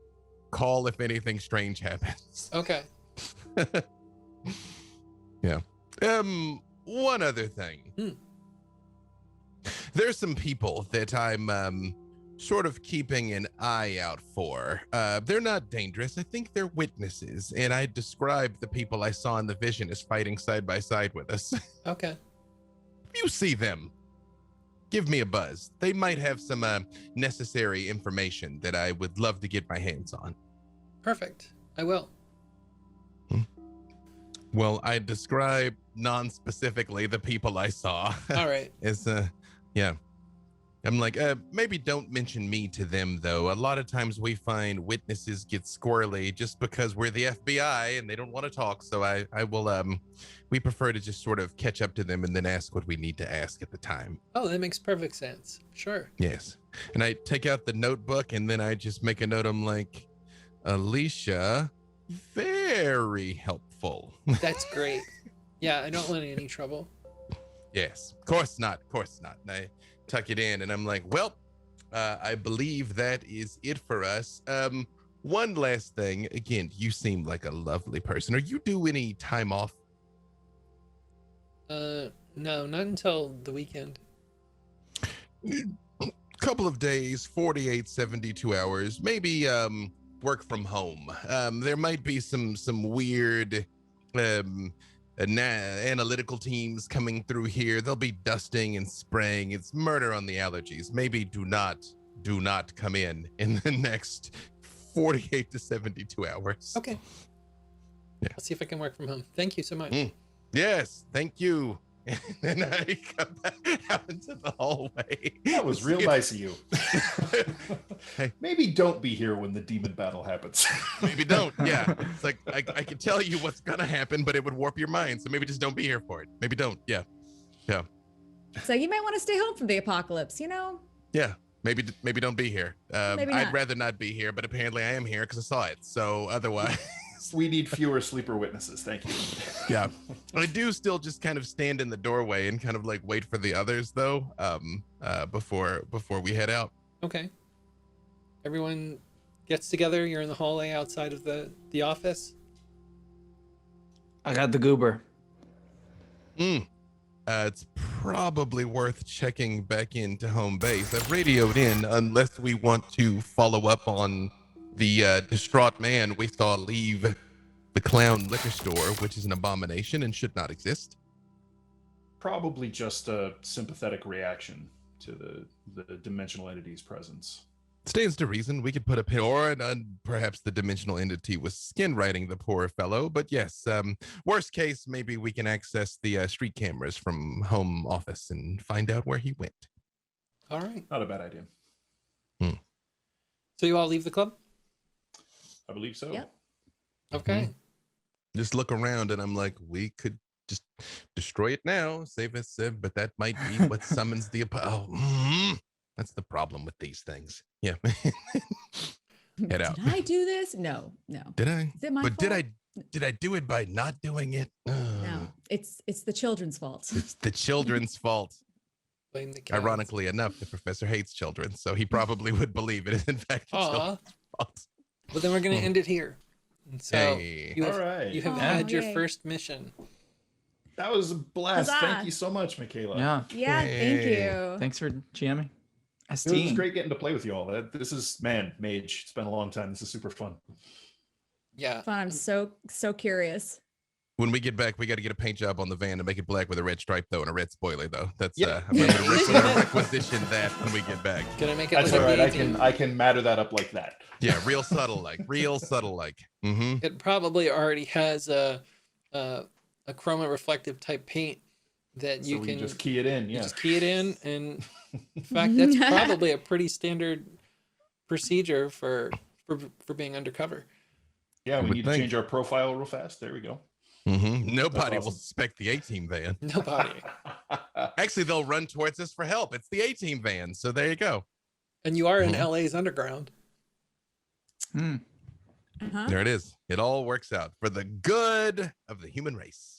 call if anything strange happens. Okay. Yeah. One other thing. There's some people that I'm sort of keeping an eye out for. They're not dangerous. I think they're witnesses. And I described the people I saw in the vision as fighting side by side with us. Okay. If you see them, give me a buzz. They might have some necessary information that I would love to get my hands on. Perfect. I will. Well, I described non-specifically the people I saw. All right. As yeah. I'm like, maybe don't mention me to them, though. A lot of times we find witnesses get squirrely just because we're the FBI and they don't want to talk. So I will, we prefer to just sort of catch up to them and then ask what we need to ask at the time. Oh, that makes perfect sense. Sure. Yes. And I take out the notebook and then I just make a note. I'm like, Alicia, very helpful. That's great. Yeah, I don't want any trouble. Yes, of course not. And I tuck it in and I'm like, well, I believe that is it for us. One last thing. Again, you seem like a lovely person. Are you due any time off? No, not until the weekend. Couple of days, 48, 72 hours, maybe work from home. There might be some weird analytical teams coming through here. They'll be dusting and spraying. It's murder on the allergies. Maybe do not come in the next 48 to 72 hours. Okay. Yeah. I'll see if I can work from home. Thank you so much. Yes, thank you. And then I come back out into the hallway. That was real nice of you. Hey. Maybe don't be here when the demon battle happens. Maybe don't. Yeah. It's like I can tell you what's gonna happen, but it would warp your mind. So maybe just don't be here for it. Maybe don't. Yeah. Yeah. So you might want to stay home from the apocalypse, you know? Yeah. Maybe don't be here. Maybe I'd not. rather not be here, but apparently I am here because I saw it. So otherwise. We need fewer sleeper witnesses. Thank you. Yeah. I do still just kind of stand in the doorway and kind of like wait for the others though, before we head out. Okay. Everyone gets together. You're in the hallway outside of the office. I got the goober. It's probably worth checking back into home base. I've radioed in unless we want to follow up on the distraught man we saw leave the clown liquor store, which is an abomination and should not exist. Probably just a sympathetic reaction to the dimensional entity's presence. Stands to reason we could put a pin, or perhaps the dimensional entity was skin writing the poor fellow. But yes, worst case, maybe we can access the street cameras from home office and find out where he went. All right. Not a bad idea. So you all leave the club? I believe so. Yep. Okay. Just look around and I'm like, we could just destroy it now, save us, but that might be what summons the that's the problem with these things. Yeah. Head out. Did I do this? No. Did I? Is it my But fault? did I do it by not doing it? No. It's the children's fault. It's the children's fault. Blame the cats. Ironically enough, the professor hates children, so he probably would believe it is in fact the children's fault. Well, then we're going to end it here. And so Hey. you have, All right. you have Oh, had your yay. first mission. That was a blast. Huzzah. Thank you so much, Michaela. Yeah. Yeah, thank Hey. you. Thanks for jamming. It was great getting to play with you all. This is, man, Mage. It's been a long time. This is super fun. Yeah. Fun. I'm so curious. When we get back, we got to get a paint job on the van to make it black with a red stripe, though, and a red spoiler, though. That's Yeah. I'm gonna requisition that when we get back. Gonna make it That's look all right. like I can matter that up like that. Yeah, real subtle, like Mm-hmm. It probably already has a chroma reflective type paint that you So we can just key it in. you Yeah. just key it in, and in fact, that's probably a pretty standard procedure for being undercover. Yeah, we would need to think. change our profile real fast. There we go. Mm-hmm. Nobody will awesome. suspect the A-team van. Nobody. Actually, they'll run towards us for help. It's the A-team van. So there you go. And you are in Mhm. LA's underground. Uh-huh. There it is. It all works out for the good of the human race.